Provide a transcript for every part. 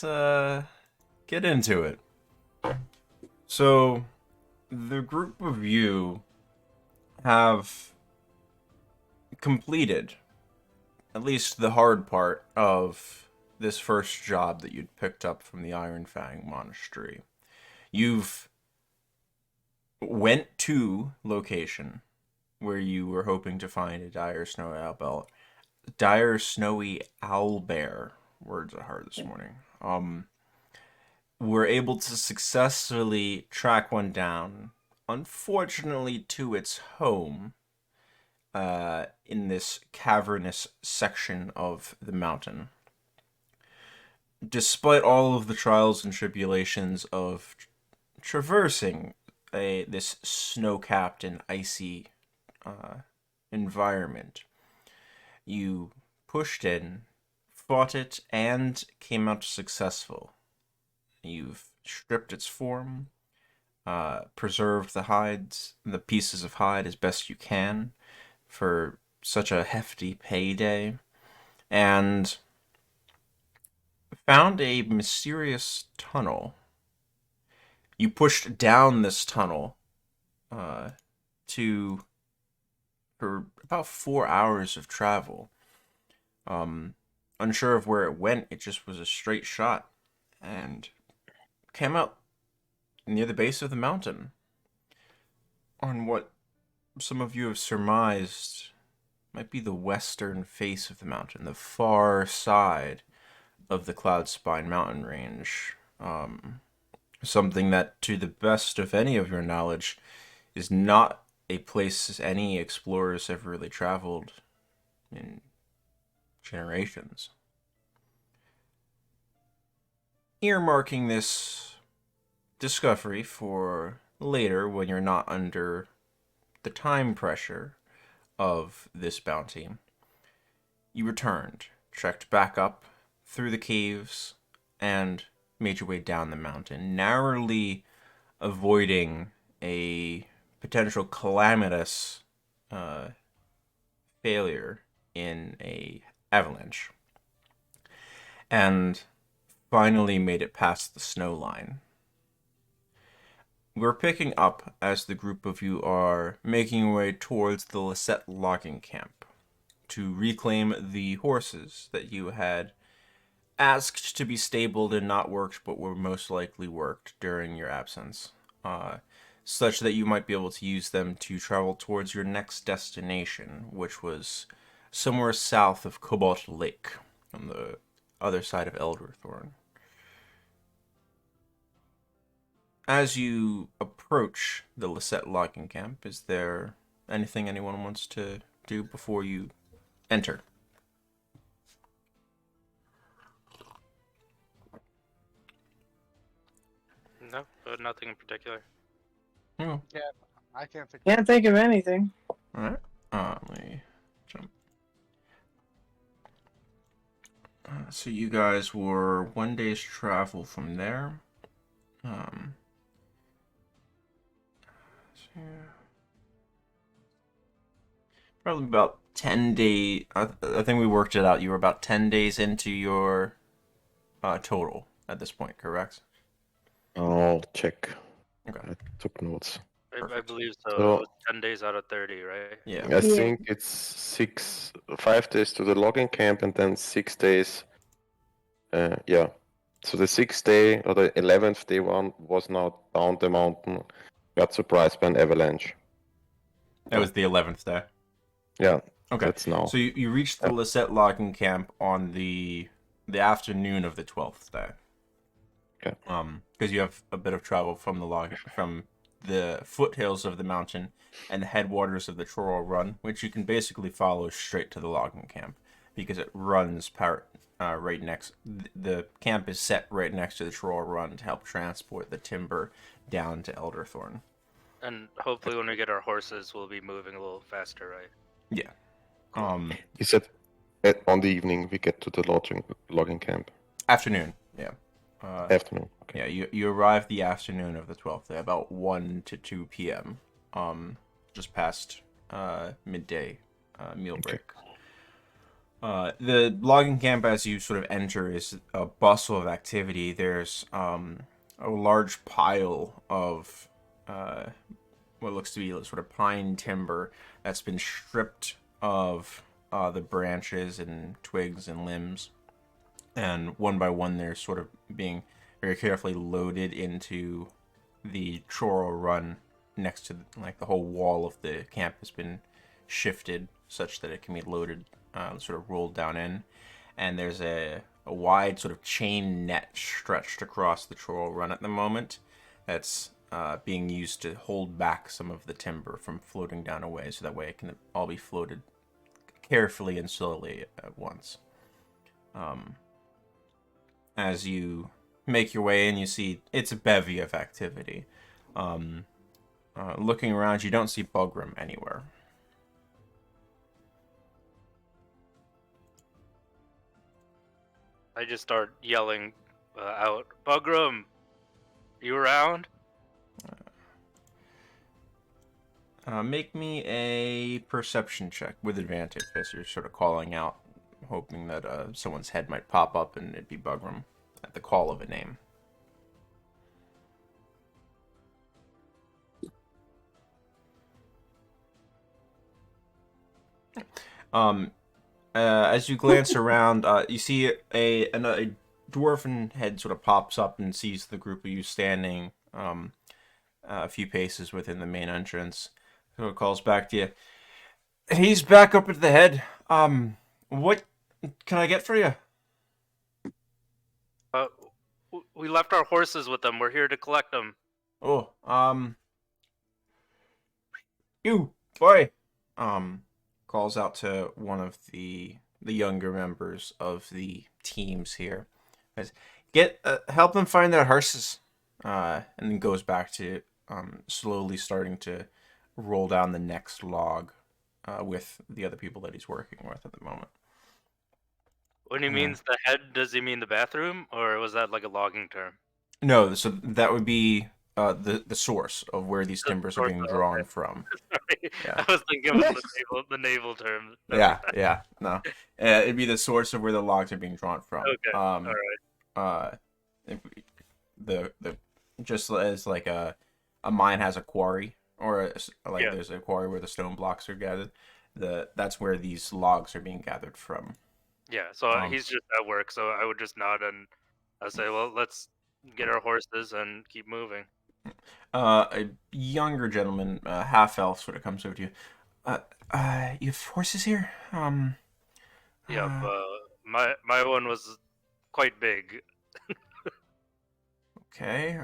let's get into it. So, the group of you have completed at least the hard part of this first job that you'd picked up from the Iron Fang Monastery. You've went to location where you were hoping to find a dire snowy owlbear. Words are hard this morning. Were able to successfully track one down, unfortunately to its home, in this cavernous section of the mountain. Despite all of the trials and tribulations of traversing this snow-capped and icy environment, you pushed in, fought it, and came out successful. You've stripped its form, preserved the pieces of hide as best you can for such a hefty payday, and found a mysterious tunnel. You pushed down this tunnel for about 4 hours of travel. Unsure of where it went, it just was a straight shot, and came out near the base of the mountain on what some of you have surmised might be the western face of the mountain, the far side of the Cloud Spine mountain range. Something that, to the best of any of your knowledge, is not a place any explorers have really traveled in generations. Earmarking this discovery for later when you're not under the time pressure of this bounty, you returned, trekked back up through the caves, and made your way down the mountain, narrowly avoiding a potential calamitous failure in a avalanche, and finally made it past the snow line. We're picking up as the group of you are making your way towards the Lisette logging camp to reclaim the horses that you had asked to be stabled and not worked, but were most likely worked during your absence, such that you might be able to use them to travel towards your next destination, which was somewhere south of Cobalt Lake, on the other side of Elderthorn. As you approach the Lisette logging camp, is there anything anyone wants to do before you enter? No, nothing in particular. Oh, Yeah, I can't think. Can't think of anything. all right. Let me jump. So you guys were 1 day's travel from there. So probably about 10 days. I think we worked it out. You were about 10 days into your total at this point, correct? I'll check. Okay. I took notes. I Perfect. believe so. So- It was 10 days out of 30, right? Yeah. I think it's 5 days to the logging camp and then 6 days. Yeah. So the 6th day or the 11th day one was now down the mountain. Got surprised by an avalanche. That was the 11th day. Yeah. Okay. That's now. So you reached the Lisette logging camp on the afternoon of the 12th day. Okay. Because you have a bit of travel from the foothills of the mountain and the headwaters of the Troll Run, which you can basically follow straight to the logging camp because it runs right next. The camp is set right next to the Troll Run to help transport the timber down to Elderthorn. And hopefully when we get our horses, we'll be moving a little faster, right? Yeah. He said on the evening we get to the logging camp. Afternoon. Yeah. Afternoon. Okay. Yeah, you arrive the afternoon of the 12th day, about 1 to 2 p.m., just past midday meal break. The logging camp, as you sort of enter, is a bustle of activity. There's a large pile of what looks to be sort of pine timber that's been stripped of the branches and twigs and limbs, and one by one they're sort of being very carefully loaded into the choral run next to like the whole wall of the camp has been shifted such that it can be loaded, sort of rolled down in, and there's a wide sort of chain net stretched across the choral run at the moment that's being used to hold back some of the timber from floating down away, so that way it can all be floated carefully and slowly at once. As you make your way in, you see it's a bevy of activity. Looking around, you don't see Grimm anywhere. I just start yelling out, Bugram, you around? Make me a perception check with advantage as you're sort of calling out, hoping that someone's head might pop up and it'd be Bugram at the call of a name. As you glance around, you see a dwarven head sort of pops up and sees the group of you standing a few paces within the main entrance. So it calls back to you. He's back up at the head. What can I get for you? We left our horses with them. We're here to collect them. Oh, you boy, calls out to one of the younger members of the teams here. Says, get help them find their horses, and then goes back to slowly starting to roll down the next log with the other people that he's working with at the moment. When he means the head, does he mean the bathroom, or was that like a logging term? No, so that would be the source of where these timbers are being drawn from. Sorry, Yeah. I was thinking of the naval term. Yeah, no. It'd be the source of where the logs are being drawn from. Okay, all right. The just as like a mine has a quarry, or there's a quarry where the stone blocks are gathered. That's where these logs are being gathered from. Yeah, so he's just at work, so I would just nod and I'd say, well, let's get our horses and keep moving. A younger gentleman, half elf, sort of comes over to you. You have horses here? Yeah, my one was quite big. Okay.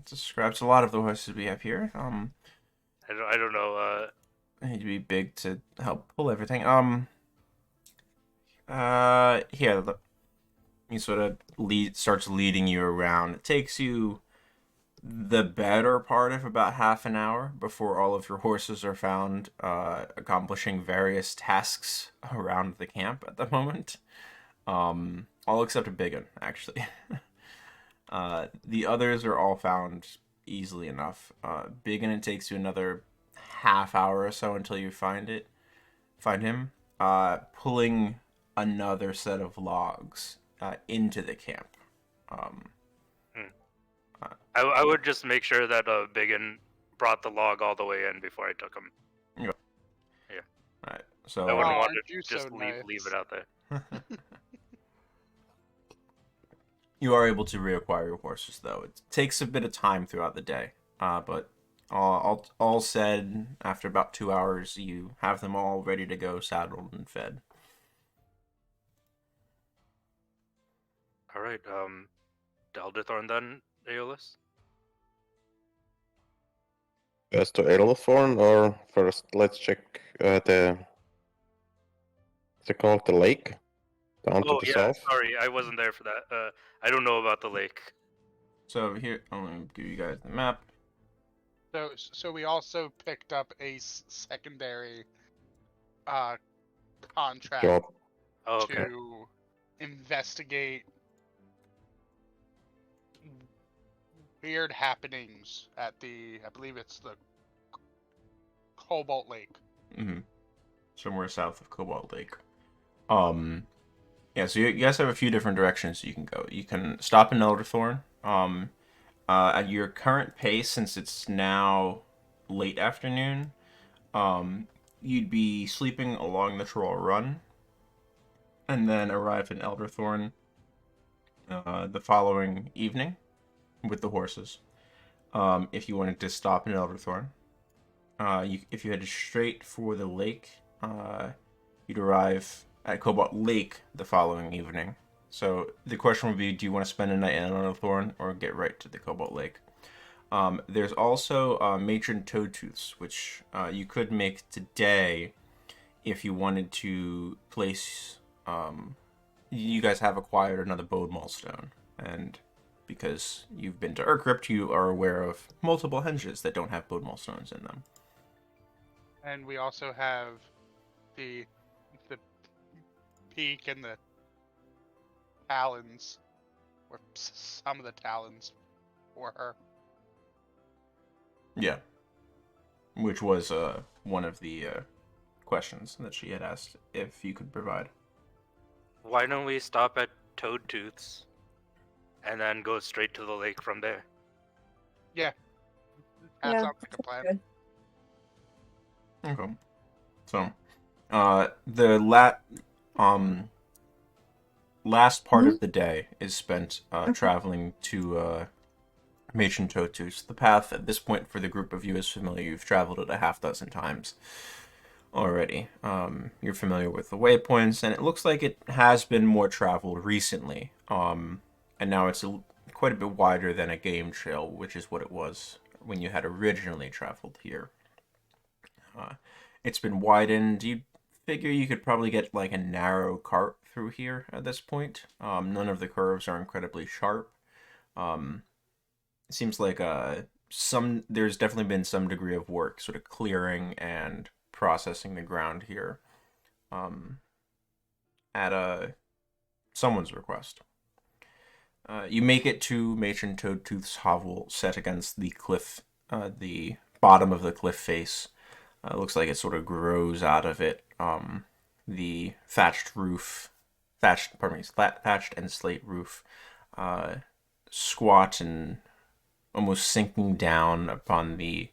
Describes a lot of the horses we have here. I don't know. They need to be big to help pull everything. Here. He sort of starts leading you around. It takes you the better part of about half an hour before all of your horses are found, accomplishing various tasks around the camp at the moment. All except a big one, actually. The others are all found easily enough. Big one, it takes you another half hour or so until you find him. Pulling another set of logs into the camp. I would just make sure that Biggin brought the log all the way in before I took him. Yeah. Yeah. All right. So I wouldn't want aren't to you just so leave nice? it out there. You are able to reacquire your horses, though. It takes a bit of time throughout the day, but all said, after about 2 hours, you have them all ready to go, saddled and fed. All right, Deldathorn then, Aeolus? First to Edelthorn, or first let's check the. What's it called? The lake? Down to the south? Sorry, I wasn't there for that. I don't know about the lake. So here, I'm going to give you guys the map. So we also picked up a secondary contract Job. Oh, okay. to investigate weird happenings at I believe it's the Cobalt Lake. Mm-hmm. Somewhere south of Cobalt Lake. Yeah, so you guys have a few different directions you can go. You can stop in Elderthorn. At your current pace, since it's now late afternoon, you'd be sleeping along the Troll Run, and then arrive in Elderthorn the following evening with the horses. If you wanted to stop in Elderthorn, if you headed straight for the lake, you'd arrive at Cobalt Lake the following evening. So the question would be, do you want to spend a night in Elderthorn or get right to the Cobalt Lake? There's also Matron Toadtooths, which you could make today if you wanted to place. You guys have acquired another Bodemall stone, and because you've been to Urcrypt, you are aware of multiple henges that don't have Bodemall stones in them. And we also have the peak and the talons, or some of the talons for her. Yeah. Which was one of the questions that she had asked if you could provide. Why don't we stop at Toadtooth's and then go straight to the lake from there? Yeah. That sounds like a plan. Good. Okay. So, the last part of the day is spent traveling to Matron Toadtooth. The path at this point for the group of you is familiar. You've traveled it a half dozen times already. You're familiar with the waypoints, and it looks like it has been more traveled recently. And now it's quite a bit wider than a game trail, which is what it was when you had originally traveled here. It's been widened. You figure you could probably get like a narrow cart through here at this point. None of the curves are incredibly sharp. It seems like there's definitely been some degree of work sort of clearing and processing the ground here at someone's request. You make it to Matron Toadtooth's hovel set against the cliff, the bottom of the cliff face. It looks like it sort of grows out of it. The thatched and slate roof, squat and almost sinking down upon the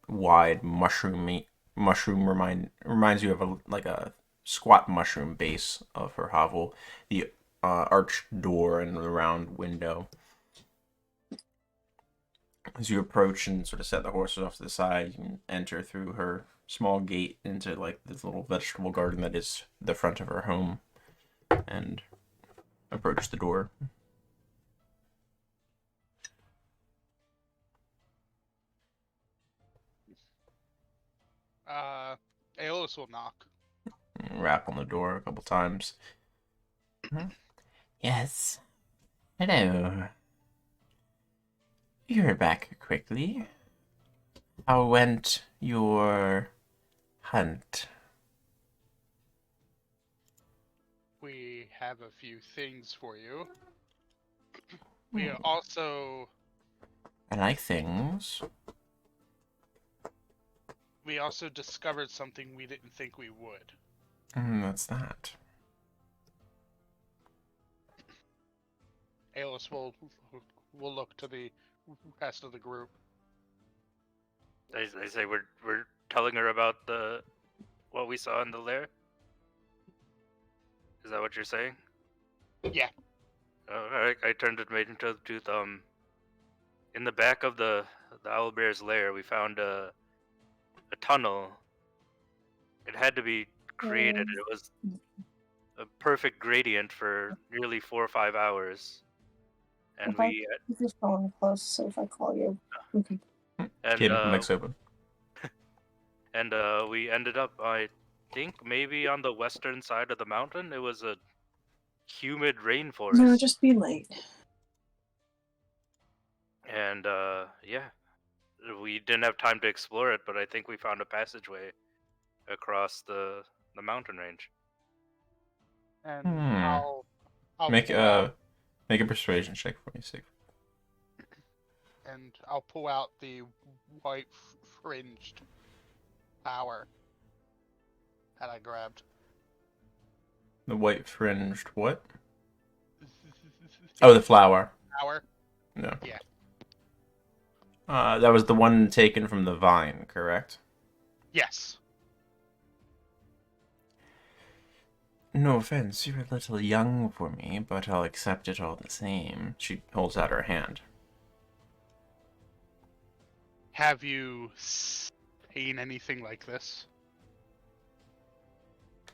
wide mushroom reminds you of a squat mushroom base of her hovel. The arched door and the round window. As you approach and sort of set the horses off to the side, you can enter through her small gate into like this little vegetable garden that is the front of her home and approach the door. Aeolus will knock. Rap on the door a couple times. Yes. Hello. You're back quickly. How went your hunt? We have a few things for you. We also I like things. we also discovered something we didn't think we would. What's that? Aeolus will look to the rest of the group. I say we're telling her about what we saw in the lair. Is that what you're saying? Yeah. I turned to Maiden Tooth. In the back of the owlbear's lair, we found a tunnel. It had to be created. It was a perfect gradient for nearly 4 or 5 hours. And we This is falling close, so if I call you, okay. Kid mix open. And we ended up, I think, maybe on the western side of the mountain. It was a humid rainforest. No, just be late. And yeah, we didn't have time to explore it, but I think we found a passageway across the mountain range. And I'll make pull out, a persuasion check for me, Sig. and I'll pull out the white fringed flower that I grabbed. The white fringed what? Oh, the flower. Flower. No. Yeah. That was the one taken from the vine, correct? Yes. No offense, you're a little young for me, but I'll accept it all the same. She holds out her hand. Have you seen anything like this?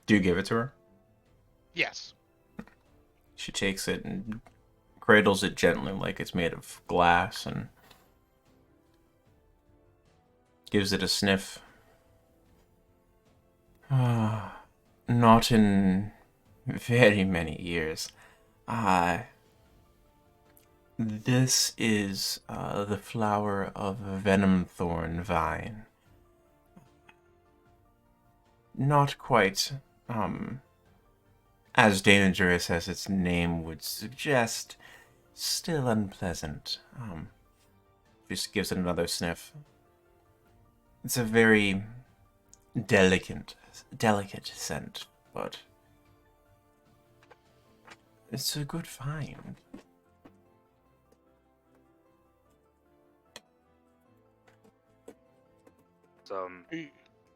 Do you give it to her? Yes. She takes it and cradles it gently like it's made of glass and gives it a sniff. Not in very many years. This is the flower of a venom thorn vine. Not quite, as dangerous as its name would suggest. Still unpleasant. Just gives it another sniff. It's a very delicate scent, but it's a good find. So,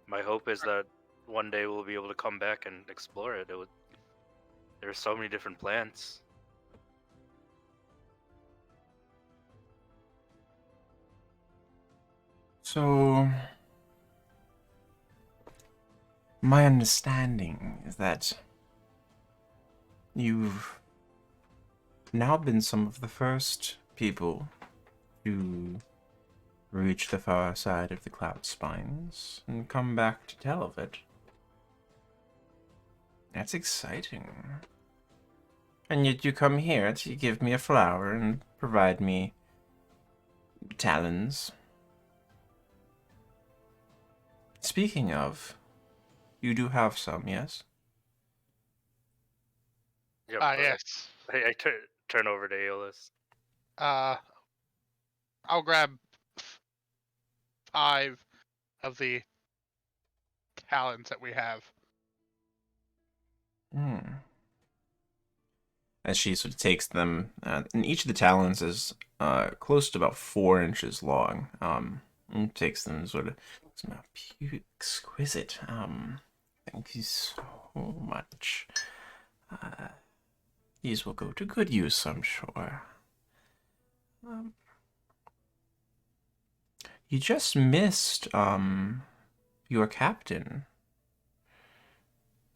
my hope is that one day we'll be able to come back and explore it. There are so many different plants. So, my understanding is that you've now been some of the first people to reach the far side of the cloud spines and come back to tell of it. That's exciting. And yet you come here to give me a flower and provide me talons. Speaking of, you do have some, yes? Yep, Yes. I turn over to Aeolus. I'll grab 5 of the talents that we have. As she sort of takes them, and each of the talons is close to about 4 inches long. And takes them sort of, smell exquisite. Thank you so much. These will go to good use, I'm sure. You just missed your captain.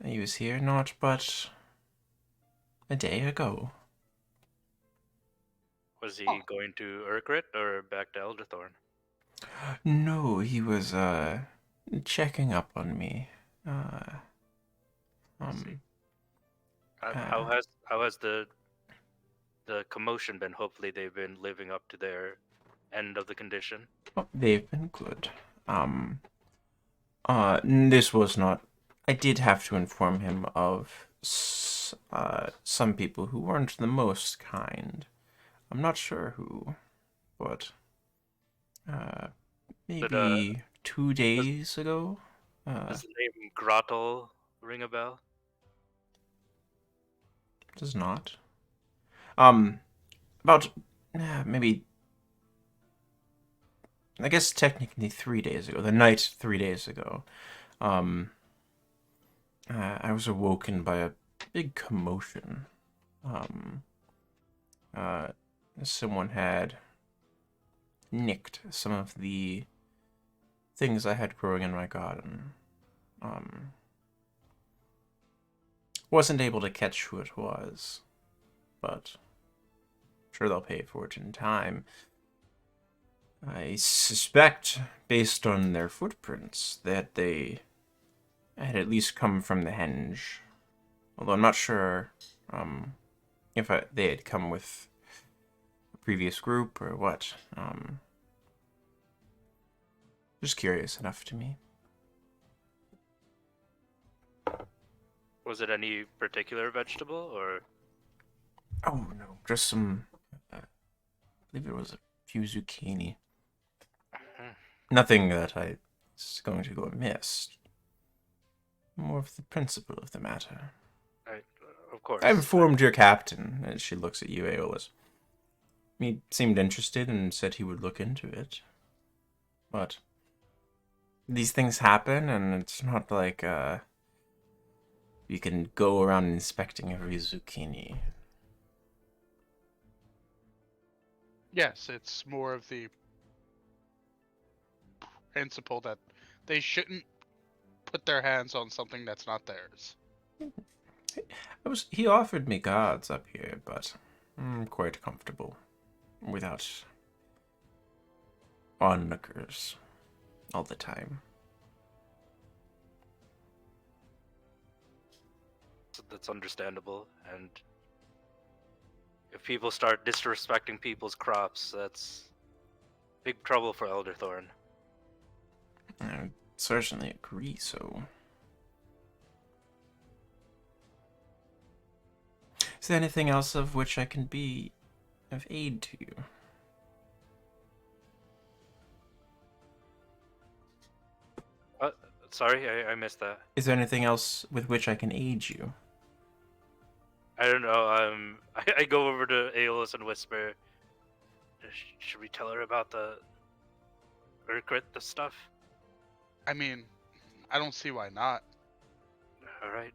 He was here not but a day ago. Was he going to Urkrit or back to Elderthorn? No, he was checking up on me. How has the commotion been? Hopefully they've been living up to their end of the condition. Oh, they've been good. This was not. I did have to inform him of some people who weren't the most kind. I'm not sure who, but maybe 2 days ago. Does the name Grottle ring a bell? Does not. About maybe. I guess technically 3 days ago. The night 3 days ago. I was awoken by a big commotion. Someone had nicked some of the things I had growing in my garden. Wasn't able to catch who it was, but I'm sure they'll pay for it in time. I suspect, based on their footprints, that they had at least come from the henge. Although I'm not sure if they had come with a previous group or what. Just curious enough to me. Was it any particular vegetable or? Oh no, just some. I believe it was a few zucchini. Nothing that is going to go amiss. More of the principle of the matter. Of course. I informed your captain, as she looks at you, Aeolus. He seemed interested and said he would look into it. But these things happen, and it's not like, you can go around inspecting every zucchini. Yes, it's more of the principle that they shouldn't put their hands on something that's not theirs. He offered me guards up here, but I'm quite comfortable without onlookers all the time. That's understandable, and if people start disrespecting people's crops, that's big trouble for Elderthorn. I certainly agree, so... Is there anything else of which I can be of aid to you? Sorry, I missed that. Is there anything else with which I can aid you? I don't know. I go over to Aeolus and whisper, should we tell her about the Urkrit, the stuff? I mean, I don't see why not. All right.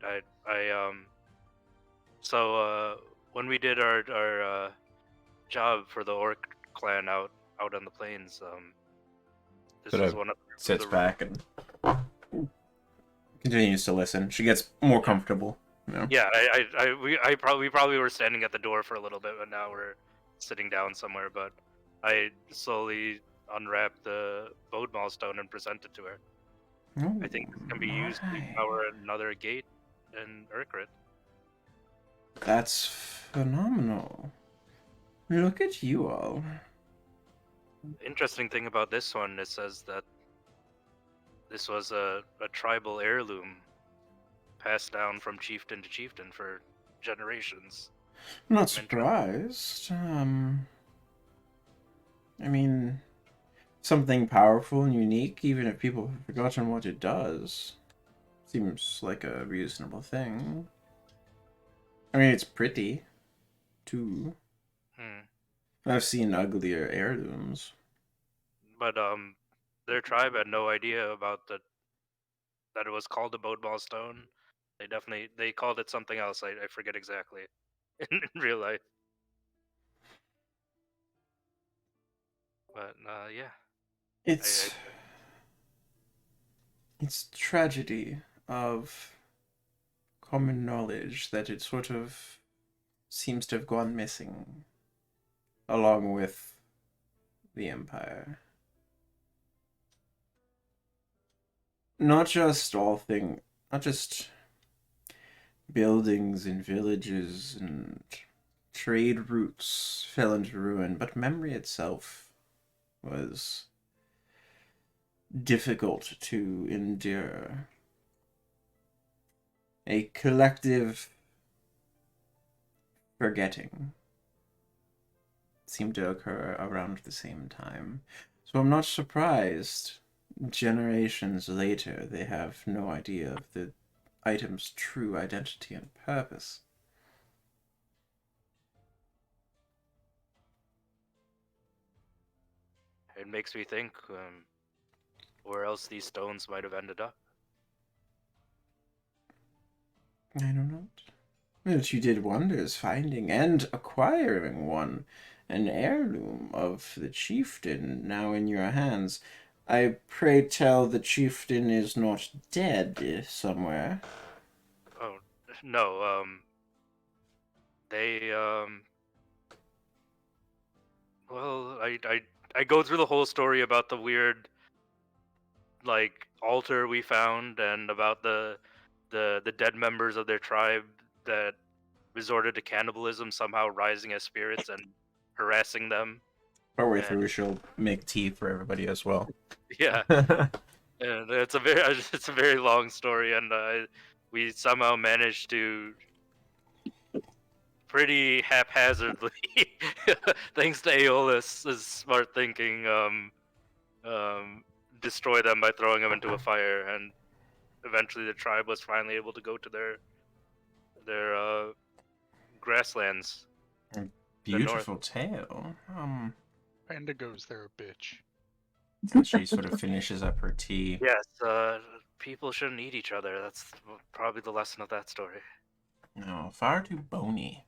So when we did our job for the Orc clan out on the plains, this Sort was of one of Sits the back and continues to listen. She gets more comfortable. You know? Yeah, we probably were standing at the door for a little bit, but now we're sitting down somewhere. But I slowly unwrapped the bode milestone and present it to her. I think it can be used to my. power another gate in Urkrit. That's phenomenal. Look at you all. Interesting thing about this one, it says that this was a tribal heirloom passed down from chieftain to chieftain for generations. I'm not surprised. I mean, something powerful and unique, even if people have forgotten what it does, seems like a reasonable thing. I mean, it's pretty, too. I've seen uglier heirlooms. But their tribe had no idea about that it was called a bode stone. They called it something else. I forget exactly in real life. But yeah, It's tragedy of common knowledge that it sort of seems to have gone missing along with the Empire. Not just buildings and villages and trade routes fell into ruin, but memory itself was difficult to endure. A collective forgetting seemed to occur around the same time. So I'm not surprised generations later they have no idea of the item's true identity and purpose. it makes me think where else these stones might have ended up. I don't know. But you did wonders finding and acquiring one, an heirloom of the chieftain now in your hands. I pray tell the chieftain is not dead somewhere. Oh no, they well, I go through the whole story about the weird like altar we found and about the dead members of their tribe that resorted to cannibalism, somehow rising as spirits and harassing them. Partway And- through, she'll make tea for everybody as well. Yeah, and it's a very long story, and we somehow managed to pretty haphazardly, thanks to Aeolus' smart thinking, destroy them by throwing them into a fire, and eventually the tribe was finally able to go to their grasslands. Beautiful tale. Wendigo's there, bitch. As she sort of finishes up her tea. Yes, people shouldn't eat each other. That's probably the lesson of that story. No, far too bony.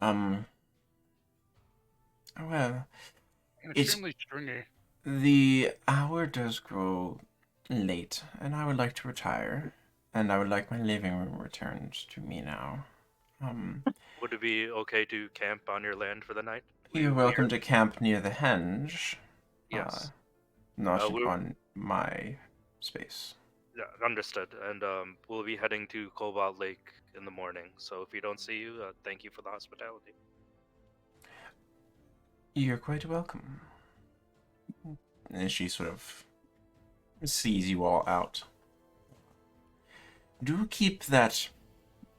Well, And It's- extremely stringy. the hour does grow late, and I would like to retire. And I would like my living room returned to me now. Would it be okay to camp on your land for the night? You're welcome to camp near the henge. Yes. Not we're- on my space. Yeah, understood. And we'll be heading to Cobalt Lake in the morning. So if we don't see you, thank you for the hospitality. You're quite welcome. And she sort of sees you all out. Do keep that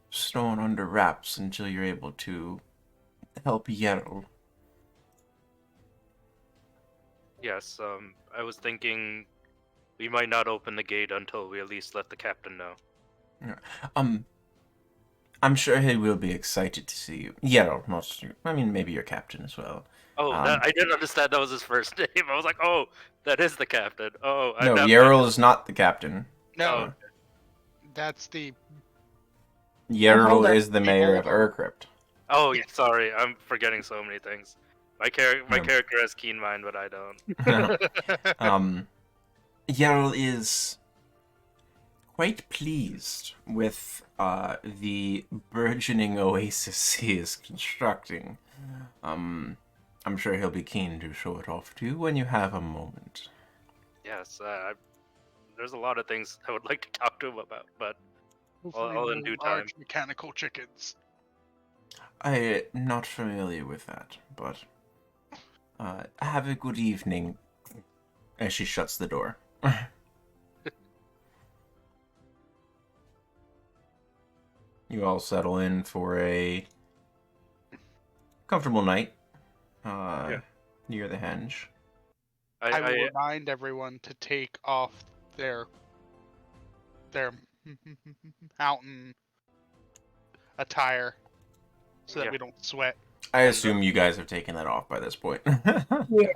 stone under wraps until you're able to help Yerl. Yes, I was thinking we might not open the gate until we at least let the captain know. I'm sure he will be excited to see you. Yerl, not you. I mean, maybe your captain as well. Oh, I didn't understand that was his first name. I was like, oh, that is the captain. Oh, No, Yerl is not the captain. No, that's the. Yerl Beholder. is the mayor of Beholder. Urcrypt. Oh, yeah, sorry, I'm forgetting so many things. My Yeah. character has keen mind, but I don't. Yerl is quite pleased with the burgeoning oasis he is constructing. I'm sure he'll be keen to show it off to you when you have a moment. Yes, there's a lot of things I would like to talk to him about, but Hopefully all in no due time. large mechanical chickens. I'm not familiar with that, but have a good evening. As she shuts the door. You all settle in for a comfortable night near the henge. I will remind everyone to take off their mountain attire so that Yeah. we don't sweat. I assume you guys have taken that off by this point. Yeah.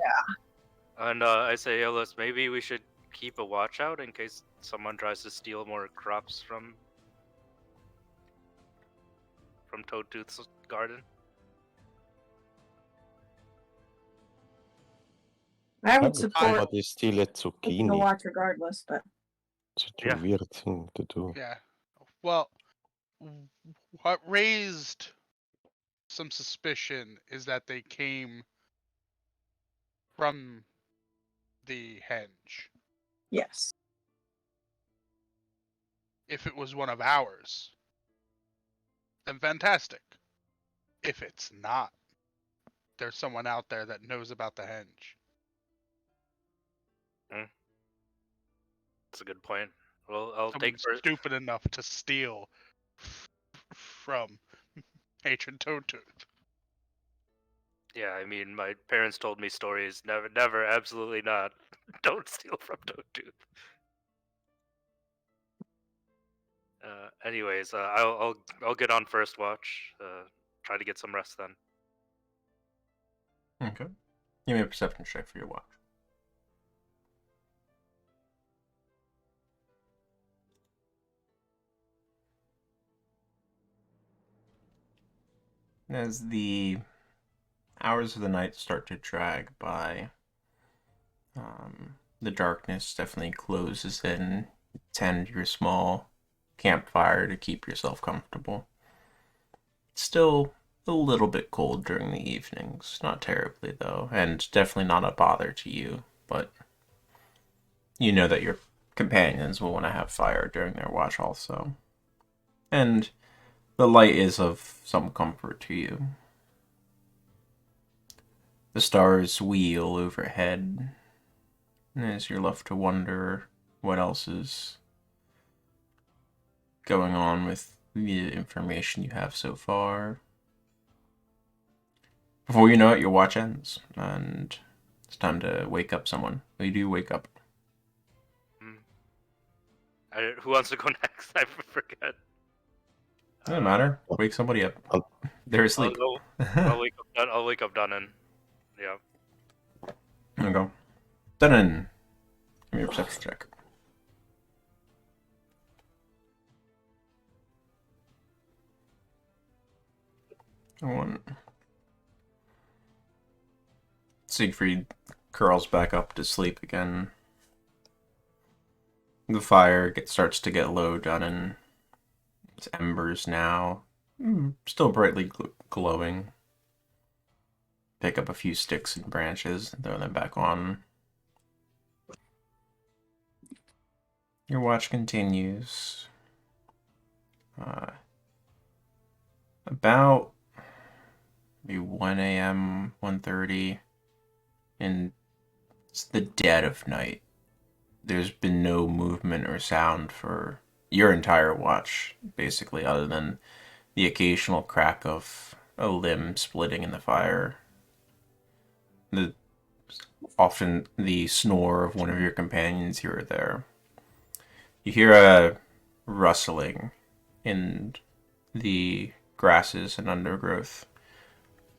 And I say, Ellis, maybe we should keep a watch out in case someone tries to steal more crops from Toadtooth's garden. I Why would would support somebody steal a taking zucchini? the watch regardless, but Such Yeah. a weird thing to do. Yeah. Well, what raised some suspicion is that they came from the henge. yes. If it was one of ours, then fantastic. If it's not, there's someone out there that knows about the henge. That's a good point. Well, I'll Someone take first. stupid enough to steal from Ancient Toadtooth. Yeah, I mean, my parents told me stories. Never, absolutely not. Don't steal from Toadtooth. Anyways, I'll get on first watch. Try to get some rest then. Okay. Give me a perception check for your watch. As the hours of the night start to drag by, the darkness definitely closes in. Tend your small campfire to keep yourself comfortable. It's still a little bit cold during the evenings, not terribly though, and definitely not a bother to you, but you know that your companions will want to have fire during their watch also. And the light is of some comfort to you. The stars wheel overhead, as you're left to wonder what else is going on with the information you have so far. Before you know it, your watch ends, and it's time to wake up someone. You do wake up. Who wants to go next? I forget. Doesn't matter. Wake somebody up. I'll- They're asleep. I'll wake up. I'll wake up Dunnan. Yeah. There we go. Done. Give me a perception check. One. Siegfried curls back up to sleep again. The fire starts to get low down in its embers now. Still brightly glowing. Pick up a few sticks and branches and throw them back on. Your watch continues. About maybe 1 a.m., 1:30, and it's the dead of night. There's been no movement or sound for your entire watch, basically, other than the occasional crack of a limb splitting in the fire. Often the snore of one of your companions here or there. You hear a rustling in the grasses and undergrowth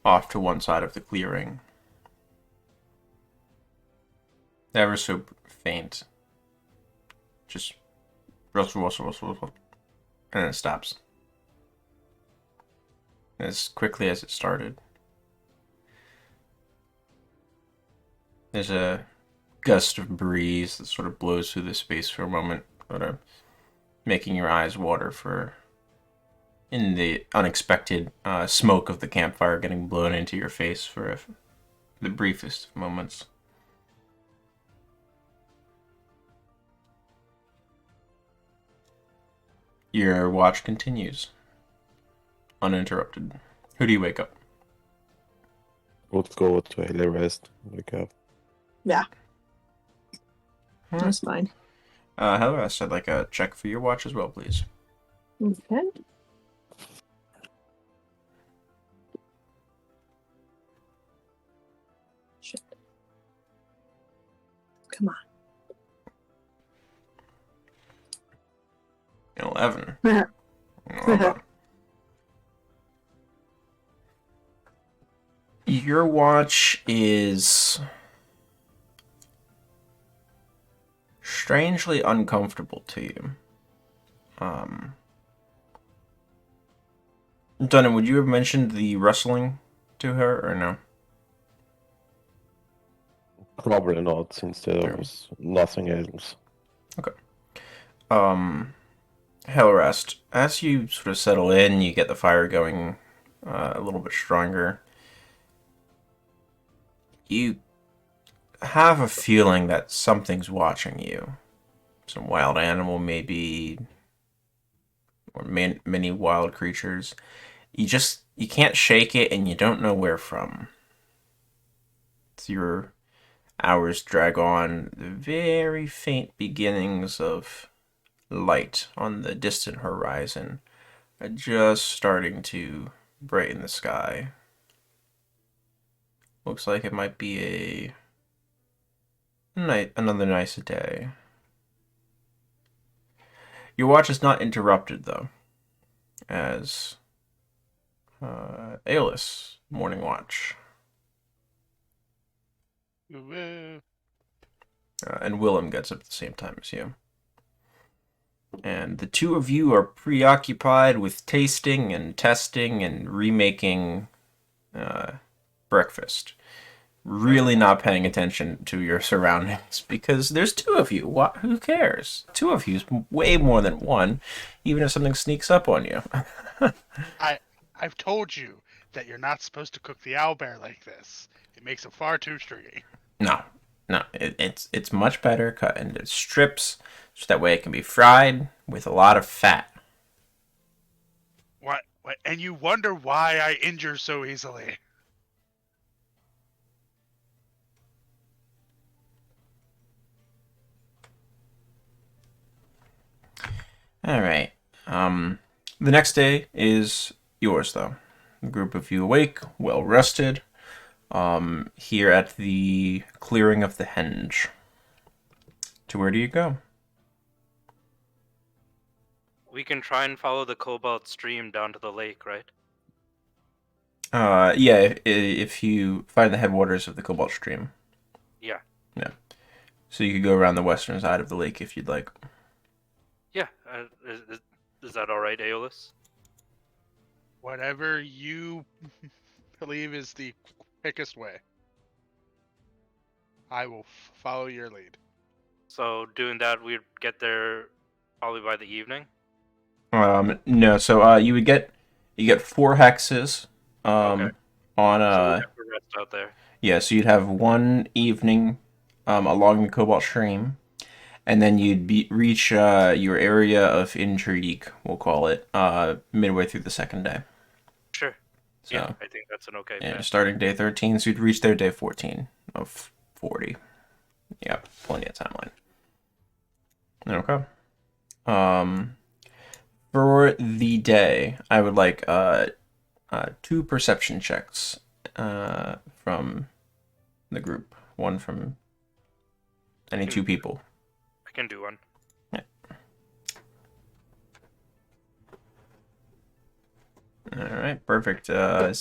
off to one side of the clearing. Ever so faint. Just rustle, rustle, rustle, rustle. And then it stops. As quickly as it started. There's a gust of breeze that sort of blows through the space for a moment, sort of making your eyes water in the unexpected smoke of the campfire getting blown into your face for the briefest of moments. Your watch continues, uninterrupted. Who do you wake up? Would go to early rest. Wake up. Yeah, Alright. that's fine. Hellas, I'd like a check for your watch as well, please. Okay. Shit. Come on. 11. Well done. Your watch is strangely uncomfortable to you. Dunnan, would you have mentioned the rustling to her or no? Probably not, since there was nothing else. Hellrest, as you sort of settle in, you get the fire going a little bit stronger. You have a feeling that something's watching you. Some wild animal, maybe, or many wild creatures. You can't shake it, and you don't know where from. As your hours drag on, the very faint beginnings of light on the distant horizon are just starting to brighten the sky. Looks like it might be another nice day. Your watch is not interrupted, though, as Aeolus, morning watch, and Willem gets up at the same time as you. And the two of you are preoccupied with tasting and testing and remaking breakfast. Really not paying attention to your surroundings because there's two of you. Who cares? Two of you is way more than one, even if something sneaks up on you. I've told you that you're not supposed to cook the owlbear like this. It makes it far too stringy. No. It's much better cut into strips, so that way it can be fried with a lot of fat. What? And you wonder why I injure so easily. All right. The next day is yours, though. A group of you awake, well rested, here at the clearing of the henge. To where do you go? We can try and follow the Cobalt stream down to the lake, right? Yeah, if you find the headwaters of the Cobalt Stream. Yeah. Yeah. So you could go around the western side of the lake if you'd like. Yeah. Is that all right, Aeolus? Whatever you believe is the quickest way. I will follow your lead. So doing that, we'd get there probably by the evening. No, so you get 4 hexes Okay. on So we have to rest out there. yeah, so you'd have one evening along the Cobalt Stream, and then you'd reach your area of intrigue, we'll call it, midway through the second day. Sure. So Yeah, I think that's an okay yeah, plan. starting day 13, so you'd reach there day 14 of 40. Yeah, plenty of timeline. Okay. For the day, I would like 2 perception checks from the group. One from any 2 people. I can do one. Yeah. All right, perfect. Hello,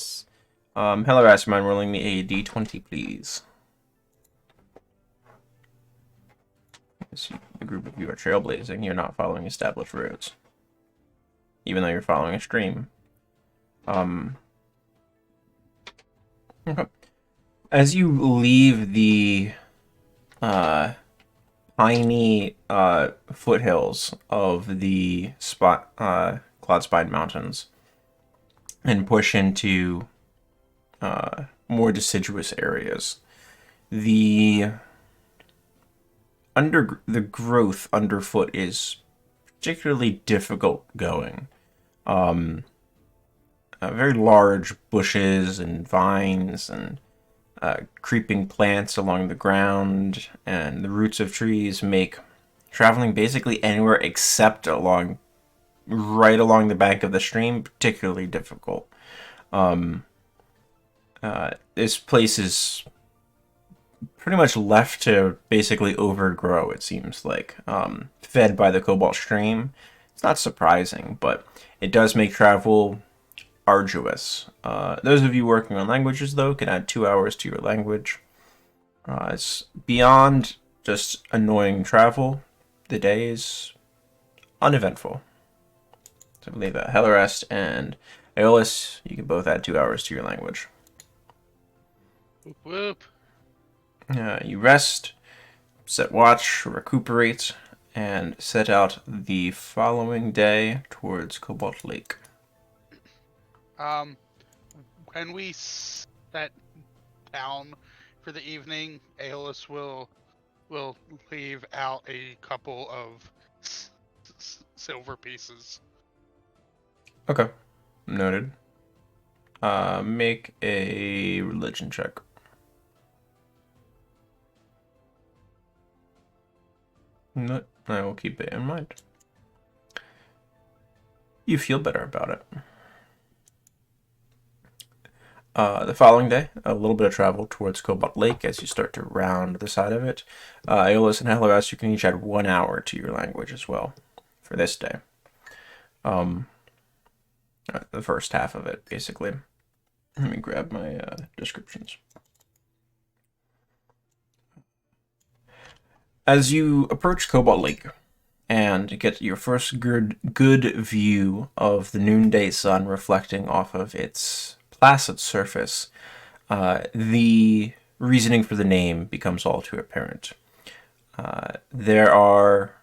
mind rolling me a d20, please. The group of you are trailblazing. You're not following established roads, even though you're following a stream. Okay. As you leave the tiny foothills of the Cloudspine Mountains and push into more deciduous areas, the growth underfoot is particularly difficult going. Very large bushes and vines and creeping plants along the ground, and the roots of trees make traveling basically anywhere except right along the bank of the stream particularly difficult. This place is pretty much left to basically overgrow, it seems like, fed by the Cobalt Stream. It's not surprising, but it does make travel arduous. Those of you working on languages, though, can add 2 hours to your language. It's beyond just annoying travel. The day is uneventful. So I believe that Hellerest and Aeolus, you can both add 2 hours to your language. Whoop whoop. You rest, set watch, recuperate, and set out the following day towards Cobalt Lake. When we set down for the evening, Aeolus will leave out a couple of silver pieces. Okay, noted. Make a religion check. No, I will keep it in mind. You feel better about it. The following day, a little bit of travel towards Cobalt Lake as you start to round the side of it. Aeolus and Hellerest, you can each add 1 hour to your language as well for this day. The first half of it, basically. Let me grab my descriptions. As you approach Cobalt Lake and get your first good view of the noonday sun reflecting off of its placid surface, the reasoning for the name becomes all too apparent. There are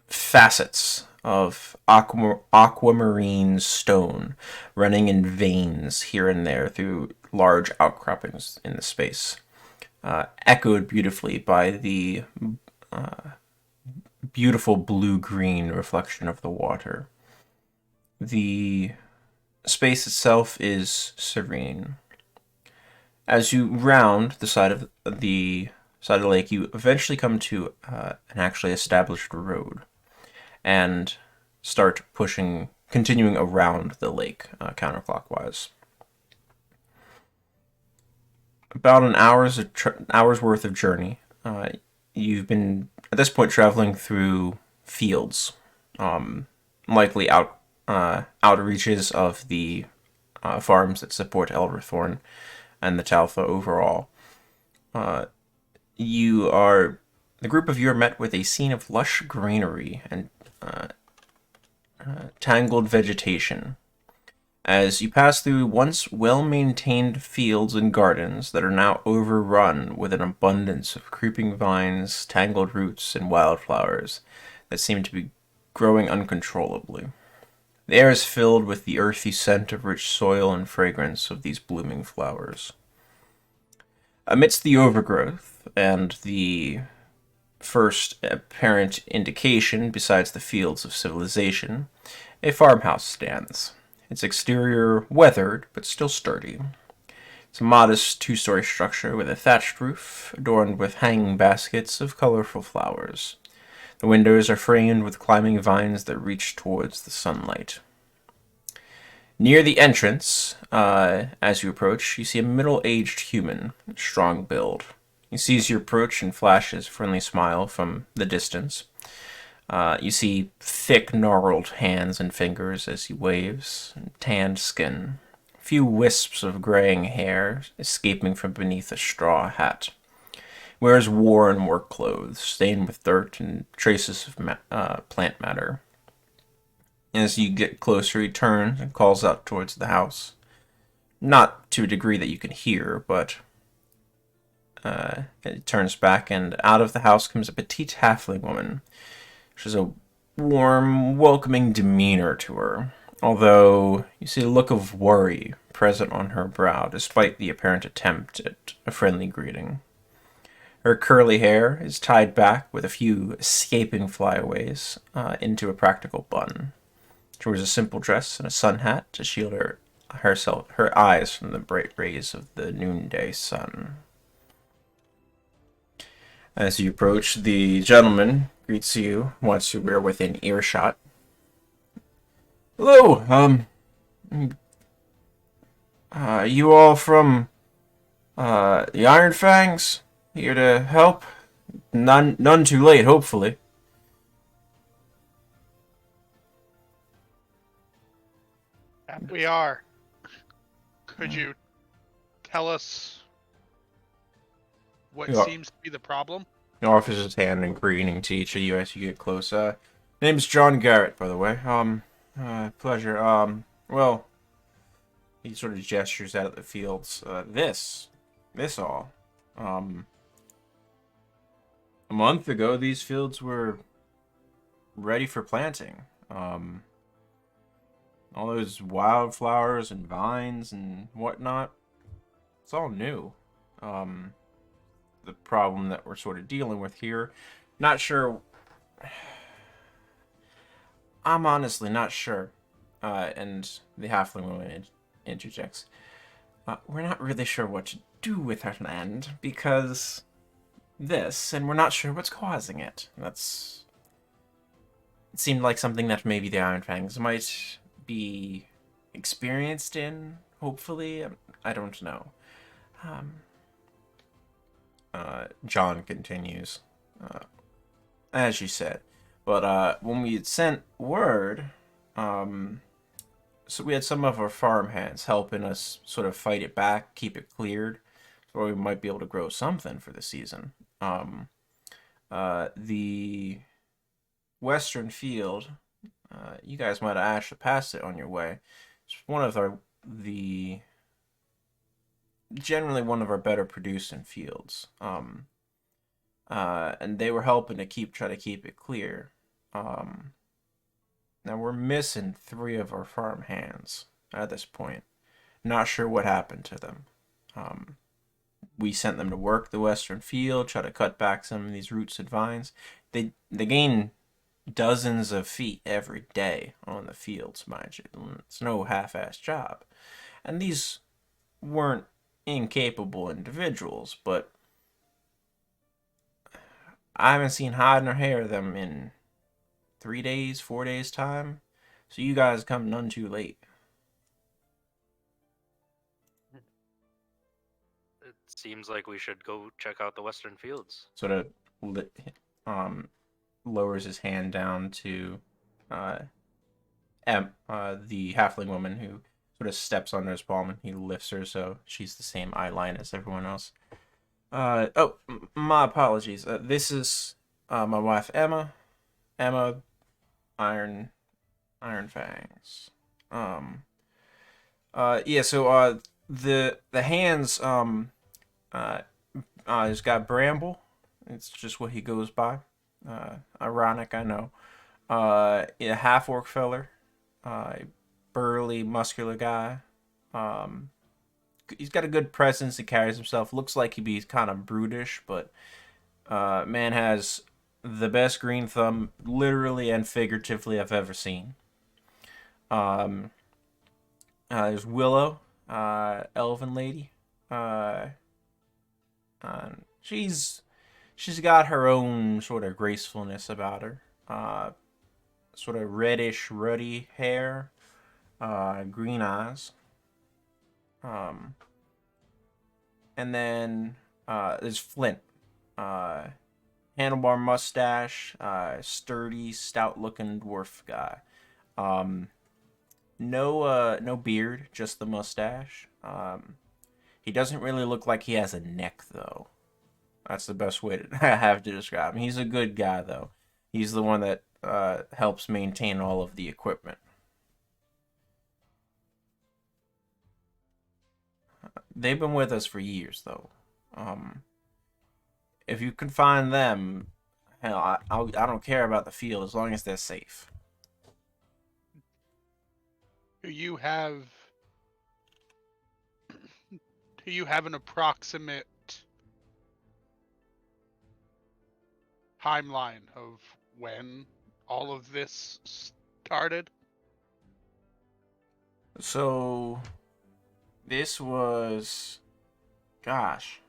facets of aquamarine stone running in veins here and there through large outcroppings in the space, echoed beautifully by the beautiful blue-green reflection of the water. The space itself is serene. As you round the side of the lake, you eventually come to an actually established road and start continuing around the lake counterclockwise. About an hour's worth of journey. You've been, at this point, traveling through fields, likely outreaches of the farms that support Elderthorn and the Talfa overall. The group of you are met with a scene of lush greenery and tangled vegetation. As you pass through once well-maintained fields and gardens that are now overrun with an abundance of creeping vines, tangled roots, and wildflowers that seem to be growing uncontrollably. The air is filled with the earthy scent of rich soil and fragrance of these blooming flowers. Amidst the overgrowth and the first apparent indication, besides the fields of civilization, a farmhouse stands. Its exterior weathered, but still sturdy. It's a modest two-story structure with a thatched roof, adorned with hanging baskets of colorful flowers. The windows are framed with climbing vines that reach towards the sunlight. Near the entrance, as you approach, you see a middle-aged human, strong build. He sees you approach and flashes a friendly smile from the distance. You see thick, gnarled hands and fingers as he waves, and tanned skin. A few wisps of graying hair escaping from beneath a straw hat. Wears worn work clothes, stained with dirt and traces of plant matter. As you get closer, he turns and calls out towards the house. Not to a degree that you can hear, but it turns back, and out of the house comes a petite halfling woman. She has a warm, welcoming demeanor to her, although you see a look of worry present on her brow, despite the apparent attempt at a friendly greeting. Her curly hair is tied back with a few escaping flyaways into a practical bun. She wears a simple dress and a sun hat to shield her eyes from the bright rays of the noonday sun. As you approach, the gentleman greets you once you are within earshot. Hello, you all from, the Iron Fangs? Here to help? None too late, hopefully. That we are. Could you tell us what Yeah. seems to be the problem? He offers his hand in greeting to each of you as you get close. Name's John Garrett, by the way. Pleasure. Well, he sort of gestures out at the fields. This all. A month ago, these fields were ready for planting. All those wildflowers and vines and whatnot, it's all new. The problem that we're sort of dealing with here, not sure. I'm honestly not sure. And the halfling woman interjects. We're not really sure what to do with our land because this, and we're not sure what's causing it. It seemed like something that maybe the Iron Fangs might be experienced in, hopefully. I don't know. John continues. As you said. But when we had sent word, so we had some of our farm hands helping us sort of fight it back, keep it cleared, so we might be able to grow something for the season. The western field, you guys might have actually passed it on your way. It's one of generally one of our better producing fields. And they were helping to try to keep it clear. Now we're missing 3 of our farm hands at this point. Not sure what happened to them. We sent them to work the western field, try to cut back some of these roots and vines. They gain dozens of feet every day on the fields, mind you. It's no half-assed job. And these weren't incapable individuals, but I haven't seen hide nor hair of them in 3 days, 4 days time. So you guys come none too late. It seems like we should go check out the western fields. Sort of lowers his hand down to the halfling woman, who sort of steps under his palm, and he lifts her so she's the same eye line as everyone else. My apologies. This is my wife Emma. Emma Iron Fangs. Yeah. So the hands he's got Bramble. It's just what he goes by. Ironic, I know. Yeah, half orc feller. Burly, muscular guy. He's got a good presence. He carries himself. Looks like he'd be kind of brutish, but man has the best green thumb, literally and figuratively, I've ever seen. There's Willow, elven lady. She's got her own sort of gracefulness about her. Sort of reddish, ruddy hair, green eyes. And then there's Flint. Handlebar mustache, sturdy, stout-looking dwarf guy. No beard, just the mustache. He doesn't really look like he has a neck, though. That's the best way to have to describe him. He's a good guy, though. He's the one that helps maintain all of the equipment. They've been with us for years, though. If you can find them, hell, I don't care about the field as long as they're safe. Do you have an approximate timeline of when all of this started? So, this was, gosh,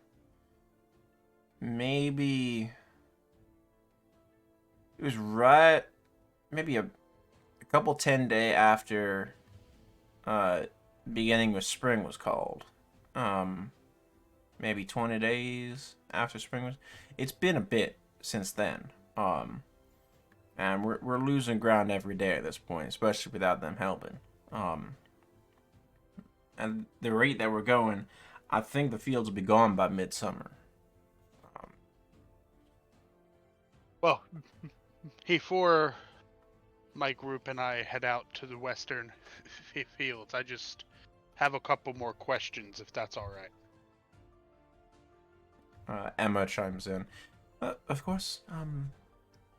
maybe it was maybe a couple 10 day after beginning with spring was called. Maybe 20 days after spring was. It's been a bit since then. And we're losing ground every day at this point, especially without them helping. And the rate that we're going, I think the fields will be gone by midsummer. Well, before my group and I head out to the western fields, I just have a couple more questions, if that's all right. Emma chimes in. Of course.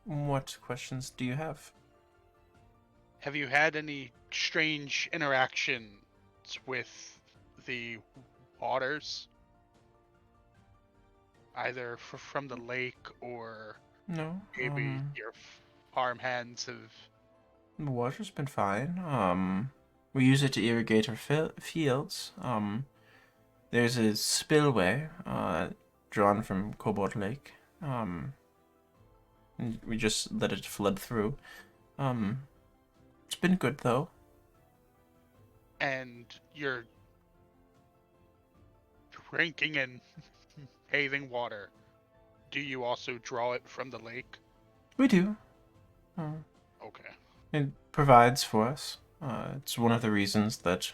What questions do you have? Have you had any strange interactions with the waters? Either from the lake or No. maybe your farm hands have... The water's been fine. We use it to irrigate our fields. There's a spillway, drawn from Cobalt Lake. And we just let it flood through. It's been good, though. And you're drinking and bathing water. Do you also draw it from the lake? We do. Okay. It provides for us. It's one of the reasons that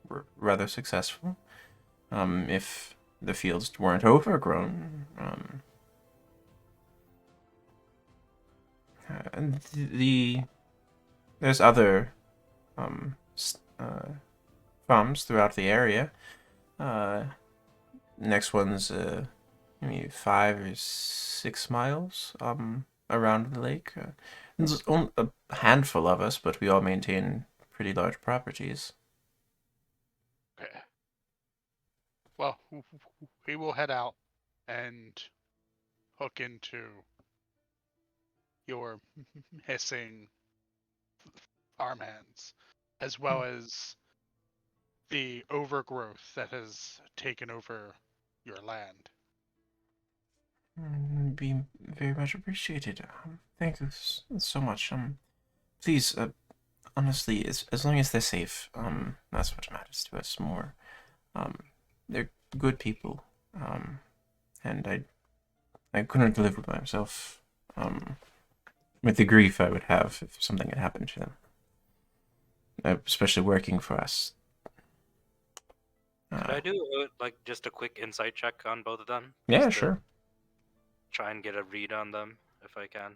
we're rather successful. If the fields weren't overgrown, and there's other farms throughout the area. Next one's maybe 5 or 6 miles around the lake. There's only a handful of us, but we all maintain pretty large properties. Okay. Well, we will head out and hook into your missing farmhands, as well as the overgrowth that has taken over your land. Be very much appreciated. Thank you so much. Please, honestly, as long as they're safe, that's what matters to us more. They're good people, and I couldn't live with myself with the grief I would have if something had happened to them, especially working for us. Could I do like just a quick insight check on both of them? Yeah, Just to sure. try and get a read on them if I can.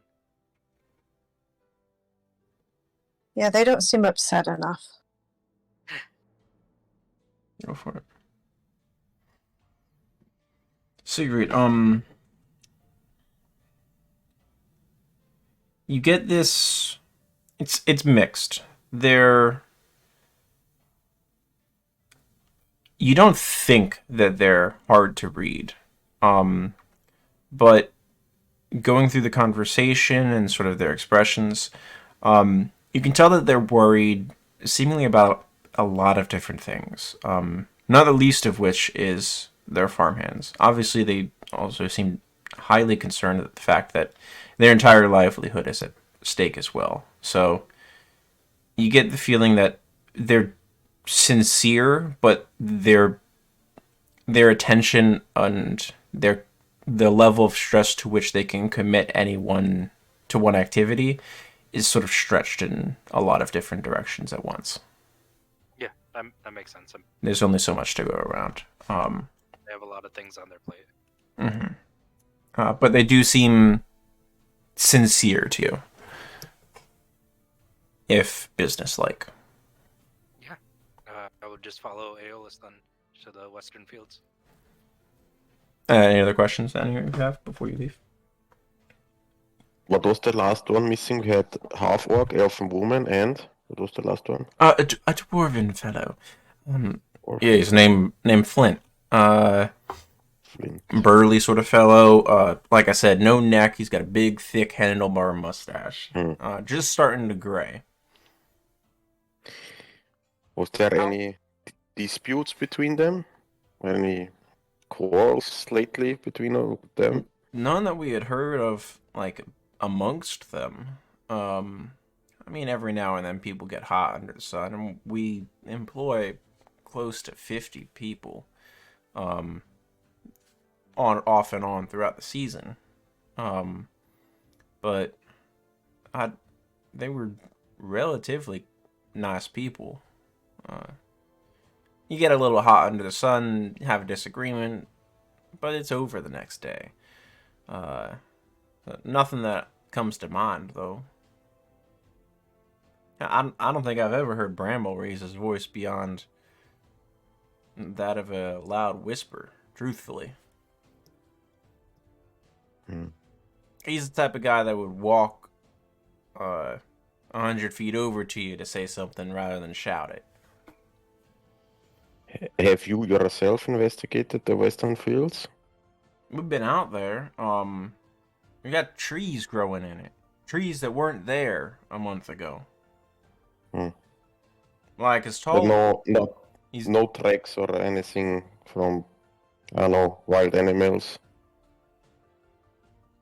Yeah, they don't seem upset enough. Go for it. Sigrid, you get this. It's mixed. You don't think that they're hard to read, but going through the conversation and sort of their expressions, you can tell that they're worried, seemingly about a lot of different things. Not the least of which is their farmhands. Obviously, they also seem highly concerned at the fact that their entire livelihood is at stake as well. So you get the feeling that they're sincere, but their attention and the level of stress to which they can commit anyone to one activity is sort of stretched in a lot of different directions at once. Yeah, that makes sense. There's only so much to go around. They have a lot of things on their plate. But they do seem sincere to you, if businesslike. Yeah, I would just follow Aeolus then to the western fields. Any other questions that you have before you leave? What was the last one missing? We had half orc, elven woman, and what was the last one? A dwarven fellow. Or Yeah, his named Flint. Flint. Burly sort of fellow. Like I said, no neck. He's got a big, thick handlebar mustache. Just starting to gray. Was there any disputes between them? Any quarrels lately between them? None that we had heard of, like, amongst them. I mean, every now and then people get hot under the sun, and we employ close to 50 people, on off and on throughout the season. But they were relatively nice people. You get a little hot under the sun, have a disagreement, but it's over the next day. Nothing that comes to mind, though. I don't think I've ever heard Bramble raise his voice beyond that of a loud whisper, truthfully. He's the type of guy that would walk 100 feet over to you to say something rather than shout it. Have you yourself investigated the western fields? We've been out there. We got trees growing in it. Trees that weren't there a month ago. Like as tall. No tracks or anything from, I don't know, wild animals.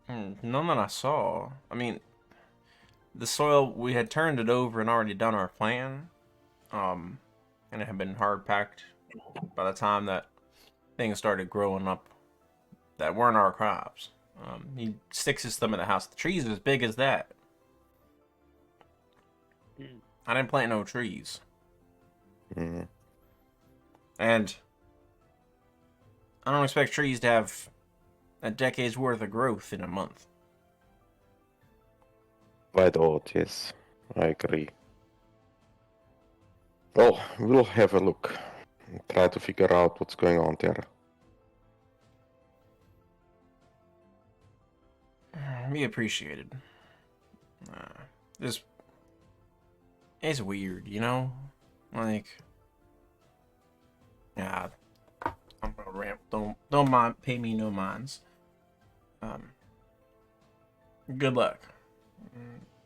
None that I saw. I mean, the soil, we had turned it over and already done our plan. And it had been hard packed by the time that things started growing up that weren't our crops. He sticks his thumb in the house. The trees are as big as that. I didn't plant no trees. And I don't expect trees to have a decade's worth of growth in a month. Quite odd, yes. I agree. Well, we'll have a look and try to figure out what's going on there. We appreciate it. It's weird, you know? Like, yeah, I'm gonna ramp. Don't mind. Pay me no minds. Good luck.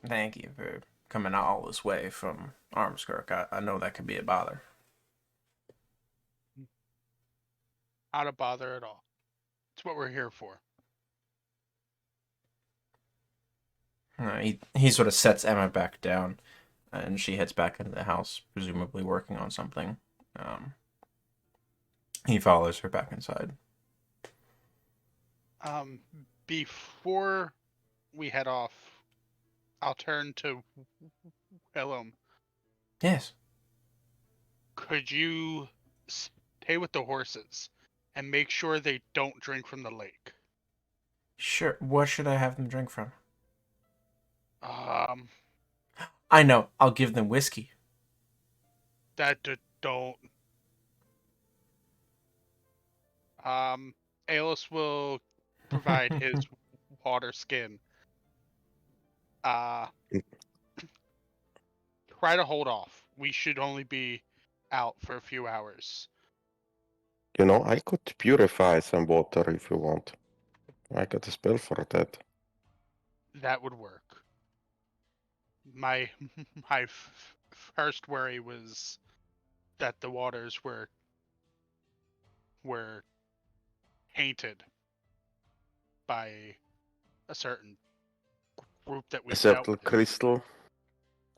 Thank you for coming out all this way from Armskirk. I know that could be a bother. Not a bother at all. It's what we're here for. He sort of sets Emma back down, and she heads back into the house, presumably working on something. He follows her back inside. Before we head off, I'll turn to Willem. Yes. Could you stay with the horses and make sure they don't drink from the lake? Sure. What should I have them drink from? Um, I know. I'll give them whiskey. don't. Aeolus will provide his water skin. Uh, try to hold off. We should only be out for a few hours. You know, I could purify some water if you want. I got a spell for that. That would work. My my first worry was that the waters were tainted by a certain group that A we've dealt certain with. crystal,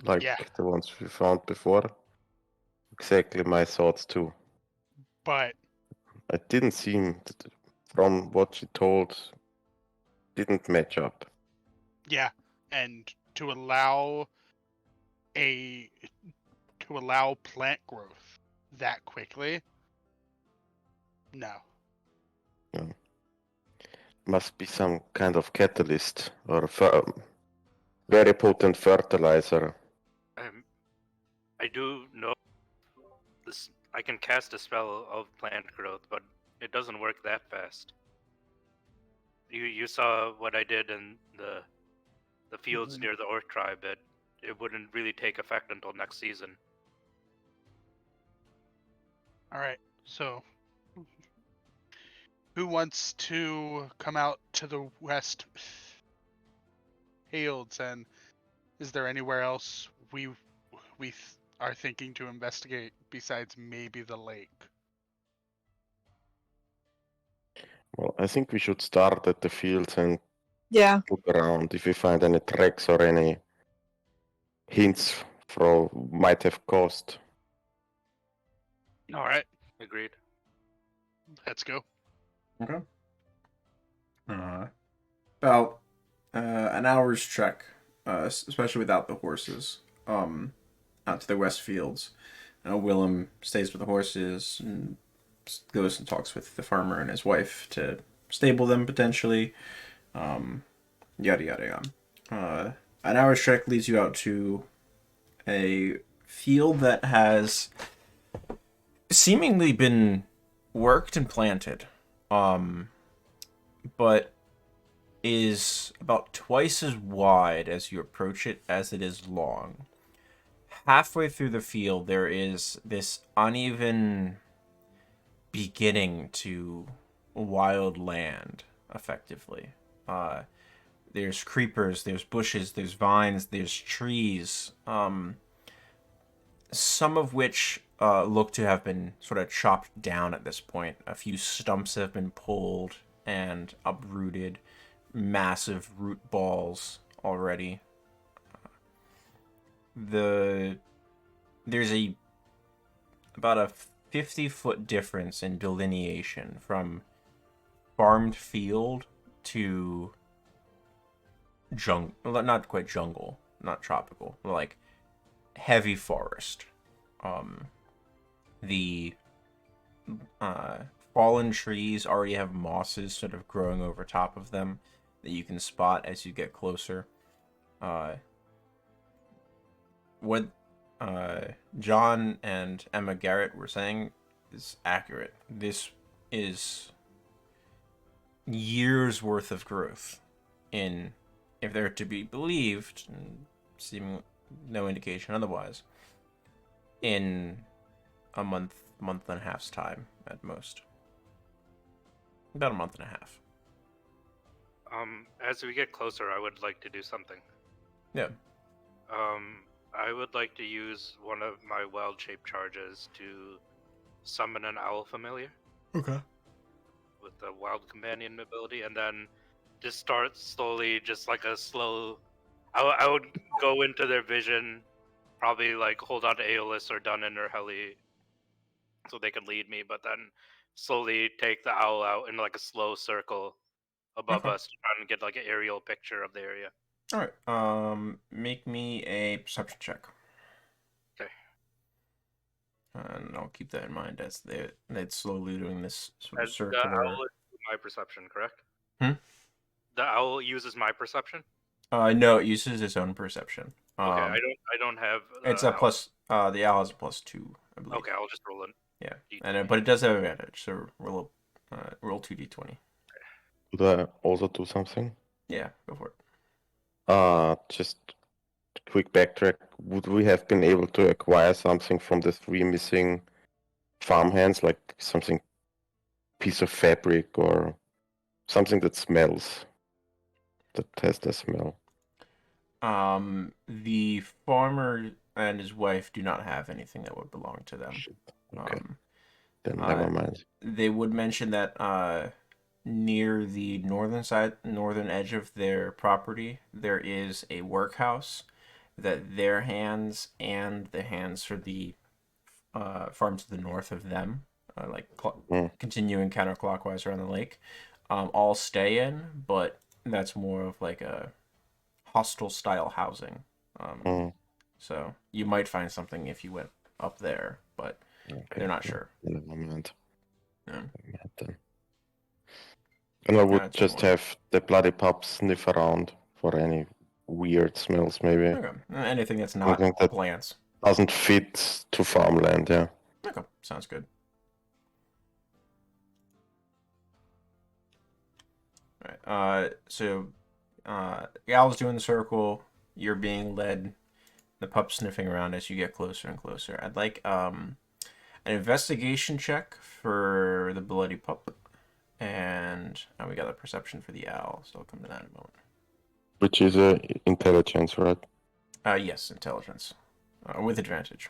like Yeah. the ones we found before. Exactly my thoughts too. But It didn't seem, from what she told, didn't match up. yeah, and to allow plant growth that quickly, no. Must be some kind of catalyst or very potent fertilizer. I do know this. I can cast a spell of plant growth, but it doesn't work that fast. You saw what I did in the fields Mhm. near the orc tribe. It wouldn't really take effect until next season. All right. So, who wants to come out to the west fields, and is there anywhere else we are thinking to investigate besides maybe the lake? Well, I think we should start at the fields and Yeah. look around if we find any tracks or any hints from might have caused. All right, Agreed. let's go. Okay. About an hour's trek, especially without the horses, out to the west fields. Willem stays with the horses and goes and talks with the farmer and his wife to stable them potentially. Yada yada yada. An hour's trek leads you out to a field that has seemingly been worked and planted, but is about twice as wide as you approach it as it is long. Halfway through the field, there is this uneven beginning to wild land, effectively. There's creepers, there's bushes, there's vines, there's trees, some of which look to have been sort of chopped down at this point. A few stumps have been pulled and uprooted, massive root balls already. There's about a 50-foot difference in delineation from farmed field to not quite jungle, not tropical, like heavy forest. The fallen trees already have mosses sort of growing over top of them that you can spot as you get closer. What John and Emma Garrett were saying is accurate. This is years worth of growth in, if they're to be believed, and seeming no indication otherwise, in a month and a half's time at most. About a month and a half. As we get closer, I would like to do something. Yeah. I would like to use one of my wild shape charges to summon an owl familiar Okay. with the wild companion ability, and then just start slowly, just like a slow. I would go into their vision, probably like hold on to Aeolus or Dunnan or Heli, so they could lead me, but then slowly take the owl out in like a slow circle, above Okay. us to try and get like an aerial picture of the area. All right. Make me a perception check. Okay. And I'll keep that in mind as they're slowly doing this sort of The circular. owl is my perception, correct? Hmm? The owl uses my perception. No, it uses its own perception. Okay, I don't have. It's a owl. plus. The owl has a +2, I believe. Okay, I'll just roll it. Yeah, D20. but it does have advantage. So roll 2d20. Could I also do something? Yeah, go for it. Just quick backtrack. Would we have been able to acquire something from the 3 missing farmhands, like something piece of fabric or something that smells, that has the smell? The farmer and his wife do not have anything that would belong to them. Shit. Okay, Um, then never mind. they would mention that near the northern edge of their property, there is a workhouse that their hands and the hands for the farm to the north of them, continuing counterclockwise around the lake, all stay in, but that's more of like a hostel style housing. So you might find something if you went up there, but Okay. they're not sure. Never mind. Yeah. Never mind then. And I would it's just more- have the bloody pup sniff around for any weird smells, maybe. Okay. Anything that's not Something that plants. doesn't fit to farmland, yeah. Okay, sounds good. All right. Gal's doing the circle. You're being led. The pup's sniffing around as you get closer and closer. I'd like an investigation check for the bloody pup, and we got a perception for the owl. So I'll come to that in a moment. Which is intelligence, right? Yes, intelligence, with advantage.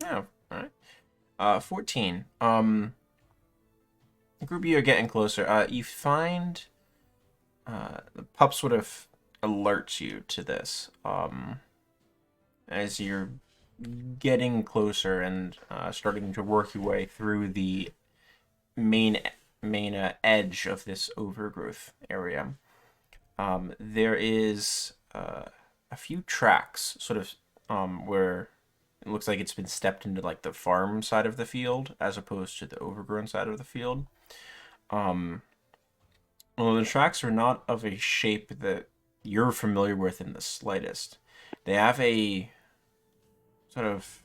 Yeah, all right. 14. Group, you're getting closer. You find the pup sort of alerts you to this as you're getting closer and starting to work your way through the main edge of this overgrowth area. There is a few tracks sort of where it looks like it's been stepped into like the farm side of the field as opposed to the overgrown side of the field. Well, the tracks are not of a shape that you're familiar with in the slightest. They have a sort of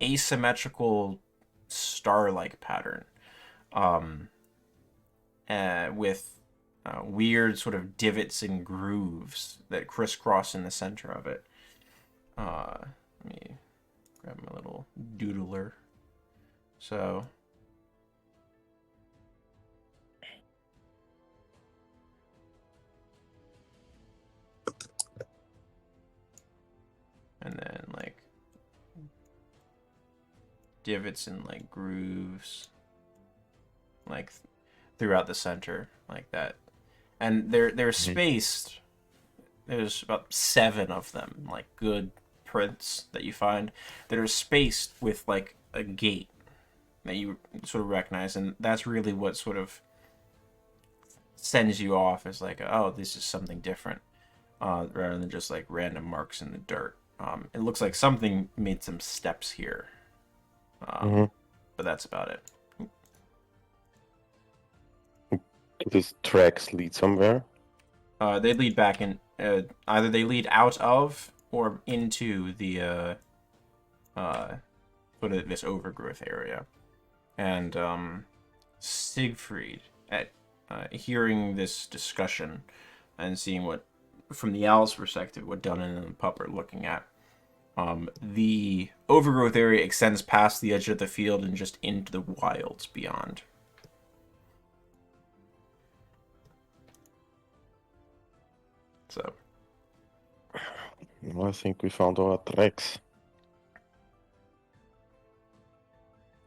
asymmetrical star-like pattern, with weird sort of divots and grooves that crisscross in the center of it. Let me grab my little doodler. So. And then like divots and like grooves like throughout the center like that. And they're spaced. There's about 7 of them, like good prints that you find that are spaced with like a gate that you sort of recognize, and that's really what sort of sends you off as like, oh, this is something different, rather than just like random marks in the dirt. It looks like something made some steps here, but that's about it. Do these tracks lead somewhere? They lead back in. Either they lead out of or into the sort of this overgrowth area. And Siegfried, at hearing this discussion and seeing what, from the owl's perspective, what Dunnan and the pup are looking at, the overgrowth area extends past the edge of the field and just into the wilds beyond. So. Well, I think we found our tracks.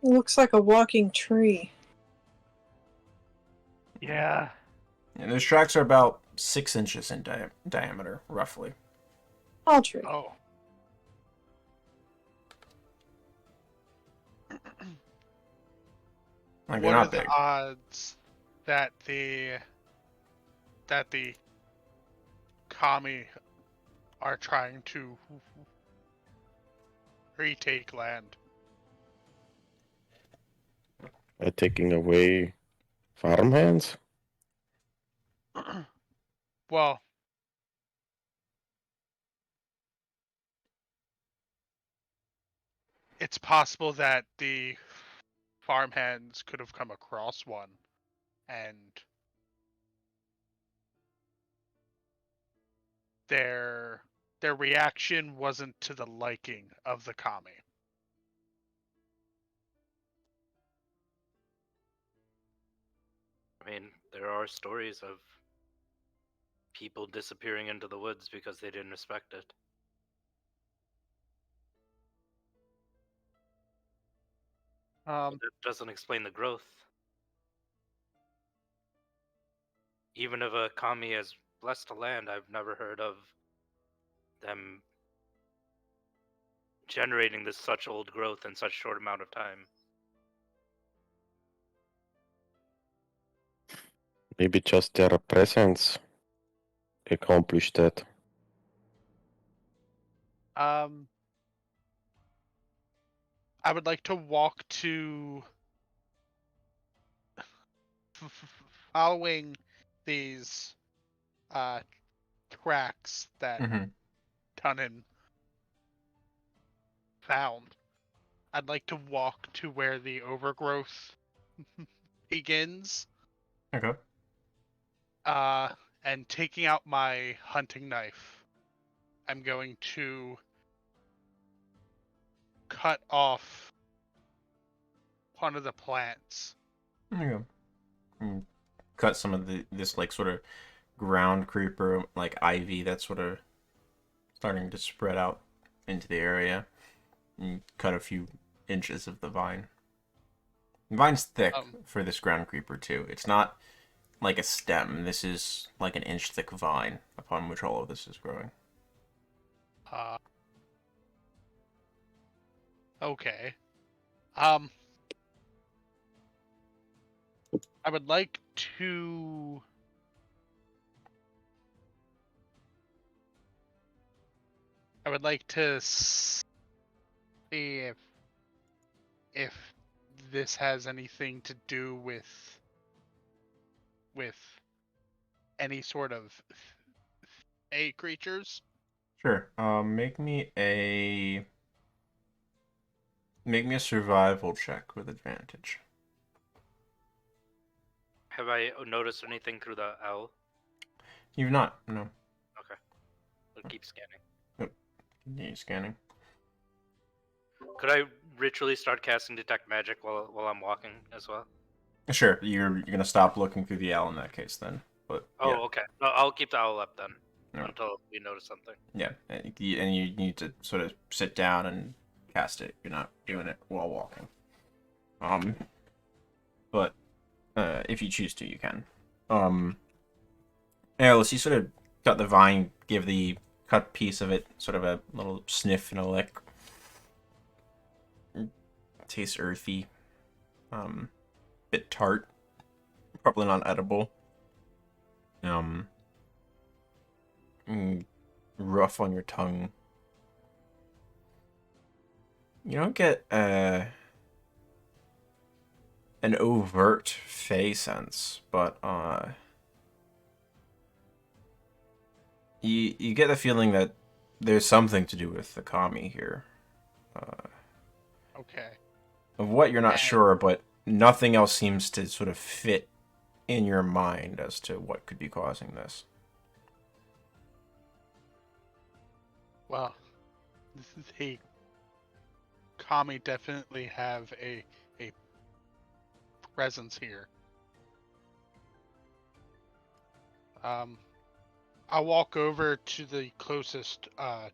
It looks like a walking tree. Yeah. And those tracks are about 6 inches in diameter, roughly. All tree. Oh. Like, what they're are not the big. odds that the kami are trying to retake land? Taking away farmhands? Well, it's possible that the farmhands could have come across one, and their reaction wasn't to the liking of the kami. I mean, there are stories of people disappearing into the woods because they didn't respect it. But that doesn't explain the growth. Even if a kami has blessed a land, I've never heard of them generating this such old growth in such short amount of time. Maybe just their presence accomplished that. I would like to walk to following these tracks that Mm-hmm. Tunnan found. I'd like to walk to where the overgrowth begins, Okay. and taking out my hunting knife, I'm going to cut off one of the plants. There you go. Cut some of this like sort of ground creeper, like ivy that's sort of starting to spread out into the area. And cut a few inches of the vine. The vine's thick for this ground creeper too. It's not like a stem. This is like an inch thick vine upon which all of this is growing. Okay. I would like to see if this has anything to do with any sort of creatures. Sure. Make me a survival check with advantage. Have I noticed anything through the owl? You've not, no. Okay. I'll keep scanning. Continue scanning. Could I ritually start casting detect magic while I'm walking as well? Sure, you're gonna stop looking through the owl in that case then. But Oh, yeah. okay. No, I'll keep the owl up then Alright. until we notice something. Yeah, and you need to sort of sit down and cast it. You're not doing it while walking. But if you choose to, you can. Alice, you sort of cut the vine, give the cut piece of it sort of a little sniff and a lick. Tastes earthy. Bit tart. Probably not edible. Rough on your tongue. You don't get an overt fey sense, but you get the feeling that there's something to do with the kami here. Okay. Of what you're not sure, but nothing else seems to sort of fit in your mind as to what could be causing this. Well, the kami definitely have a presence here. I'll walk over to the closest. How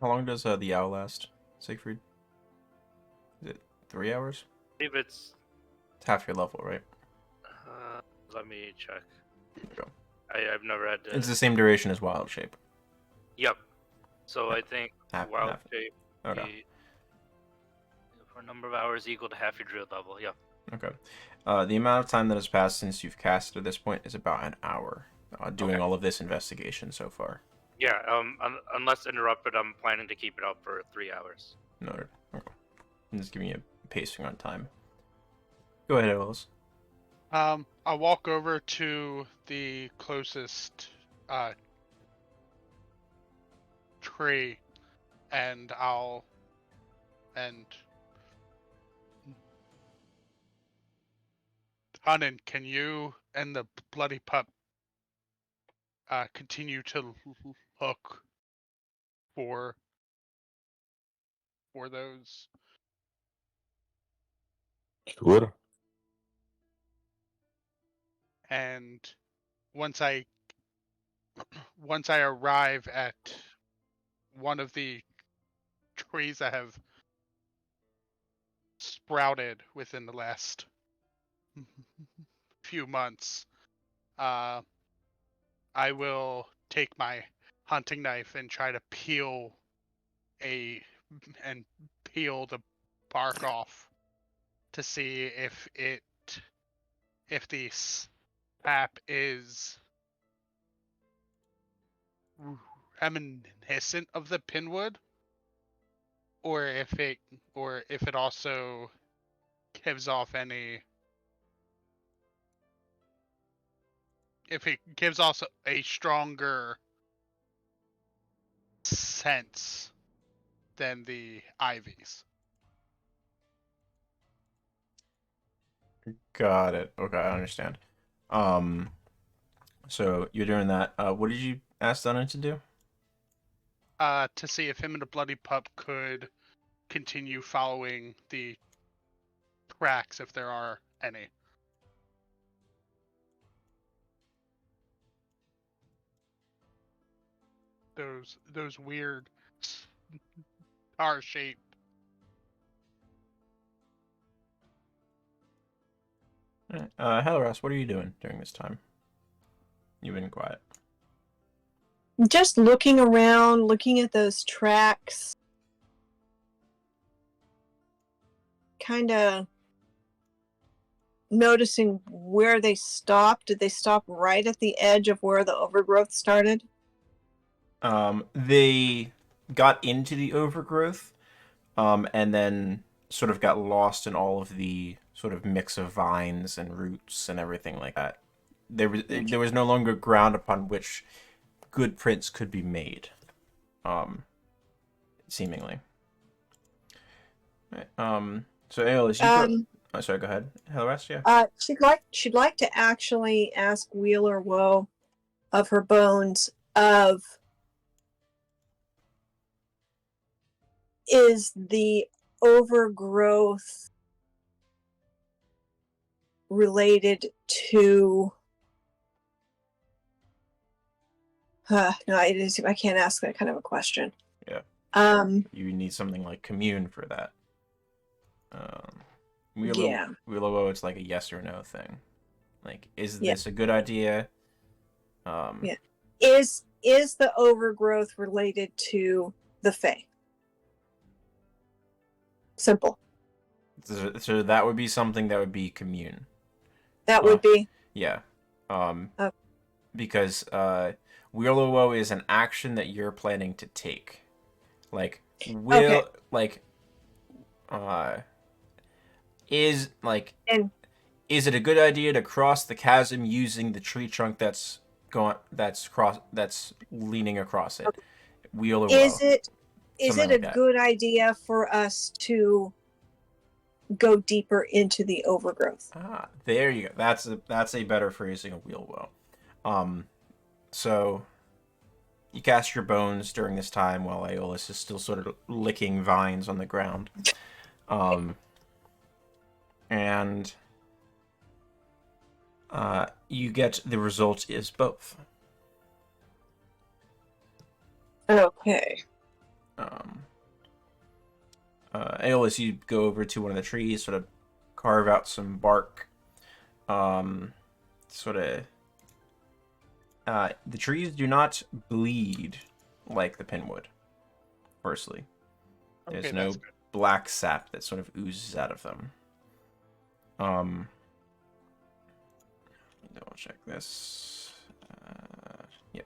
long does the owl last, Siegfried? Is it 3 hours? I believe it's. It's half your level, right? Let me check. There you go. I've never had to. It's the same duration as wild shape. Yep. So I think Half- wild half. shape. Okay. Or number of hours equal to half your drill level. Yeah. Okay. The amount of time that has passed since you've cast at this point is about an hour. Doing Okay. all of this investigation so far. Yeah. Unless interrupted, I'm planning to keep it up for 3 hours. No. Okay. I'm just giving you a pacing on time. Go ahead, Ellis. I'll walk over to the closest tree, and Hunin, can you and the bloody pup continue to look for those? Sure. And once I arrive at one of the trees that have sprouted within the last few months, I will take my hunting knife and try to peel the bark off to see if the sap is reminiscent of the pinwood, or if it also gives off a stronger sense than the ivies. Got it. Okay, I understand. So you're doing that. What did you ask Dunnan to do? To see if him and the bloody pup could continue following the tracks, if there are any. Those weird star shape. Helleras, what are you doing during this time? You've been quiet. Just looking around, looking at those tracks. Kind of noticing where they stopped. Did they stop right at the edge of where the overgrowth started? They got into the overgrowth, and then sort of got lost in all of the sort of mix of vines and roots and everything like that. There was no longer ground upon which good prints could be made. Seemingly. So Aeolus, you go. Oh, sorry, go ahead. Helleras, yeah. She'd like to actually ask Wheeler Woe of her bones of, is the overgrowth related to no, it is. I can't ask that kind of a question. Yeah. You need something like commune for that. Willow, it's like a yes or no thing. Like, is this a good idea? Yeah. Is the overgrowth related to the Fae? Simple. So that would be something that would be commune. That would be? Yeah. Because Willow is an action that you're planning to take. Like, is it a good idea to cross the chasm using the tree trunk that's leaning across it? Okay. Wheel or is woe? Is Something it like a that. good idea for us to go deeper into the overgrowth? There you go. That's a better phrasing of wheel woe. So you cast your bones during this time while Aeolus is still sort of licking vines on the ground. And you get the result is both. Okay. Aeolus, you go over to one of the trees, sort of carve out some bark. The trees do not bleed like the pinwood. Firstly, Okay, that's good. black sap that sort of oozes out of them. Double check this. Yep.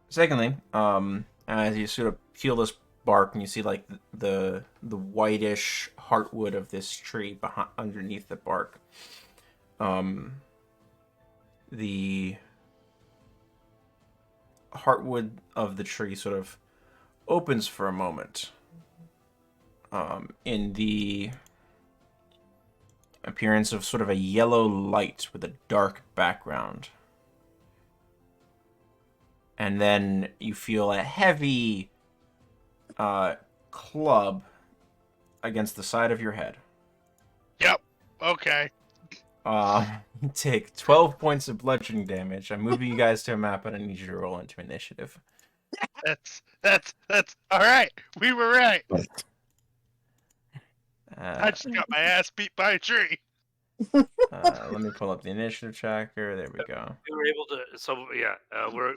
Secondly, as you sort of peel this bark and you see like the whitish heartwood of this tree behind underneath the bark, the heartwood of the tree sort of opens for a moment, in the appearance of sort of a yellow light with a dark background. And then you feel a heavy club against the side of your head. Yep. Okay. You take 12 points of bludgeoning damage. I'm moving you guys to a map, and I need you to roll into initiative. That's all right. We were right. I Uh, just got my ass beat by a tree. let me pull up the initiative tracker. There we go. We were able to. So yeah,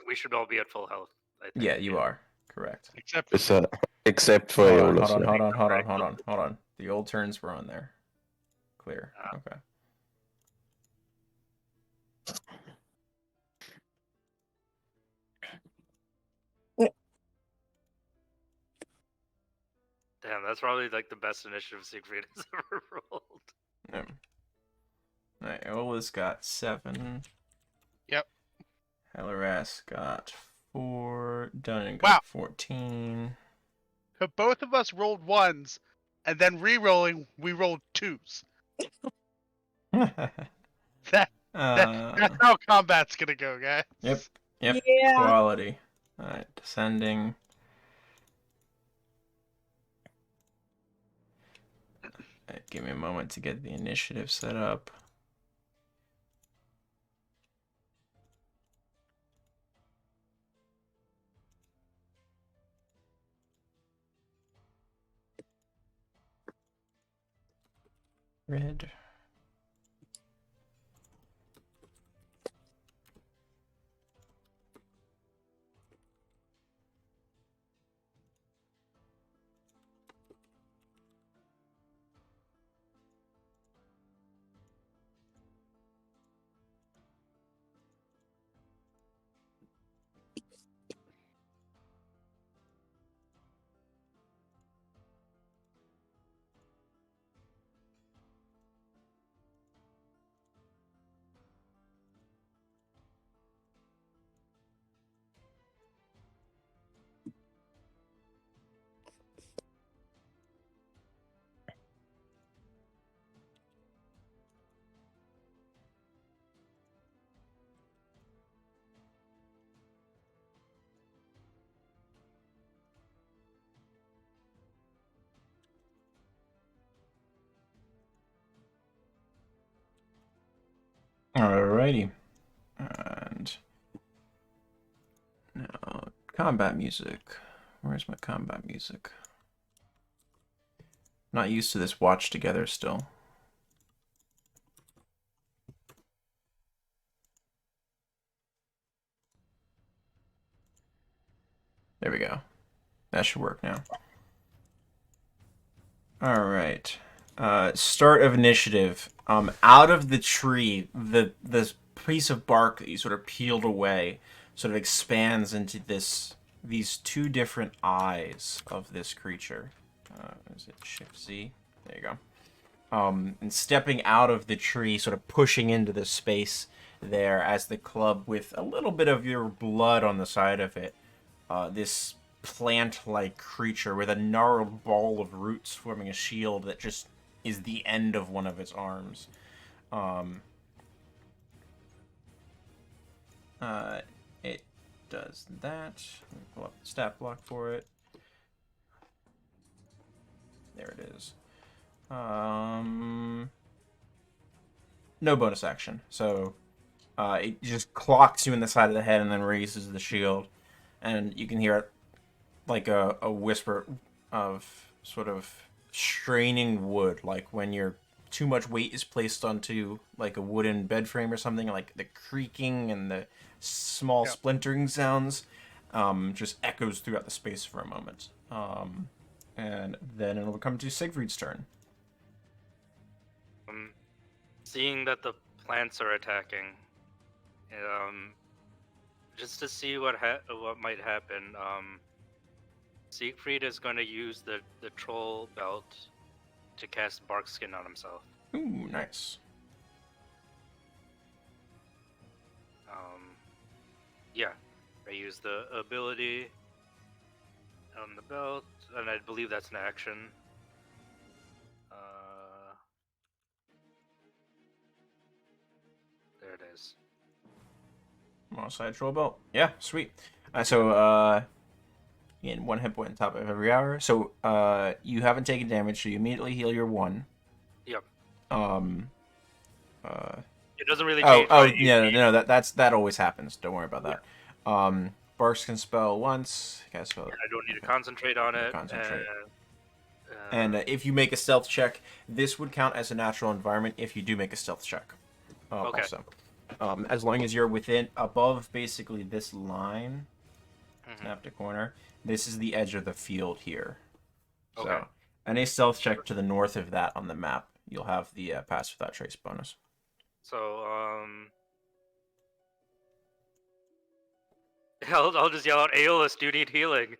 we should all be at full health. I think. Yeah, you are. Correct. Except It's, except for Hold on, Aeolus. hold on, yeah. hold on. The old turns were on there. Clear. Okay. Damn, that's probably like the best initiative Siegfried has ever rolled. Yeah. Alright, Aeolus got 7. Yep. Helaras got 4. Dunnan Wow. got 14. both of us rolled ones, and then re-rolling, we rolled twos. That's how combat's gonna go, guys. Yep. Yeah. Quality. Alright, descending. Alright, give me a moment to get the initiative set up. Red. Alrighty. And now, combat music. Where's my combat music? Not used to this watch together still. There we go. That should work now. Alright. Start of initiative. Out of the tree, this piece of bark that you sort of peeled away sort of expands into these two different eyes of this creature. Is it Shift Z? There you go. And stepping out of the tree, sort of pushing into the space there as the club with a little bit of your blood on the side of it. This plant-like creature with a gnarled ball of roots forming a shield that just is the end of one of its arms. It does that. Let me pull up the stat block for it. There it is. No bonus action. So it just clocks you in the side of the head and then raises the shield. And you can hear it like a whisper of sort of straining wood, like when too much weight is placed onto like a wooden bed frame or something, like the creaking and the small splintering sounds just echoes throughout the space for a moment. And then it'll come to Siegfried's turn. Seeing that the plants are attacking, just to see what might happen, Siegfried is going to use the troll belt to cast bark skin on himself. Ooh, nice. Yeah, I use the ability on the belt, and I believe that's an action. There it is. Side troll belt. Yeah, sweet. In 1 hit point on top of every hour. So you haven't taken damage, so you immediately heal your 1. Yep. It doesn't really change. That always happens. Don't worry about that. Barks can spell once. Cast spell. I don't need to concentrate on it. Concentrate. And if you make a stealth check, this would count as a natural environment if you do make a stealth check. Okay. Also, as long as you're above basically this line, snap to corner. This is the edge of the field here. Okay. So any stealth check to the north of that on the map, you'll have the pass without trace bonus. So I'll just yell out, Aeolus, do you need healing?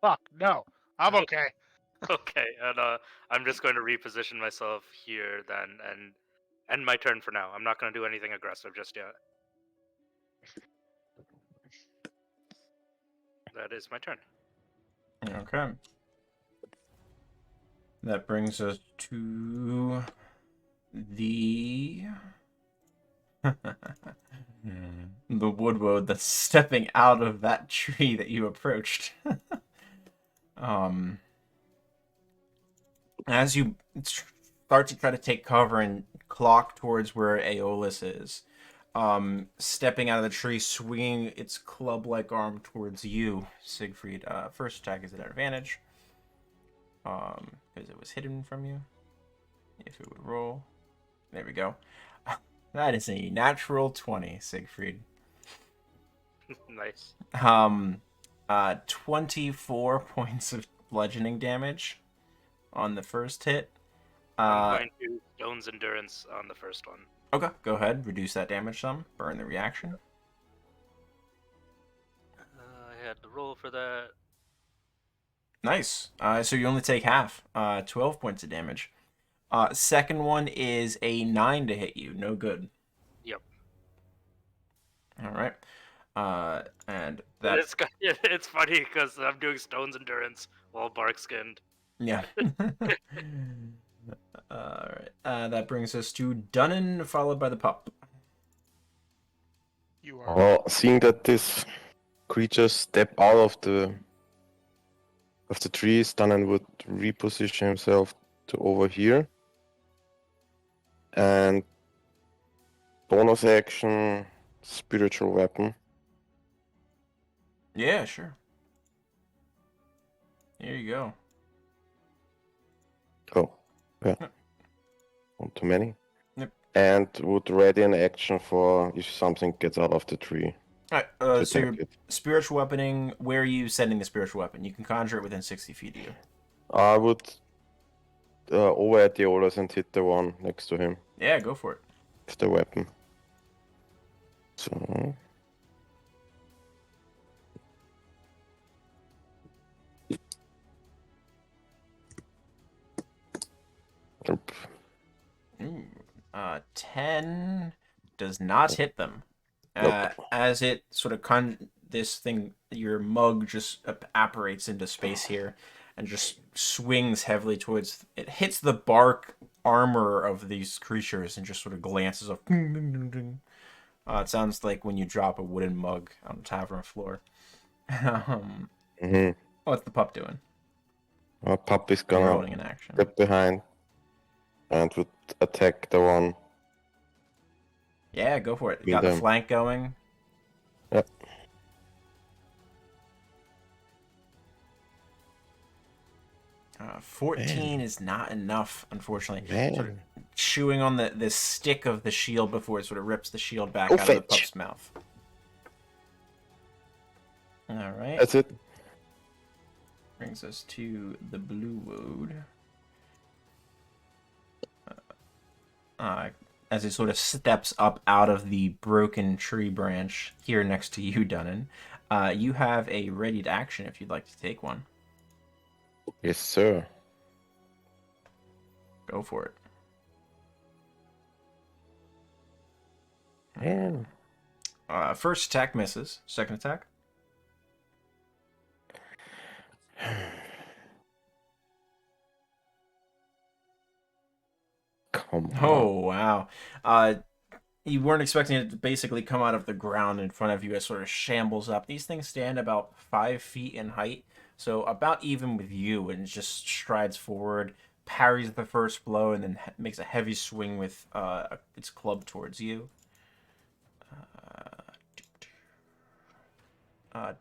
Fuck, no. I'm okay. Okay, and I'm just going to reposition myself here then, and end my turn for now. I'm not going to do anything aggressive just yet. That is my turn. Okay. That brings us to the the woodwood that's stepping out of that tree that you approached. As you start to try to take cover and clock towards where Aeolus is, stepping out of the tree, swinging its club-like arm towards you, Siegfried. First attack is at advantage, because it was hidden from you. If it would roll, there we go. That is a natural 20, Siegfried. Nice. 24 points of bludgeoning damage on the first hit. I'm going to Stone's Endurance on the first one. Okay, go ahead. Reduce that damage some. Burn the reaction. I had to roll for that. Nice. So you only take half. 12 points of damage. Second one is a 9 to hit you. No good. Yep. All right. And that... It's funny because I'm doing Stone's Endurance while bark skinned. Yeah. Alright. That brings us to Dunnan, followed by the pup. You are. Well, seeing that this creature step out of the trees, Dunnan would reposition himself to over here. And bonus action, spiritual weapon. Yeah, sure. Here you go. Oh, yeah. Not too many. Yep. And would ready an action for if something gets out of the tree. Alright, to so your attack it. spiritual weaponing, where are you sending the spiritual weapon? You can conjure it within 60 feet of you. I would over at the Aeolus and hit the one next to him Yeah, go for it. with the weapon. So. Nope. Ooh, 10 does not hit them. Nope. As it sort of this thing, your mug just apparates into space here and just swings heavily towards it, hits the bark armor of these creatures and just sort of glances off. It sounds like when you drop a wooden mug on the tavern floor. What's the pup doing? Our pup is Rolling gonna in action. step behind and would attack the one. Yeah, go for it. With Got the them. flank going. Yep. 14 is not enough, unfortunately. Man. Sort of chewing on the stick of the shield before it sort of rips the shield back Go out of the fetch. pup's mouth. All right. That's it. Brings us to the blue wood. As it sort of steps up out of the broken tree branch here next to you, Dunnan, you have a readied action if you'd like to take one. Yes, sir. Go for it. Man. First attack misses. Second attack. Come on. Oh, wow. You weren't expecting it to basically come out of the ground in front of you as sort of shambles up. These things stand about 5 feet in height, so about even with you, and just strides forward, parries the first blow, and then makes a heavy swing with its club towards you.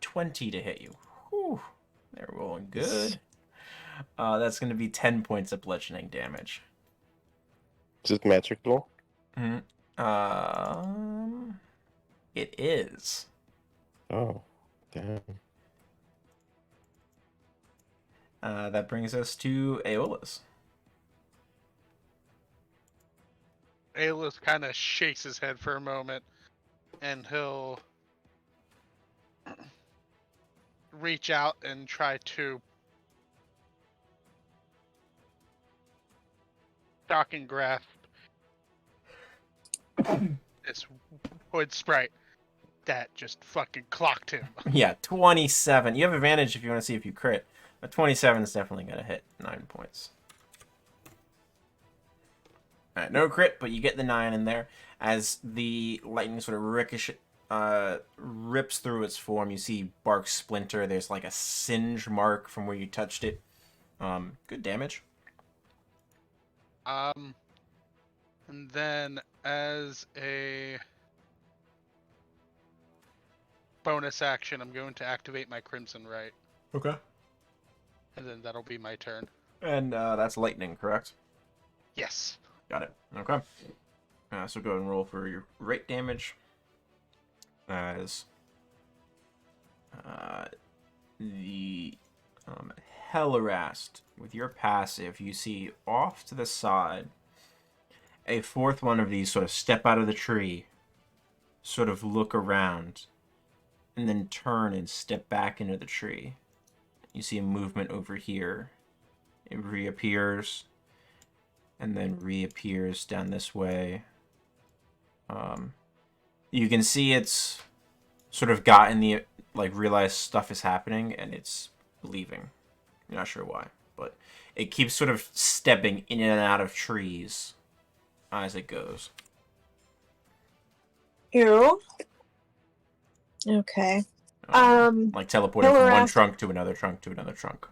20 to hit you. Whew. They're rolling good. That's going to be 10 points of bludgeoning damage. Is it magical? It is. Oh, damn. That brings us to Aeolus. Aelith kind of shakes his head for a moment, and he'll reach out and try to shock and grasp this wood sprite that just fucking clocked him. Yeah, 27. You have advantage if you want to see if you crit. But 27 is definitely going to hit 9 points. Alright, no crit, but you get the 9 in there. As the lightning sort of rips through its form, you see bark splinter. There's like a singe mark from where you touched it. Good damage. And then as a bonus action, I'm going to activate my Crimson Right, Okay. and then that'll be my turn. And that's lightning, correct? Yes. Got it. Okay. So go ahead and roll for your rate damage. As the Hellerast, with your passive, you see off to the side a fourth one of these sort of step out of the tree, sort of look around, and then turn and step back into the tree. You see a movement over here. It reappears, and then reappears down this way. You can see it's sort of gotten the, like, realized stuff is happening, and it's leaving. You're not sure why, but it keeps sort of stepping in and out of trees as it goes. Ew. Okay. Like teleporting from one Hellerast- trunk to another trunk to another trunk.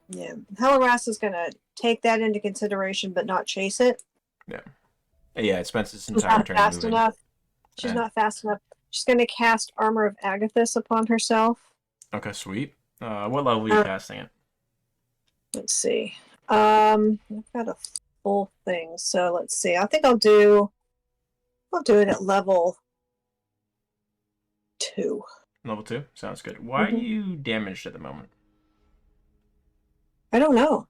Yeah. Hellerast is gonna take that into consideration, but not chase it. Yeah, it spends its She's entire not turn fast moving. enough. She's not fast enough. She's gonna cast Armor of Agathis upon herself. Okay, sweet. What level are you casting it? Let's see. I've got a full thing, so let's see. I think I'll do it at level 2. Level 2? Sounds good. Why are Mhm. you damaged at the moment? I don't know.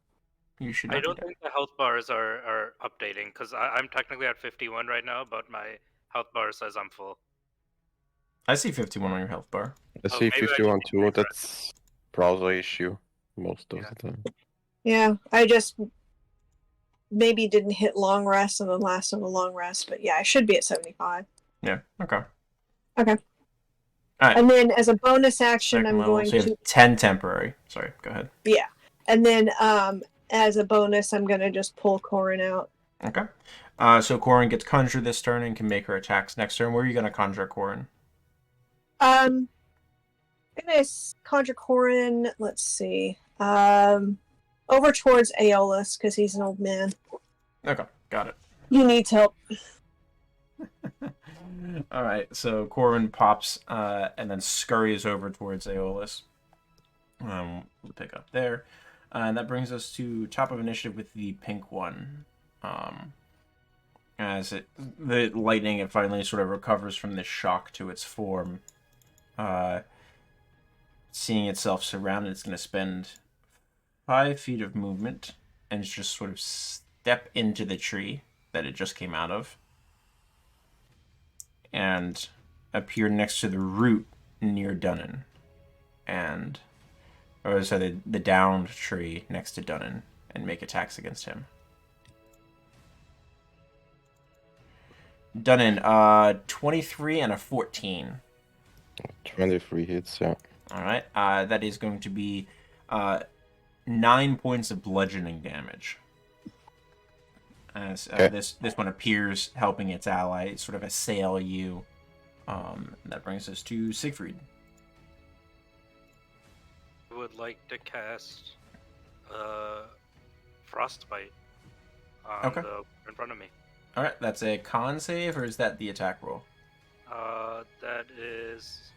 You should I not don't be think the health bars are updating because I'm technically at 51 right now, but my health bar says I'm full. I see 51 on your health bar. I see maybe I 51 should too. refresh. That's browser issue most of Yeah. the time. Yeah, I just maybe didn't hit long rest and then last on a long rest, but yeah, I should be at 75. Yeah, okay. Okay. Alright. And then as a bonus action, Second I'm level. going So you to have 10 temporary. Sorry, go ahead. yeah, and then as a bonus, I'm gonna just pull Corin out. Okay. So Corin gets conjured this turn and can make her attacks next turn. Where are you going to conjure Corin? I'm gonna conjure Corin. Let's see. Over towards Aeolus because he's an old man. Okay, got it. He needs help. All right, so Corin pops and then scurries over towards Aeolus. We'll pick up there. And that brings us to top of initiative with the pink one. As the lightning, it finally sort of recovers from this shock to its form. seeing itself surrounded, it's going to spend 5 feet of movement and just sort of step into the tree that it just came out of and appear next to the root near Dunnan. Or sorry, the downed tree next to Dunnan and make attacks against him. Dunnan, 23 and a 14. 23 hits, yeah. Alright, that is going to be 9 points of bludgeoning damage. As Okay. this one appears helping its ally sort of assail you. That brings us to Siegfried. I would like to cast Frostbite on Okay. the in front of me. Alright, that's a con save, or is that the attack roll? That is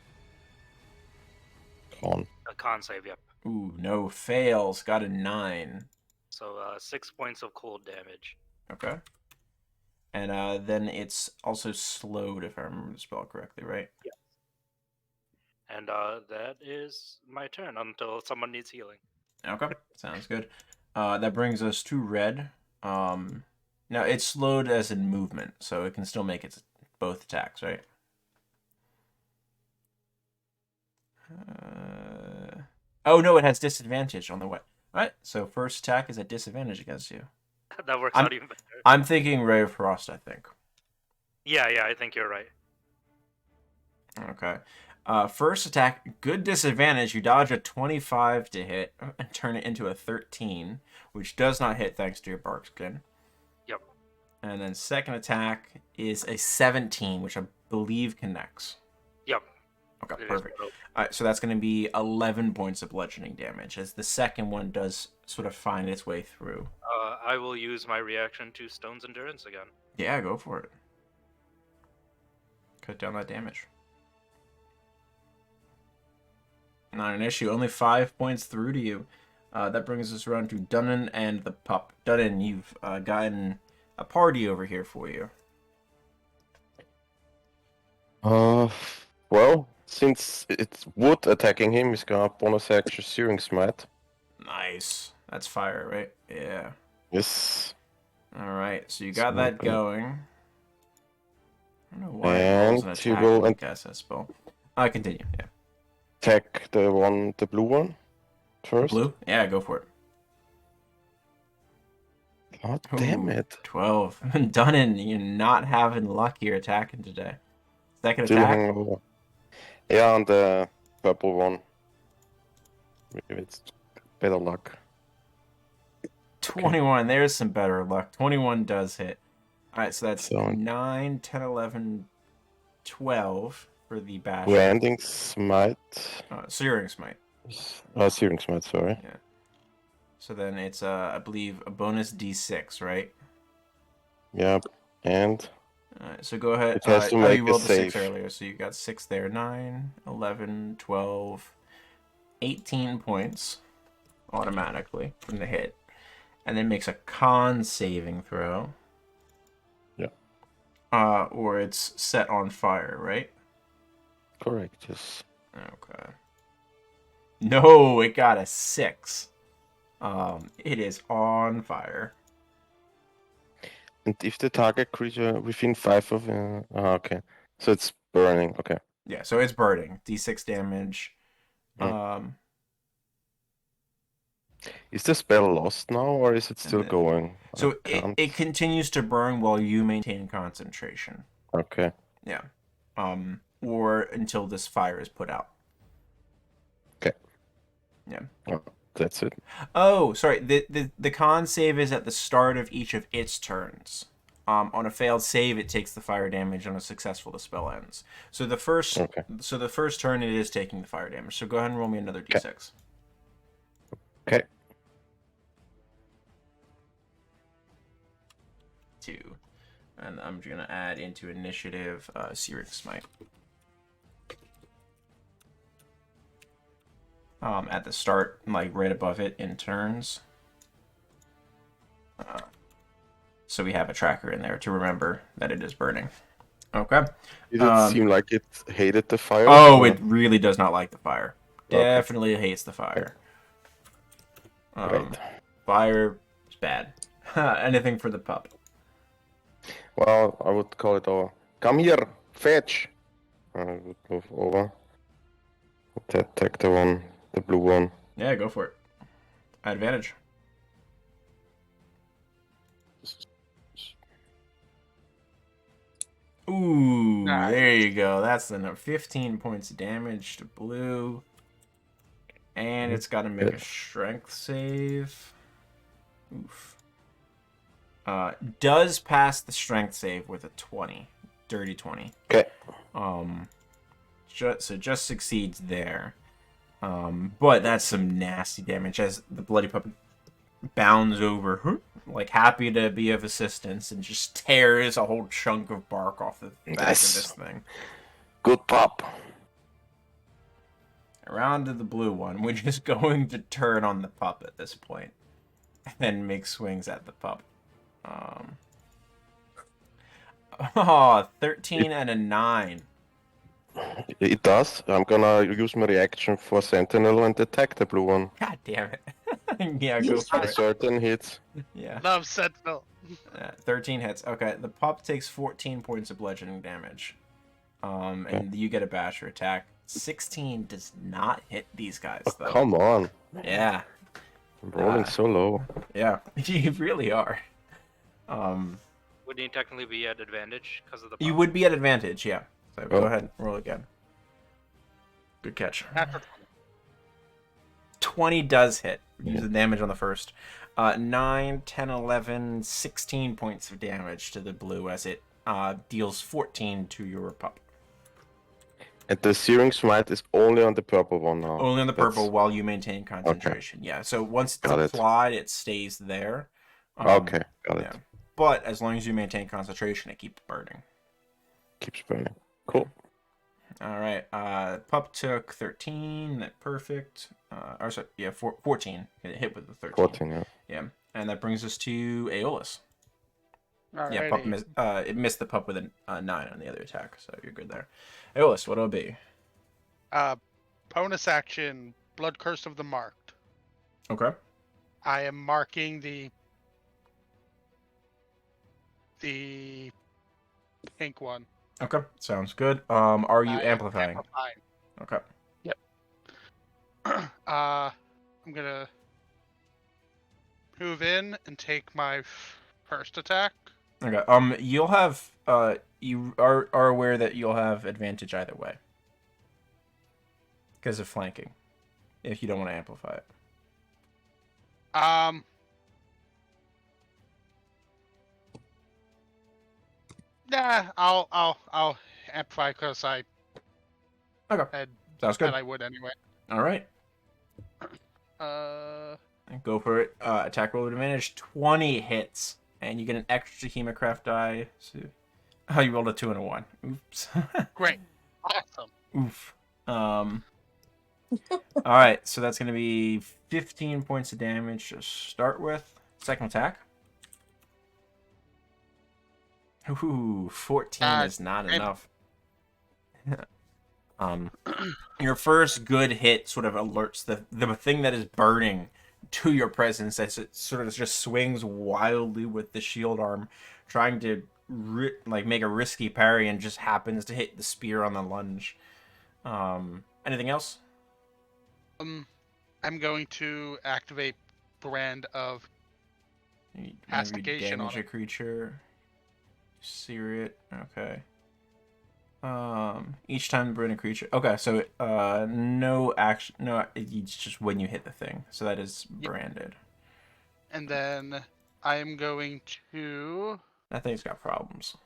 On. a con save, yep. Ooh, no, fails. Got a 9. So 6 points of cold damage. Okay. And then it's also slowed, if I remember the spell correctly, right? And that is my turn until someone needs healing. Okay, sounds good. That brings us to Red. Now, it's slowed as in movement, so it can still make its both attacks, right? Oh, no, it has disadvantage on the way. Alright, so first attack is at disadvantage against you. That works I'm- out even better. I'm thinking Ray of Frost, I think. Yeah, I think you're right. Okay. First attack, good disadvantage. You dodge a 25 to hit and turn it into a 13, which does not hit thanks to your bark skin. Yep. And then second attack is a 17, which I believe connects. Yep. Okay, It is perfect. broke. Alright, so that's going to be 11 points of bludgeoning damage, as the second one does sort of find its way through. I will use my reaction to Stone's Endurance again. Yeah, go for it. Cut down that damage. Not an issue. Only 5 points through to you. That brings us around to Dunnan and the pup. Dunnan, you've gotten a party over here for you. Well, since it's wood attacking him, he's gonna bonus action Searing Smite. Nice. That's fire, right? Yeah. Yes. Alright, so you got Smite. that going. I don't know why it rolls an And he attack will when you cast that spell. Continue, yeah. Attack the blue one first. Blue? Yeah, go for it. Oh, damn Ooh, it. 12. Dunnan, you're not having luck here attacking today. Second Still attack? hangover. Yeah, on the purple one. Maybe it's better luck. 21. There's some better luck. 21 does hit. Alright, so that's So- 9, 10, 11, 12 for the bash. Branding Smite. Searing Smite. Searing Smite, sorry. So then it's, I believe, a bonus d6, right? Yep. And Alright, so go ahead. It has to you make a rolled the 6 save. earlier, so you got 6 there. 9, 11, 12, 18 points automatically from the hit. And then makes a con saving throw. Yeah. Or it's set on fire, right? correct, yes. Okay. No, it got a 6. It is on fire. And if the target creature within 5 of okay. So it's burning, okay. Yeah, so it's burning. D6 damage. Is the spell lost now or is it still then- going? So I can't- it continues to burn while you maintain concentration. Okay. Yeah. Or until this fire is put out. Okay. Yeah. Oh, that's it. Oh, sorry. The con save is at the start of each of its turns. On a failed save, it takes the fire damage. On a successful, the spell ends. So the first turn, it is taking the fire damage. So go ahead and roll me another d6. Okay. 2. And I'm gonna add into initiative Searing Smite. At the start, like right above it in turns. So we have a tracker in there to remember that it is burning. Okay. Did it seem like it hated the fire? Oh, or- it really does not like the fire. Definitely hates the fire. Great. Fire is bad. Anything for the pup. Well, I would call it over. Come here, fetch. I would move over. Attack the blue one. Yeah, go for it. Advantage. Ooh, Nice. there you go. That's enough. 15 points of damage to blue. And it's got to make a strength save. Oof. Does pass the strength save with a 20. Dirty 20. Okay. So just succeeds there. But that's some nasty damage as the bloody pup bounds over, like happy to be of assistance, and just tears a whole chunk of bark off the back of this thing. Good pup. Around to the blue one, which is going to turn on the pup at this point, and then make swings at the pup. 13 and a 9. It does. I'm gonna use my reaction for Sentinel and attack the blue one. God damn it. Yeah, go for A it. certain hits. Yeah. Love Sentinel. 13 hits. Okay, the pup takes 14 points of bludgeoning damage. And you get a basher attack. 16 does not hit these guys, Oh, though. come on. Yeah. I'm rolling so low. Yeah. You really are. Wouldn't he technically be at advantage because of the? You pup? would be at advantage, yeah. So go Oh. ahead, roll again. Good catch. After 20 does hit. Use Yeah. the damage on the first. 9, 10, 11, 16 points of damage to the blue as it deals 14 to your pup. And the Searing Smite is only on the purple one now. Only on the purple That's- while you maintain concentration. Yeah, so once it's Got it. applied, it stays there. Okay, got it. Yeah. But as long as you maintain concentration, it keeps burning. Keeps burning. Cool. All right. Pup took 13. That perfect. 14. It hit with the 13. 14, yeah. Yeah, and that brings us to Aeolus. Alrighty. Yeah, pup it missed the pup with a 9 on the other attack, so you're good there. Aeolus, what'll it be? Bonus action, Blood Curse of the Marked. Okay. I am marking the pink one. Okay, sounds good. Are you I am amplifying? amplifying. Okay. I'm gonna move in and take my first attack. Okay. You'll have you are aware that you'll have advantage either way because of flanking. If you don't want to amplify it. Nah, I'll amplify because I Okay. had Sounds said good. I would anyway. All right. Go for it. Attack roll with advantage. 20 hits, and you get an extra Hemocraft die. So, you rolled a 2 and a 1. Oops. Great, awesome. Oof. All right, so that's gonna be 15 points of damage to start with. Second attack. Ooh, 14 is not enough. Your first good hit sort of alerts the thing that is burning to your presence as it sort of just swings wildly with the shield arm, trying to make a risky parry, and just happens to hit the spear on the lunge. Anything else? I'm going to activate Brand of Whenever you Castigation damage on a it. creature, sear it. Okay. Each time you burn a creature. Okay, so no action. No, it's just when you hit the thing. So that is branded. and then I am going to That thing's got problems.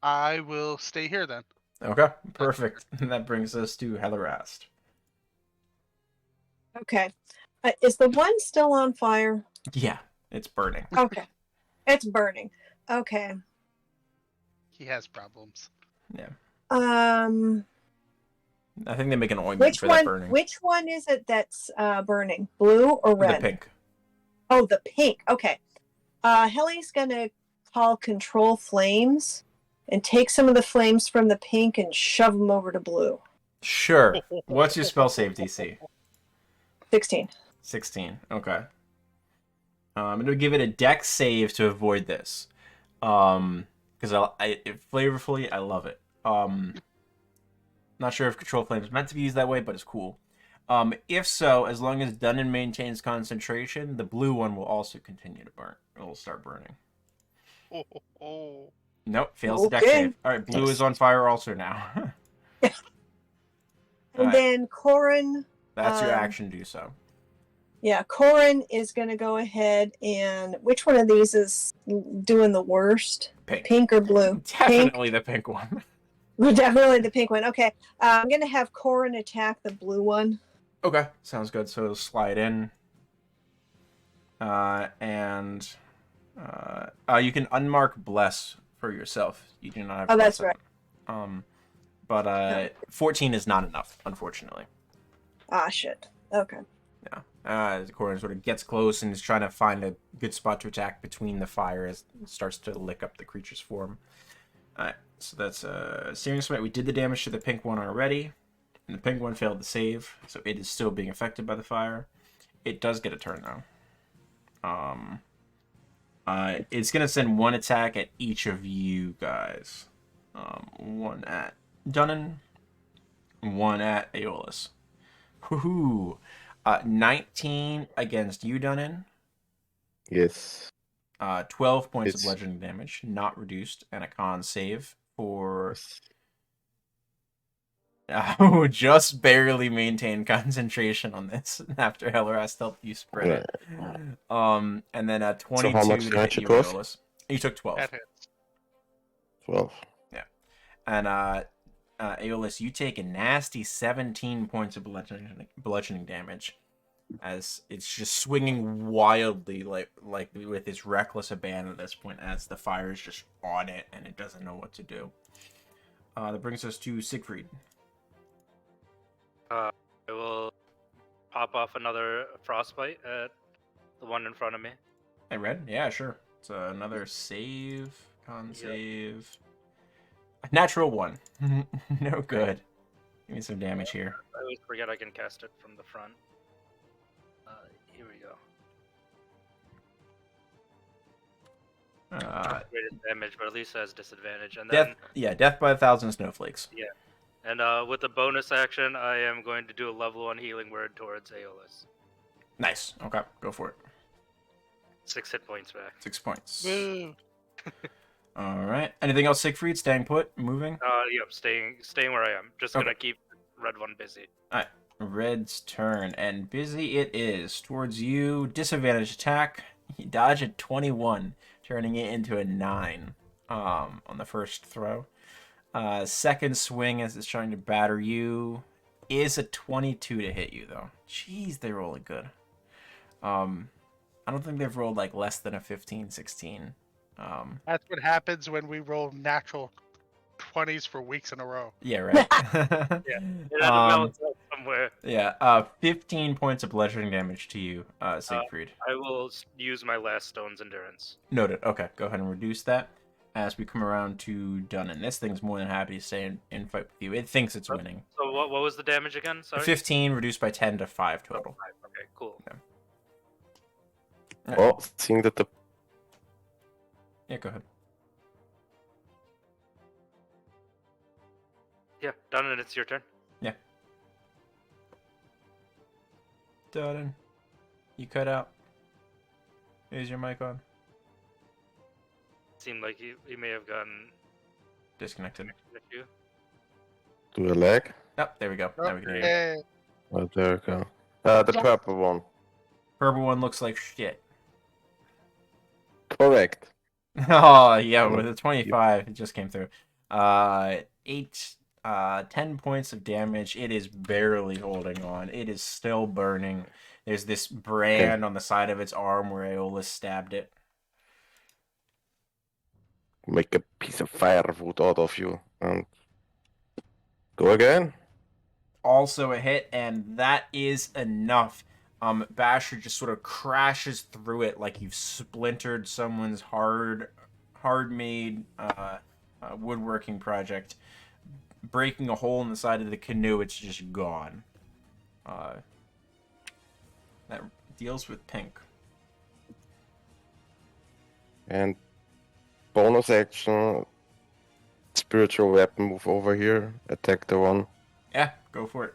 I will stay here then. Okay, perfect. And that brings us to Helarast. Okay. Is the one still on fire? Yeah, it's burning. Okay. It's burning. Okay. He has problems. Yeah, Um, I think they make an ointment which for that one? burning. Which one is it that's burning? Blue or red? The pink. Oh, the pink. Okay. Helly's gonna call control flames and take some of the flames from the pink and shove them over to blue. Sure. What's your spell save DC? 16. 16. Okay. I'm gonna give it a dex save to avoid this. Because flavorfully, I love it. Not sure if Control Flame is meant to be used that way, but it's cool. If so, as long as Dunnan maintains concentration, the blue one will also continue to burn. It will start burning. Nope, fails the dex Okay. save. All right, blue is on fire also now. And then Corin. That's your action. Do so. Yeah, Corin is going to go ahead and... Which one of these is doing the worst? Pink. Pink or blue? Definitely the pink one. Definitely the pink one. Okay. I'm going to have Corin attack the blue one. Okay, sounds good. So it'll slide in. And you can unmark Bless for yourself. You do not have Oh, Bless that's right. on. But 14 is not enough, unfortunately. Ah, shit. Okay. Corin sort of gets close and is trying to find a good spot to attack between the fire as it starts to lick up the creature's form. Alright, so that's Searing Smite. We did the damage to the pink one already. And the pink one failed to save, so it is still being affected by the fire. It does get a turn, though. It's going to send one attack at each of you guys. One at Dunnan, one at Aeolus. Woohoo! 19 against you, Dunnan. Yes. 12 points of bludgeoning damage, not reduced, and a con save for... just barely maintain concentration on this after Hellerast helped you spread it. And then 22 So how much to damage hit you, it was? Aeolus. You took 12. That hits. 12. Yeah. And Aeolus, you take a nasty 17 points of bludgeoning damage as it's just swinging wildly like with this reckless abandon at this point as the fire is just on it and it doesn't know what to do. That brings us to Siegfried. I will pop off another frostbite at the one in front of me. Hey, Red? Yeah, sure. It's another save. Con Yep. save. Natural 1. No good. Give me some damage here. I always forget I can cast it from the front. Here we go. Greatest damage, but at least has disadvantage. And then, Death by 1,000 snowflakes. and with the bonus action, I am going to do a level 1 healing word towards Aeolus. Nice. Okay, go for it. 6 hit points back. 6 points. Woo. All right. Anything else, Siegfried? Staying put? Moving? Yep, staying where I am. Just gonna keep red one busy. Red's turn, and busy it is. Towards you, disadvantage attack. You dodge a 21, turning it into a 9 on the first throw. Second swing as it's trying to batter you is a 22 to hit you, though. Jeez, they roll it good. I don't think they've rolled like less than a 15, 16. That's what happens when we roll natural 20s for weeks in a row. Yeah, right. It had to balance out somewhere. Yeah, 15 points of bludgeoning damage to you, Siegfried. I will use my last stone's endurance. Noted. Okay, go ahead and reduce that as we come around to Dunnan. This thing's more than happy to stay in fight with you. It thinks it's winning. So what was the damage again? Sorry. 15 reduced by 10 to 5 total. Okay, cool. Well, seeing that the Yeah, go ahead. Yeah, done, and it's your turn. Dunnan, you cut out. Is your mic on? Seemed like you may have gotten Disconnected. with you. do a leg. Oh, there we go. Now we can hear you. Hey, Oh, there we go. The purple one. Purple one looks like shit. Correct. Oh, yeah, with a 25, it just came through. 10 points of damage. It is barely holding on. It is still burning. There's this brand on the side of its arm where Aeolus stabbed it. Make a piece of firewood out of you. And go again. Also a hit, and that is enough. Basher just sort of crashes through it like you've splintered someone's hard-made woodworking project. Breaking a hole in the side of the canoe, it's just gone. That deals with pink. And bonus action, spiritual weapon, move over here, attack the one. Yeah, go for it.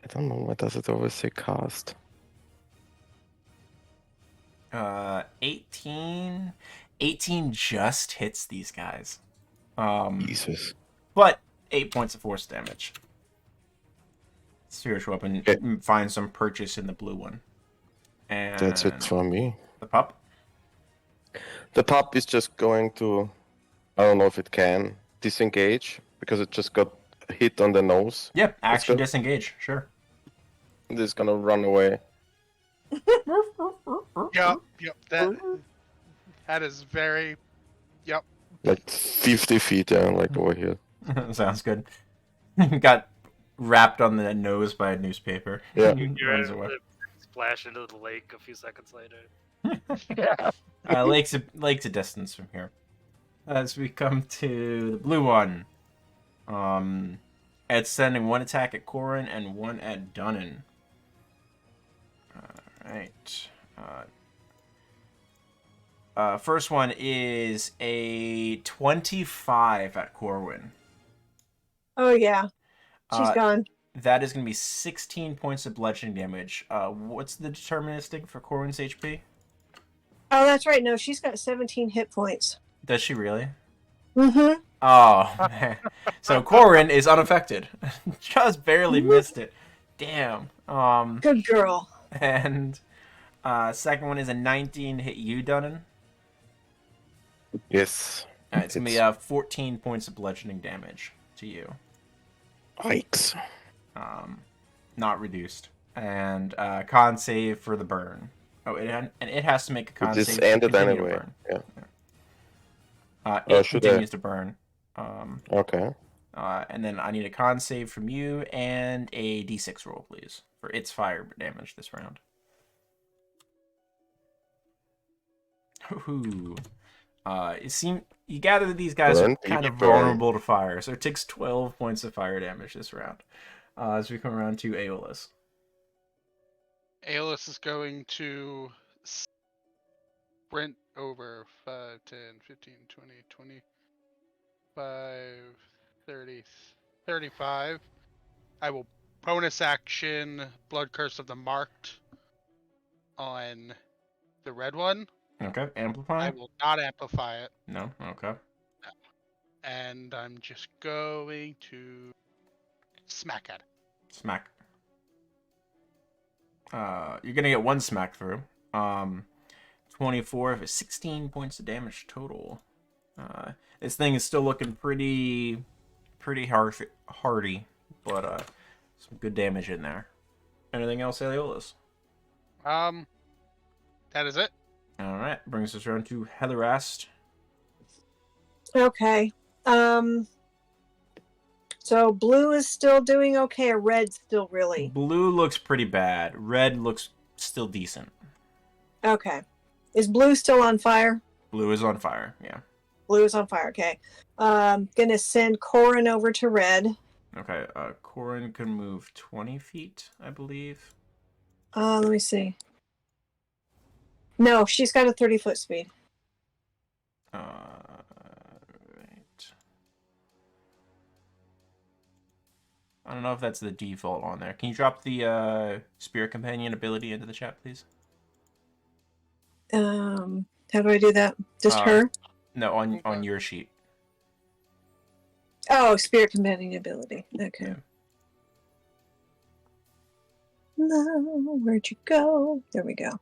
I don't know, why does it always say cast? 18. 18 just hits these guys. Jesus. But 8 points of force damage. Spiritual weapon Okay. finds some purchase in the blue one. And That's it for me. the pup. The pup is just going to, I don't know if it can, disengage, because it just got hit on the nose. Yep, action good. disengage, sure. It is gonna run away. Yep. That is very. Yep. Like 50 feet down, like over here. Sounds good. Got wrapped on the nose by a newspaper. Yeah. Runs away. Splash into the lake a few seconds later. Lake's a distance from here. As we come to the blue one. It's sending one attack at Corin and one at Dunnan. Alright. First one is a 25 at Corwin. Oh yeah, she's gone. That is going to be 16 points of bludgeoning damage. What's the deterministic for Corwin's HP? Oh, that's right. No, she's got 17 hit points. Does she really? Mm-hmm. Oh, man. So Corin is unaffected. Just barely missed it. Damn. Good girl. And second one is a 19 hit you, Dunnan. Yes. It's going to be 14 points of bludgeoning damage to you. Yikes. Not reduced. And con save for the burn. Oh, and it has to make a con It save. just to ended continue to anyway. burn. Yeah. It should continues to burn. Okay. And then I need a con save from you and a d6 roll, please, for its fire damage this round. Ooh. You gather that these guys Burn, are kind of baby, burn. vulnerable to fire, so it takes 12 points of fire damage this round. As we come around to Aeolus. Aeolus is going to sprint over 5, 10, 15, 20, 25, 30, 35. I will bonus action Blood Curse of the Marked on the red one. Okay, amplify? I will not amplify it. No? Okay. And I'm just going to smack at it. Smack. You're gonna get one smack through. 24 for 16 points of damage total. This thing is still looking pretty hardy, but some good damage in there. Anything else, Aeolus? That is it. All right, brings us around to Heatherast. Okay. So blue is still doing okay, or red still really? Blue looks pretty bad. Red looks still decent. Okay. Is blue still on fire? Blue is on fire. Yeah. Blue is on fire. Okay. Gonna send Corin over to red. Okay. Corin can move 20 feet, I believe. Let me see. No, she's got a 30-foot speed. Right. I don't know if that's the default on there. Can you drop the Spirit Companion ability into the chat, please? How do I do that? Just her? No, on your sheet. Oh, Spirit Companion ability. Okay. Yeah. No, where'd you go? There we go.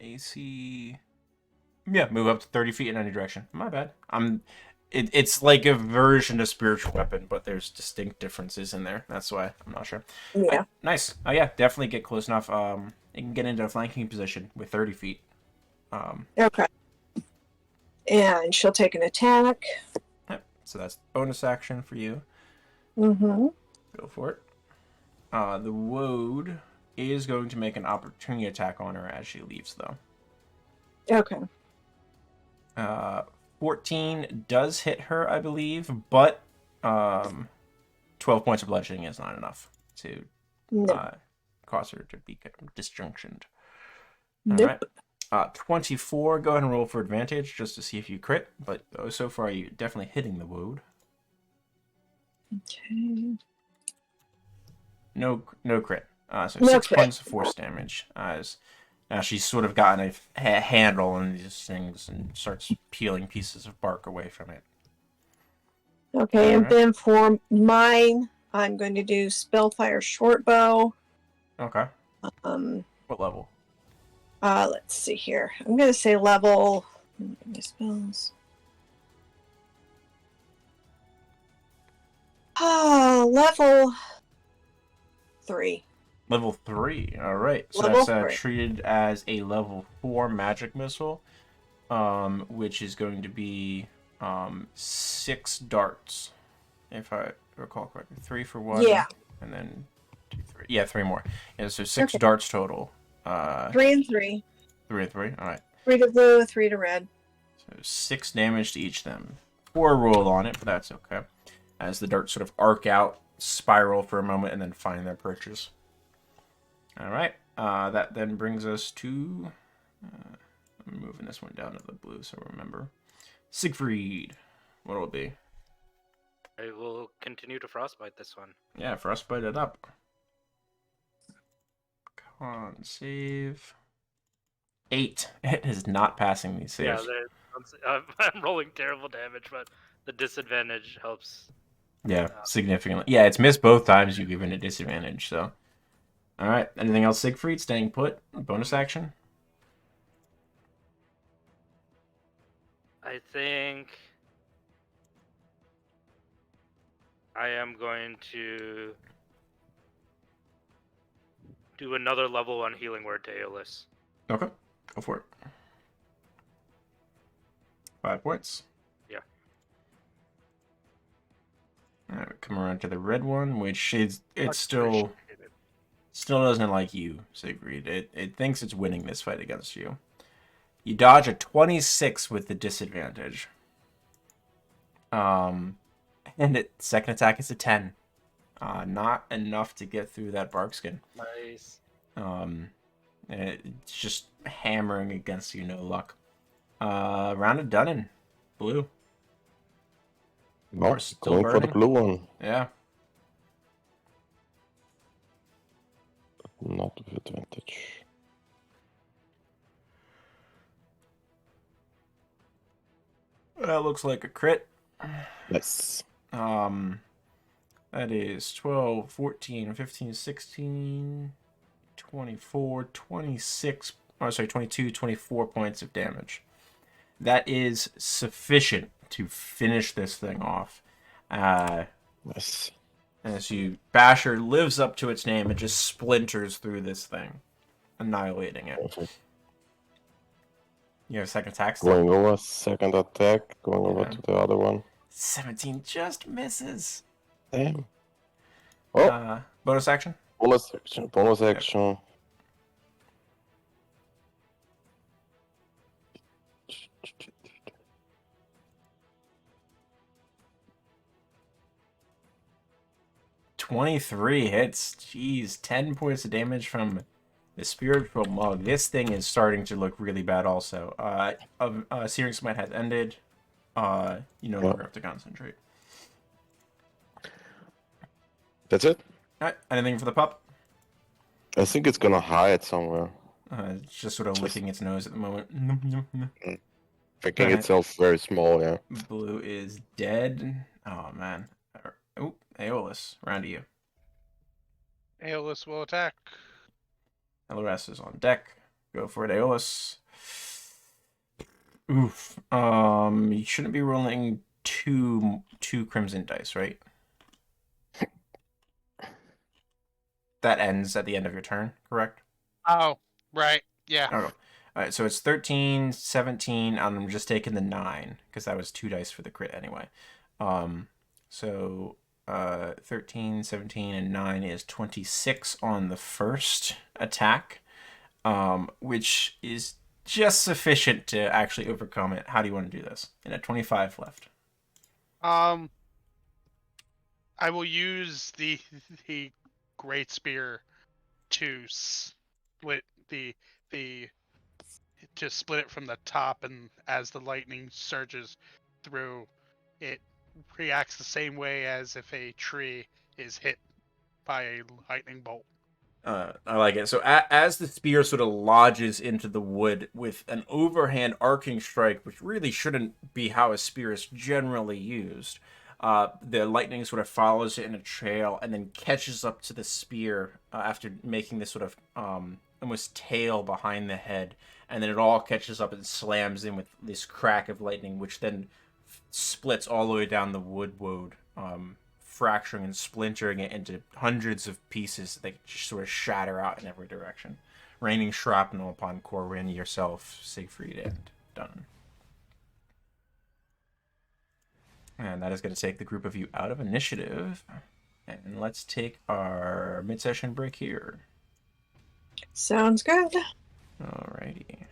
AC. Yeah, move up to 30 feet in any direction. My bad. It's like a version of spiritual weapon, but there's distinct differences in there. That's why I'm not sure. Yeah. Nice. Oh yeah, definitely get close enough. You can get into a flanking position with 30 feet. Okay. And she'll take an attack. Yep. So that's bonus action for you. Mm-hmm. Go for it. The woad is going to make an opportunity attack on her as she leaves, though. Okay. 14 does hit her, I believe, but 12 points of bludgeoning is not enough to No. cause her to be disjunctioned. Nope. All right. 24, go ahead and roll for advantage just to see if you crit, but so far you're definitely hitting the wound. Okay. No crit. So No 6 crit. points of force damage. Now she's sort of gotten a handle on these things and starts peeling pieces of bark away from it. Okay, and Alright. then for mine, I'm going to do Spellfire Shortbow. Okay. What level? Let's see here. I'm going to say level. My spells. Level 3. Level 3. All right. So Level that's 3. treated as a level 4 magic missile, which is going to be 6 darts, if I recall correctly. 3 for one. Yeah. And then 2, 3. Yeah, 3 more. Yeah, so 6 Okay. darts total. 3 and 3. 3 and 3. All right. 3 to blue, 3 to red. So 6 damage to each of them. 4 roll on it, but that's okay. As the darts sort of arc out, spiral for a moment, and then find their perches. Alright, that then brings us to... I'm moving this one down to the blue so remember. Siegfried. What will it be? I will continue to frostbite this one. Yeah, frostbite it up. Con save. 8. It is not passing these saves. Yeah, I'm rolling terrible damage, but the disadvantage helps. Yeah, significantly. Yeah, it's missed both times you've given a disadvantage, so. Alright, anything else, Siegfried? Staying put? Bonus action? I think I am going to do another level 1 healing word to Aeolus. Okay, go for it. 5 points. Yeah. Alright, we come around to the red one, which it's Much still appreciated. doesn't like you, Siegfried. It thinks it's winning this fight against you. You dodge a 26 with the disadvantage. And its second attack is a 10. Not enough to get through that bark skin. Nice. It's just hammering against you, no luck. Round of Dunnan. Blue. No, Still going for the burning? blue one. Yeah. Not with advantage. That looks like a crit. Yes. That is 12, 14, 15, 16, 24, 26, oh, sorry, 22, 24 points of damage. That is sufficient to finish this thing off. Yes. As you, Basher lives up to its name and just splinters through this thing, annihilating it. Perfect. You have a second attack still? Going over, second attack, going over Yeah. to the other one. 17 just misses. Damn. Oh, Bonus action? bonus action, bonus action. '23 hits. Jeez, 10 points of damage from the spiritual mug. This thing is starting to look really bad also. Searing Smite has ended. You no longer have to concentrate. That's it? Alright, anything for the pup? I think it's gonna hide somewhere. It's just sort of licking its nose at the moment. Making Okay. itself very small, yeah. Blue is dead. Oh, man. Oh, Aeolus, round to you. Aeolus will attack. LRS is on deck. Go for it, Aeolus. Oof. You shouldn't be rolling two crimson dice, right? That ends at the end of your turn, correct? Oh, right. Yeah. Okay. Alright, so it's 13, 17. I'm just taking the 9, because that was 2 dice for the crit anyway. So 13, 17, and 9 is 26 on the first attack, which is just sufficient to actually overcome it. How do you want to do this? And at 25 left. I will use the great spear to split the to split it from the top, and as the lightning surges through, it reacts the same way as if a tree is hit by a lightning bolt. I like it. So as the spear sort of lodges into the wood with an overhand arcing strike, which really shouldn't be how a spear is generally used, the lightning sort of follows it in a trail and then catches up to the spear after making this sort of almost tail behind the head, and then it all catches up and slams in with this crack of lightning, which then splits all the way down the wood, fracturing and splintering it into hundreds of pieces that just sort of shatter out in every direction, raining shrapnel upon Corwin, yourself, Siegfried, and Dunn. And that is going to take the group of you out of initiative. And let's take our mid-session break here. Sounds good. Alrighty.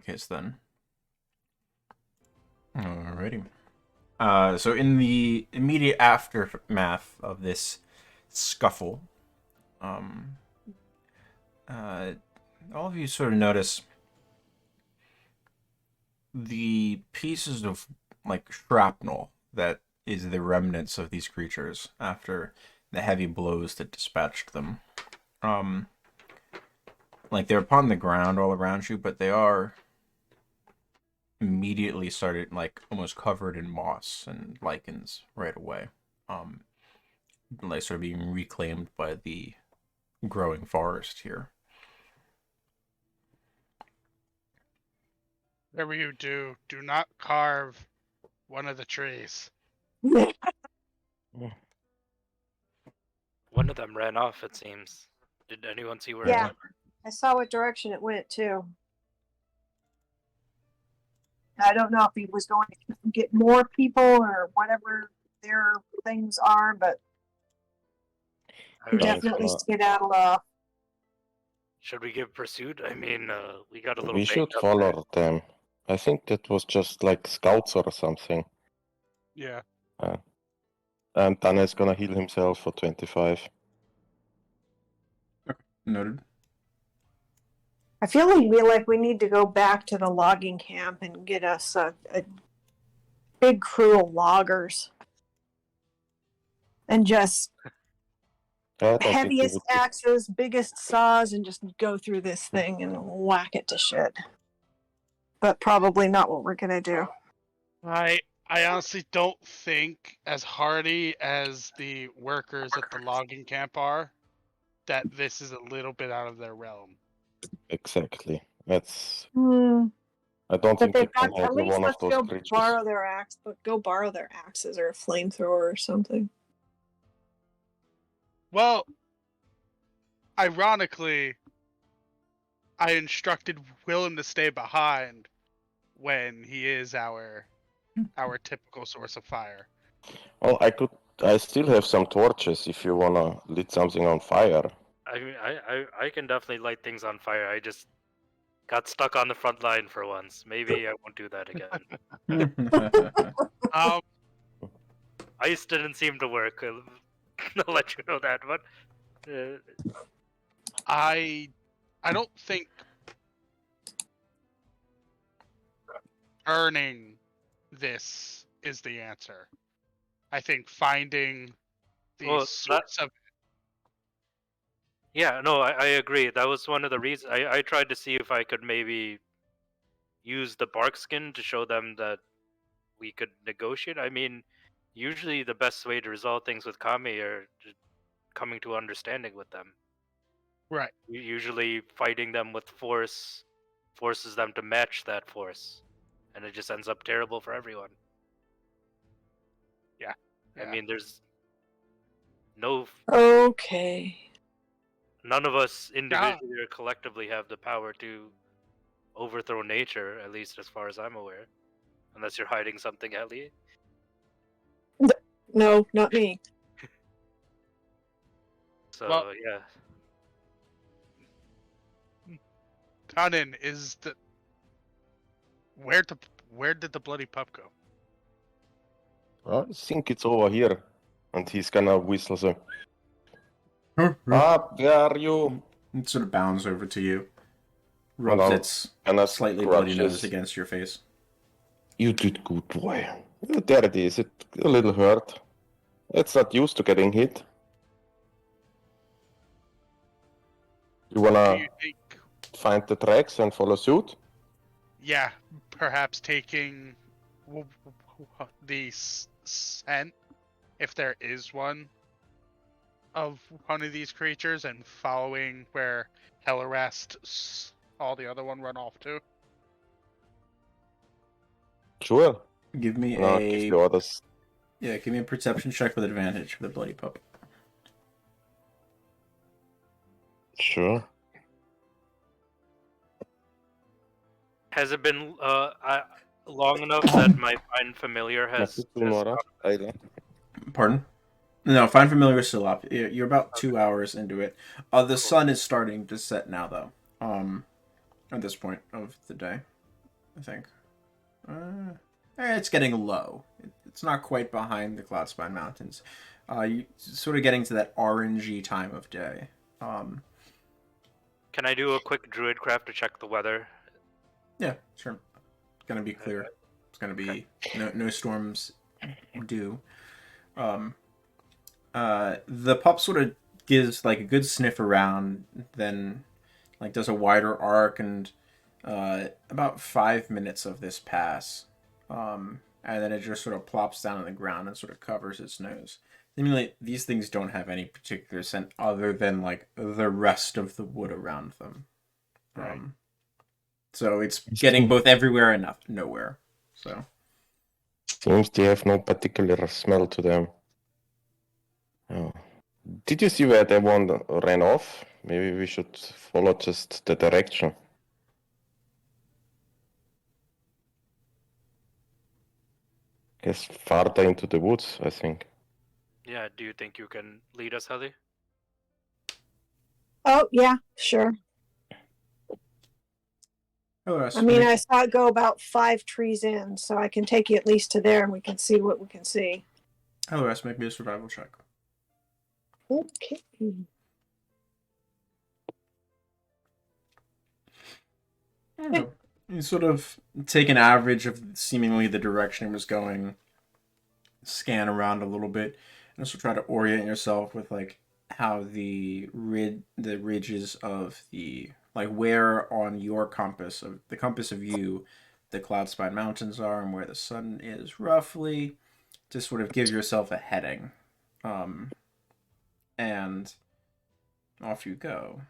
that case, then. Alrighty. So in the immediate aftermath of this scuffle, all of you sort of notice the pieces of, like, shrapnel that is the remnants of these creatures after the heavy blows that dispatched them. Like, they're upon the ground all around you, but they are immediately started, like, almost covered in moss and lichens right away. Like, sort of being reclaimed by the growing forest here. Whatever you do, do not carve one of the trees. One of them ran off, it seems. Did anyone see where Yeah. it went? I saw what direction it went too. I don't know if he was going to get more people or whatever their things are, but he Alright, definitely so- skedaddled off. should we give pursuit? I mean, we got a little We should banged up there. follow them. I think that was just like scouts or something. Yeah. And Dana's gonna heal himself for 25. Noted. I feel like we need to go back to the logging camp and get us a big crew of loggers. And just I don't think we heaviest would axes, biggest saws, and just go through this thing and whack it to shit. But probably not what we're gonna do. I honestly don't think, as hardy as the workers at the logging camp are, that this is a little bit out of their realm. exactly. That's. Hmm. I don't But think they they've got can at handle least one of let's those go creatures. borrow their axe, but go borrow their axes or a flamethrower or something. Well, ironically, I instructed Willem to stay behind when he is our typical source of fire. Well, I still have some torches if you wanna lit something on fire. I mean, I can definitely light things on fire. I just got stuck on the front line for once. Maybe I won't do that again. Um, Ice didn't seem to work. I'll let you know that, but I don't think earning this is the answer. I think finding the Well, source of yeah, no, I agree. That was one of the reasons. I tried to see if I could maybe use the bark skin to show them that we could negotiate. I mean, usually the best way to resolve things with Kami are just coming to understanding with them. right. Usually fighting them with force forces them to match that force, and it just ends up terrible for everyone. Yeah. I mean, there's no Okay. none of us individually or collectively have the power to overthrow nature, at least as far as I'm aware, unless you're hiding something, Ellie. No, not me. So Well- yeah, Tannen is the where did the bloody pup go? I think it's over here. And he's gonna whistle so. It Where are you? sort of bounds over to you. Rubs Hello. its And I slightly bloody nose scratches. against your face. You did good, boy. There it is. It a little hurt. It's not used to getting hit. You Do wanna you think find the tracks and follow suit? yeah, perhaps taking the scent, if there is one, of one of these creatures and following where Hellarest, all the other one run off to? Sure. Give me And I'll give a you others. give me a perception check with advantage for the bloody pup. Sure. has it been long enough that my find familiar has? Pardon? No, Find Familiar is still up. You're about 2 hours into it. The sun is starting to set now, though. At this point of the day. I think. It's getting low. It's not quite behind the Cloudspine Mountains. You sort of getting to that orangey time of day. Can I do a quick druidcraft to check the weather? Yeah, sure. It's gonna be clear. It's gonna be no storms due. The pup sort of gives like a good sniff around, then like does a wider arc, and about 5 minutes of this pass, and then it just sort of plops down on the ground and sort of covers its nose. Seemingly, these things don't have any particular scent other than like the rest of the wood around them. Right. So it's getting both everywhere and nowhere. So Seems they have no particular smell to them. Oh. Did you see where that one ran off? Maybe we should follow just the direction. Guess farther into the woods, I think. Yeah, do you think you can lead us, Heather? Oh, yeah, sure. I mean, I saw it go about 5 trees in, so I can take you at least to there and we can see what we can see. Hello, S. Make me a survival check. Okay. You sort of take an average of seemingly the direction it was going, scan around a little bit, and also try to orient yourself with like how the ridges of the like where on your compass of the compass of you the Cloudspine Mountains are and where the sun is roughly, to sort of give yourself a heading, and off you go.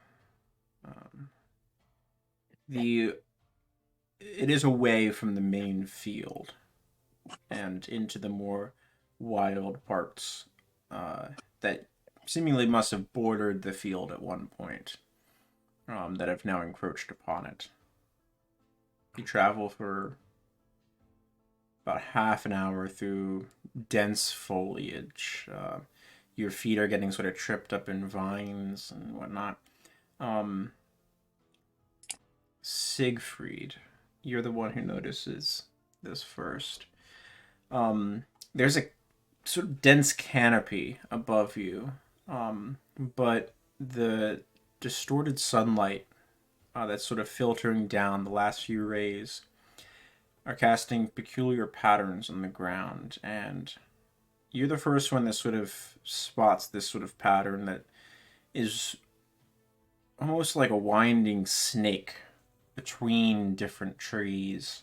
It is away from the main field and into the more wild parts that seemingly must have bordered the field at one point, that have now encroached upon it. You travel for about half an hour through dense foliage. Your feet are getting sort of tripped up in vines and whatnot. Siegfried, you're the one who notices this first. There's a sort of dense canopy above you, but the distorted sunlight that's sort of filtering down the last few rays are casting peculiar patterns on the ground, and you're the first one that sort of spots this sort of pattern that is almost like a winding snake between different trees,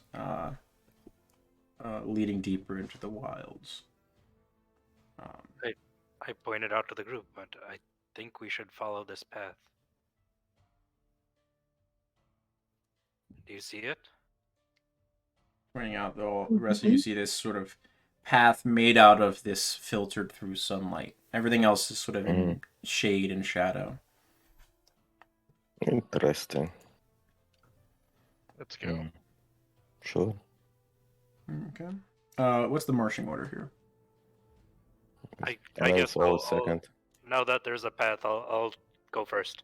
leading deeper into the wilds. I pointed out to the group, but I think we should follow this path. Do you see it? Pointing out that all the rest of you see this sort of path made out of this filtered through sunlight. Everything else is sort of in shade and shadow. Interesting. Let's go. Sure. Okay. What's the marching order here? I guess all I'll, second. now that there's a path, I'll go first.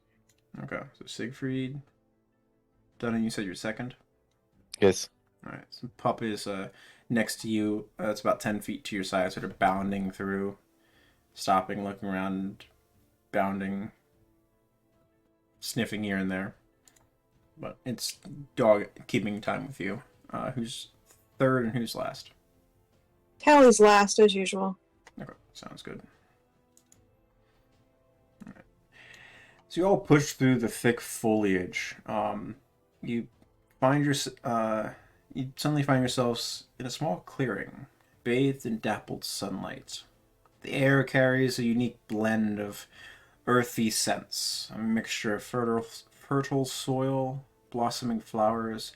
Okay, so Siegfried. Dunnan, you said you're second? Yes. Alright, so Pup is next to you. It's about 10 feet to your side, sort of bounding through, stopping, looking around, bounding, sniffing here and there. But it's dog keeping time with you. Who's third and who's last? Tally's last, as usual. Okay, sounds good. All right. So you all push through the thick foliage. You suddenly find yourselves in a small clearing, bathed in dappled sunlight. The air carries a unique blend of earthy scents, a mixture of fertile soil, blossoming flowers,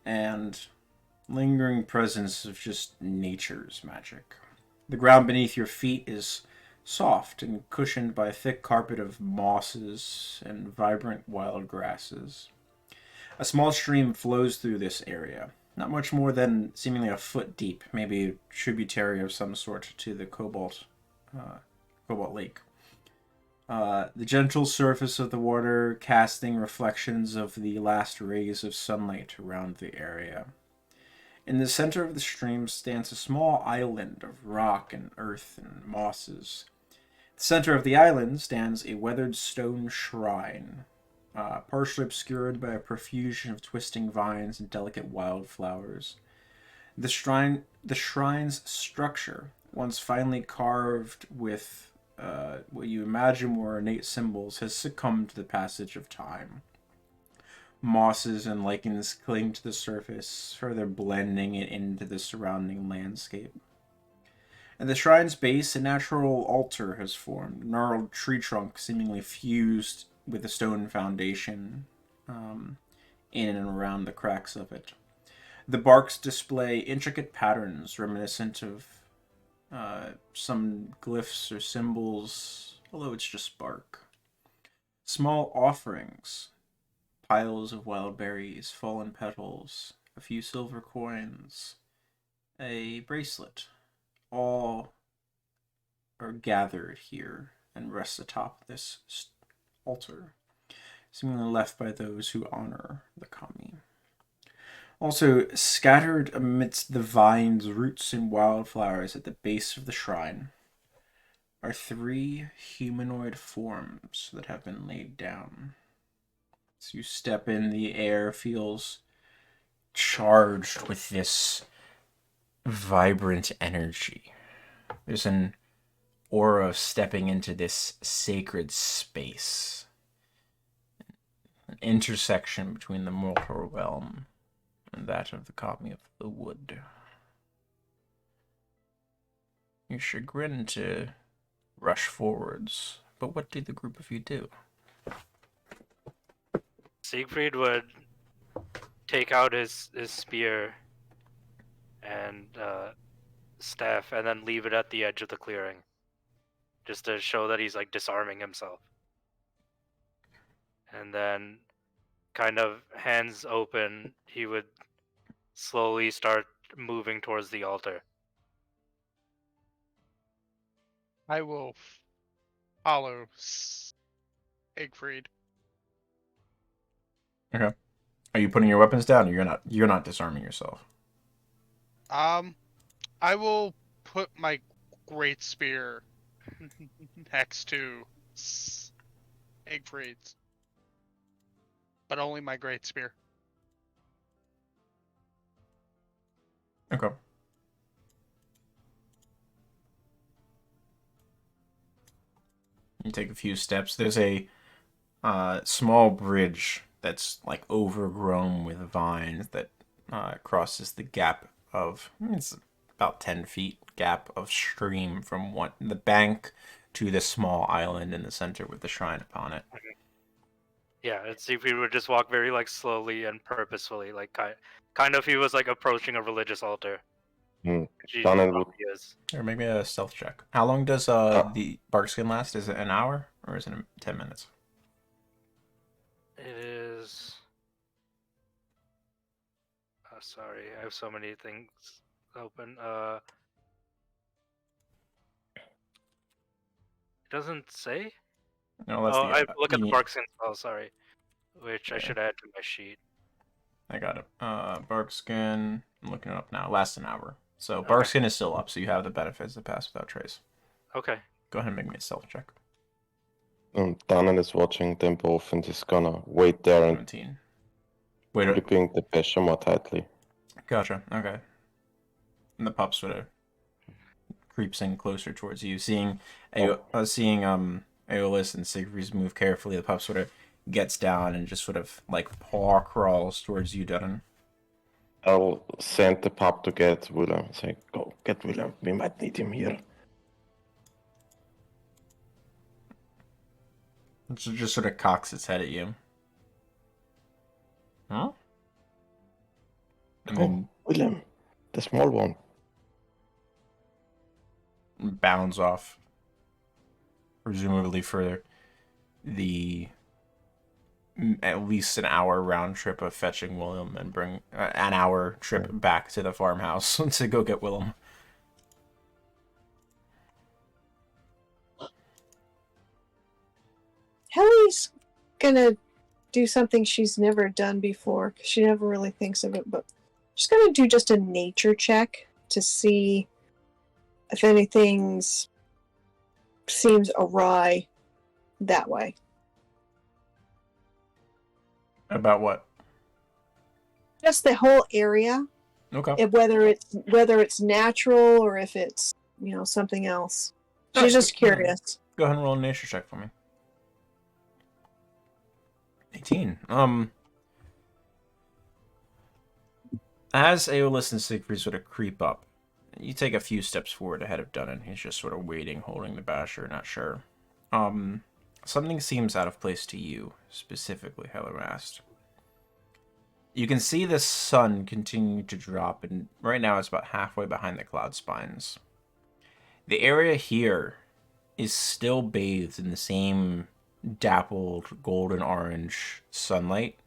and lingering presence of just nature's magic. The ground beneath your feet is soft and cushioned by a thick carpet of mosses and vibrant wild grasses. A small stream flows through this area, not much more than seemingly a foot deep, maybe a tributary of some sort to the Cobalt Lake. The gentle surface of the water casting reflections of the last rays of sunlight around the area. In the center of the stream stands a small island of rock and earth and mosses. At the center of the island stands a weathered stone shrine, partially obscured by a profusion of twisting vines and delicate wildflowers. The shrine's structure, once finely carved with what you imagine were ornate symbols, has succumbed to the passage of time. Mosses and lichens cling to the surface, further blending it into the surrounding landscape. At the shrine's base, a natural altar has formed, a gnarled tree trunk seemingly fused with the stone foundation in and around the cracks of it. The barks display intricate patterns reminiscent of some glyphs or symbols, although it's just bark. Small offerings, piles of wild berries, fallen petals, a few silver coins, a bracelet, all are gathered here and rest atop this altar, seemingly left by those who honor the kami. Also, scattered amidst the vines, roots, and wildflowers at the base of the shrine are 3 humanoid forms that have been laid down. As you step in, the air feels charged with this vibrant energy. There's an aura of stepping into this sacred space. An intersection between the mortal realm and that of the kami of the wood. You're chagrined to rush forwards, but what did the group of you do? Siegfried would take out his spear and staff and then leave it at the edge of the clearing, just to show that he's like disarming himself. And then, kind of hands open, he would slowly start moving towards the altar. I will follow Siegfried. Okay. Are you putting your weapons down, or you're not disarming yourself? I will put my great spear next to Siegfried's, but only my great spear. Okay. You take a few steps. There's a small bridge that's like overgrown with vines that crosses the gap of, it's about 10 feet gap of stream from the bank to the small island in the center with the shrine upon it. Yeah, and Siegfried would just walk very like slowly and purposefully, like kind of he was like approaching a religious altar. Done would Is. Or maybe a stealth check. How long does the bark skin last? Is it an hour or is it 10 minutes? It is. Oh, sorry, I have so many things open. It doesn't say. No, that's I look at the you- bark skin spell. Sorry, which I should add to my sheet. I got it. Bark skin. I'm looking it up now. Lasts an hour. So bark skin is still up, so you have the benefits of Pass Without Trace. Okay. Go ahead and make me a stealth check. Danan is watching them both and is gonna wait there and 17. Wait. gripping the pressure more tightly. Gotcha. Okay. And the pup sort of creeps in closer towards you, seeing Aeolus and Siegfried move carefully. The pup sort of gets down and just sort of like paw crawls towards you, Dutton. I'll send the pup to get Willem. Say, go get Willem. We might need him here. It just sort of cocks its head at you. Huh? And then Willem, the small one. bounds off, presumably for the at least an hour round trip of fetching Willem and bring an hour trip back to the farmhouse to go get Willem. Helly's gonna do something she's never done before, 'cause she never really thinks of it, but Just gonna do just a nature check to see if anything seems awry that way. About what? Just the whole area, Okay. whether it's natural or if it's something else. She's just curious. Go ahead and roll a nature check for me. 18. As Aeolus and Siegfried sort of creep up, you take a few steps forward ahead of Dunnan. He's just sort of waiting, holding the basher, not sure. Something seems out of place to you, specifically, Hellerast. You can see the sun continue to drop, and right now it's about halfway behind the cloud spines. The area here is still bathed in the same dappled golden-orange sunlight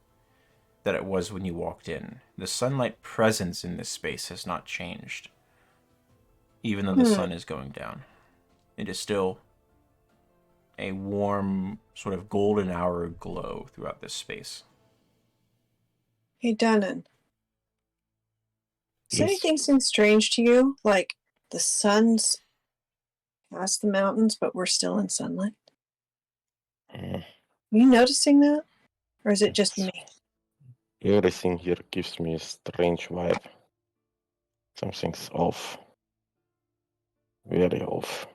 that it was when you walked in. The sunlight presence in this space has not changed, even though the sun is going down. It is still a warm, sort of golden hour glow throughout this space. Hey, Dunnan. Does Yes. anything seem strange to you? Like the sun's past the mountains, but we're still in sunlight? Uh, Are you noticing that? Or is it just me? Everything here gives me a strange vibe. Something's off. Very off.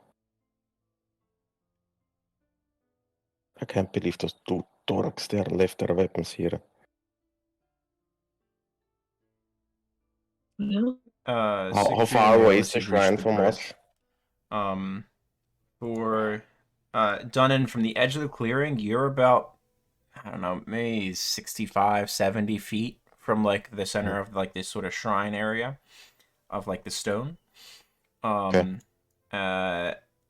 I can't believe those two dorks there left their weapons here. No. How Siegfried far and away Aeolus, is the you've reached shrine the from bridge. us? For Dunnan, from the edge of the clearing, you're about, I don't know, maybe 65, 70 feet from like the center of like this sort of shrine area of like the stone.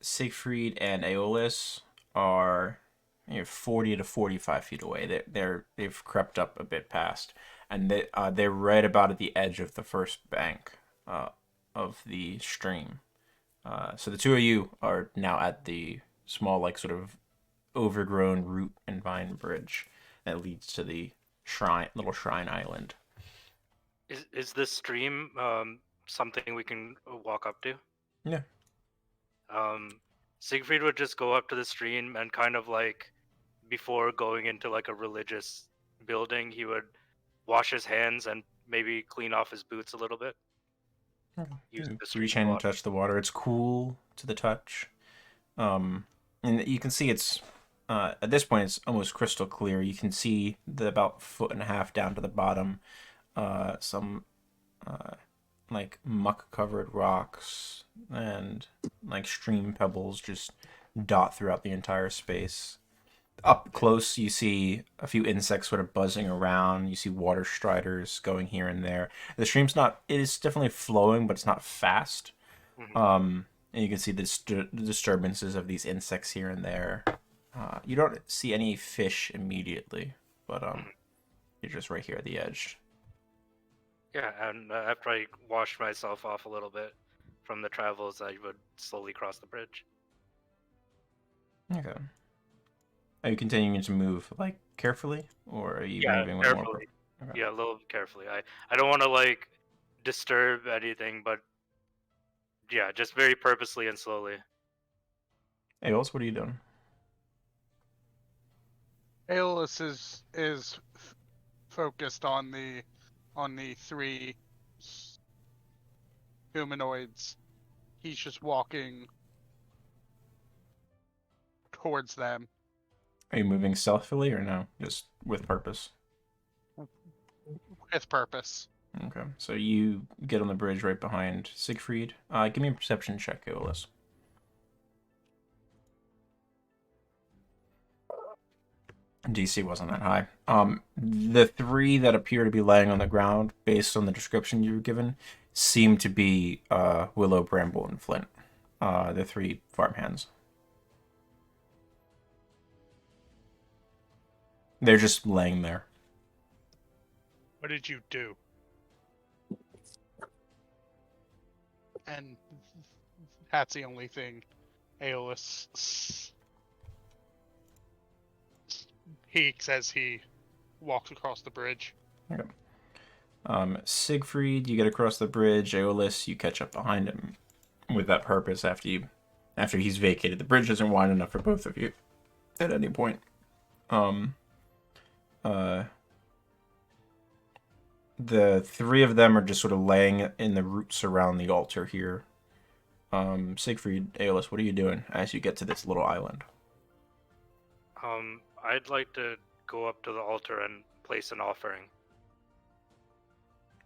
Siegfried and Aeolus are 40 to 45 feet away. They've crept up a bit past, and they're right about at the edge of the first bank of the stream. So the two of you are now at the small, like, sort of overgrown root and vine bridge that leads to the little shrine island. Is this stream something we can walk up to? Yeah. Siegfried would just go up to the stream and kind of like, before going into like a religious building, he would wash his hands and maybe clean off his boots a little bit. Use the stream Reach in and water. touch the water. It's cool to the touch. And you can see it's, at this point, it's almost crystal clear. You can see the about 1.5 feet down to the bottom, some like muck-covered rocks and like stream pebbles just dot throughout the entire space. Up close, you see a few insects sort of buzzing around. You see water striders going here and there. The stream's it is definitely flowing, but it's not fast. Mhm. And you can see the disturbances of these insects here and there. You don't see any fish immediately, but you're just right here at the edge. Yeah, and after I washed myself off a little bit from the travels, I would slowly cross the bridge. Okay. Are you continuing to move like carefully, or are you Yeah, moving with more? carefully. Okay. Yeah, a little carefully. I don't want to like disturb anything, but yeah, just very purposely and slowly. Hey, Ols, what are you doing? Aeolus is focused on the three humanoids. He's just walking towards them. Are you moving stealthily or no? Just with purpose? With purpose. Okay. So you get on the bridge right behind Siegfried. Give me a perception check, Aeolus. DC wasn't that high. The three that appear to be laying on the ground, based on the description you were given, seem to be Willow, Bramble, and Flint. The three farmhands. They're just laying there. What did you do? And that's the only thing Aeolus he says he walks across the bridge. Okay. Siegfried, you get across the bridge. Aeolus, you catch up behind him with that purpose after he's vacated. The bridge isn't wide enough for both of you at any point. The three of them are just sort of laying in the roots around the altar here. Siegfried, Aeolus, what are you doing as you get to this little island? I'd like to go up to the altar and place an offering.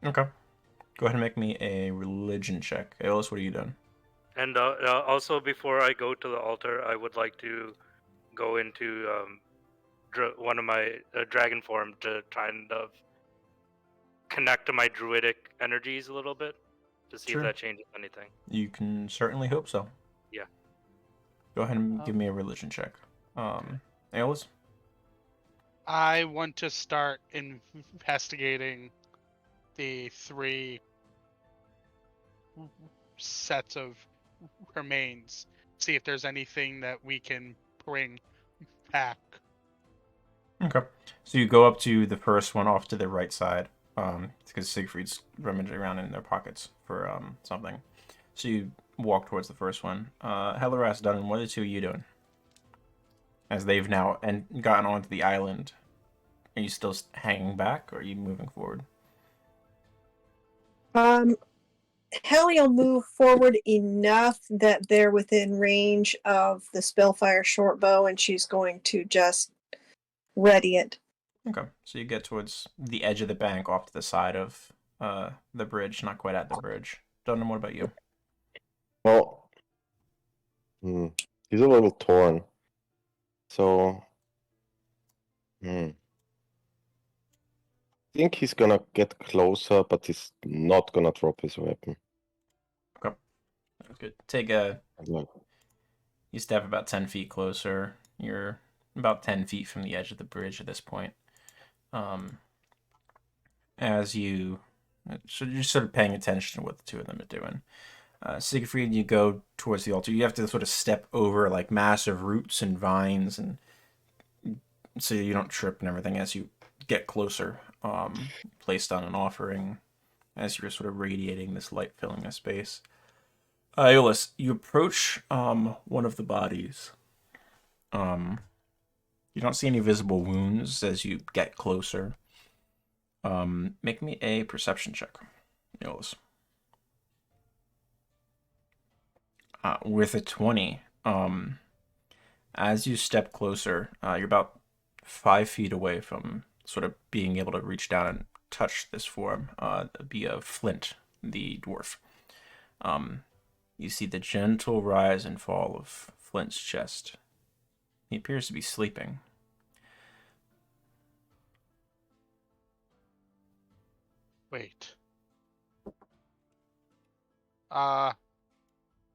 Okay. Go ahead and make me a religion check. Aeolus, what are you doing? And also, before I go to the altar, I would like to go into one of my dragon form to kind of connect to my druidic energies a little bit to see Sure. if that changes anything. You can certainly hope so. Yeah. Go ahead and give me a religion check. Aeolus? I want to start investigating the 3 sets of remains. See if there's anything that we can bring back. Okay. So you go up to the first one off to the right side. Because Siegfried's rummaging around in their pockets for something. So you walk towards the first one. Helleras, Dunn, what are the two of you doing? As they've now gotten onto the island. Are you still hanging back, or are you moving forward? Helly will move forward enough that they're within range of the Spellfire short bow, and she's going to just ready it. Okay, so you get towards the edge of the bank off to the side of the bridge, not quite at the bridge. Dunham, what about you? Well, he's a little torn. So, I think he's gonna get closer, but he's not gonna drop his weapon. Okay, that's good. Like, You step about 10 feet closer. You're about 10 feet from the edge of the bridge at this point. So you're sort of paying attention to what the two of them are doing. Siegfried, you go towards the altar. You have to sort of step over like massive roots and vines, and so you don't trip and everything as you get closer. Placed on an offering as you're sort of radiating this light filling the space. Aeolus, you approach one of the bodies. You don't see any visible wounds as you get closer. Make me a perception check, Aeolus. With a 20, as you step closer, you're about 5 feet away from sort of being able to reach down and touch this form via Flint, the dwarf. You see the gentle rise and fall of Flint's chest. He appears to be sleeping. Wait. I'll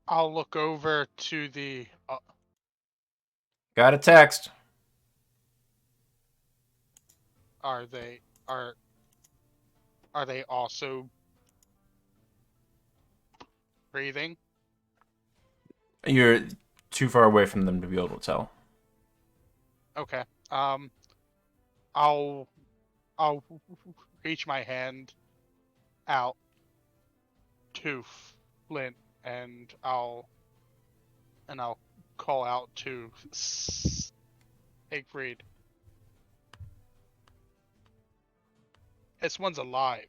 look over to the. Got a text. Are they also breathing? You're too far away from them to be able to tell. Okay. I'll reach my hand out to Flint and I'll call out to Siegfried. This one's alive.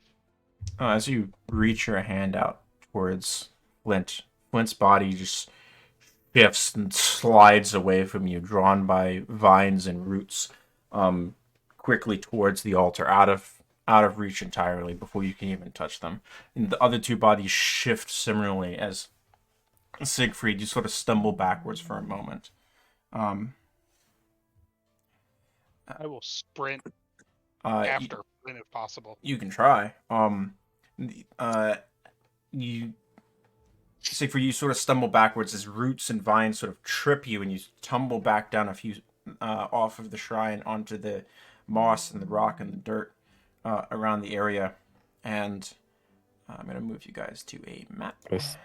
As you reach your hand out towards Flint's body just shifts and slides away from you, drawn by vines and roots, quickly towards the altar, out of reach entirely before you can even touch them. And the other two bodies shift similarly as Siegfried, you sort of stumble backwards for a moment. I will sprint after Flint if possible. You can try. Siegfried, you sort of stumble backwards as roots and vines sort of trip you, and you tumble back down a few off of the shrine onto the moss and the rock and the dirt around the area. And I'm going to move you guys to a map. let's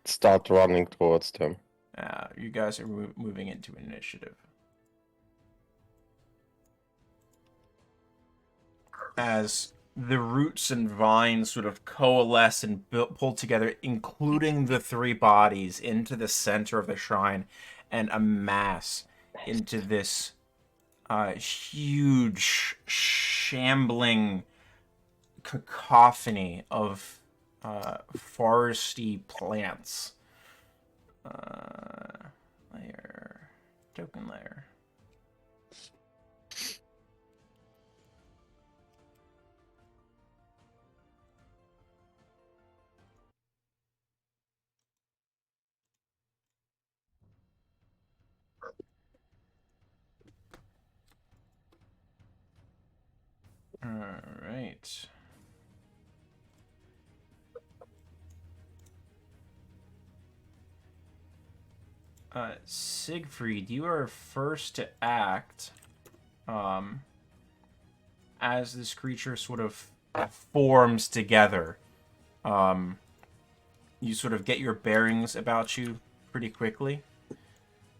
start running towards them. You guys are moving into initiative. As the roots and vines sort of coalesce and pull together, including the three bodies, into the center of the shrine and amass into this huge, shambling cacophony of foresty plants. Layer, token layer. All right. Siegfried, you are first to act as this creature sort of forms together. You sort of get your bearings about you pretty quickly,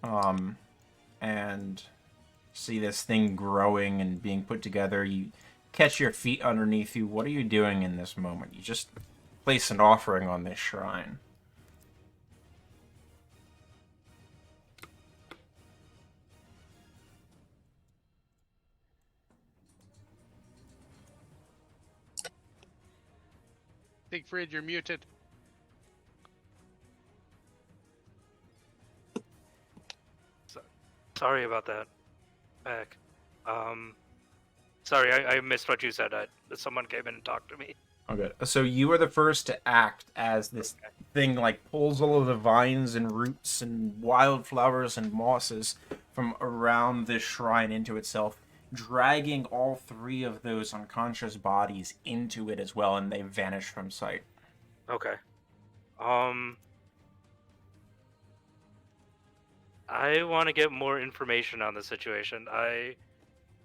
and see this thing growing and being put together. You catch your feet underneath you. What are you doing in this moment? You just place an offering on this shrine. Siegfried, you're muted. Sorry about that. Back. Sorry, I missed what you said. Someone came in and talked to me. Okay, so you are the first to act as this thing like pulls all of the vines and roots and wildflowers and mosses from around this shrine into itself, dragging all three of those unconscious bodies into it as well, and they vanish from sight. Okay. I want to get more information on the situation. I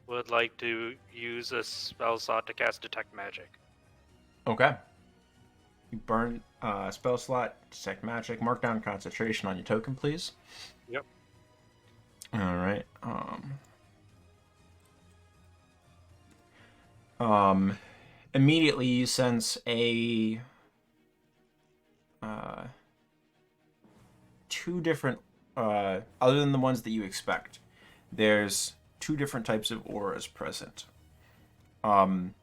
would like to use a spell slot to cast Detect Magic. Okay. You burn spell slot, detect magic, mark down concentration on your token, please. Yep. All right. Immediately you sense a two different other than the ones that you expect. There's two different types of auras present. From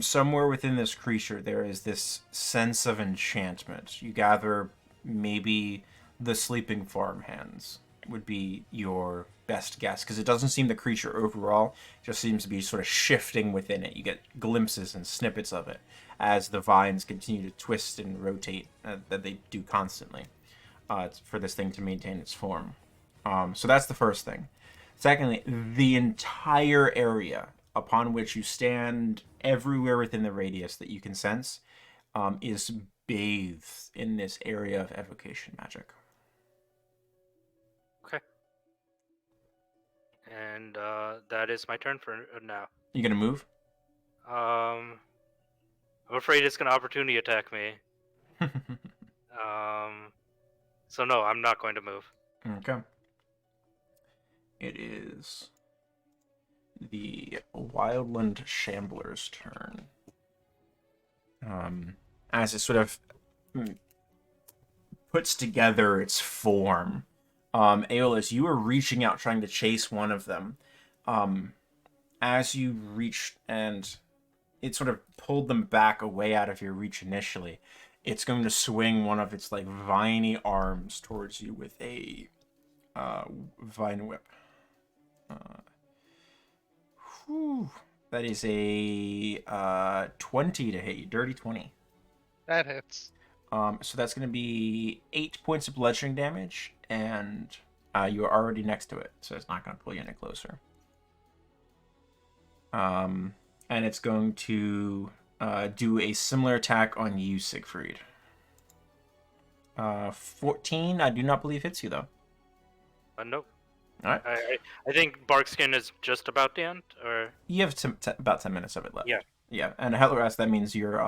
somewhere within this creature, there is this sense of enchantment. You gather maybe the sleeping farmhands would be your best guess, because it doesn't seem the creature overall just seems to be sort of shifting within it. You get glimpses and snippets of it as the vines continue to twist and rotate, that they do constantly, for this thing to maintain its form. So that's the first thing. Secondly, the entire area upon which you stand, everywhere within the radius that you can sense, is bathed in this area of evocation magic. Okay. And that is my turn for now. You gonna move? I'm afraid it's gonna opportunity attack me. So no, I'm not going to move. Okay. It is the Wildland Shambler's turn. As it sort of puts together its form. Aeolus, you are reaching out trying to chase one of them. As you reach, and it sort of pulled them back away out of your reach initially, it's going to swing one of its like viney arms towards you with a vine whip. That is a 20 to hit you. Dirty 20. That hits. So that's going to be 8 points of bludgeoning damage, and you are already next to it, so it's not going to pull you any closer. And it's going to do a similar attack on you, Siegfried. 14, I do not believe hits you, though. Nope. All right. I think Barkskin is just about to end, or You have about 10 minutes of it left. Yeah. Yeah, and Hellerast, that means your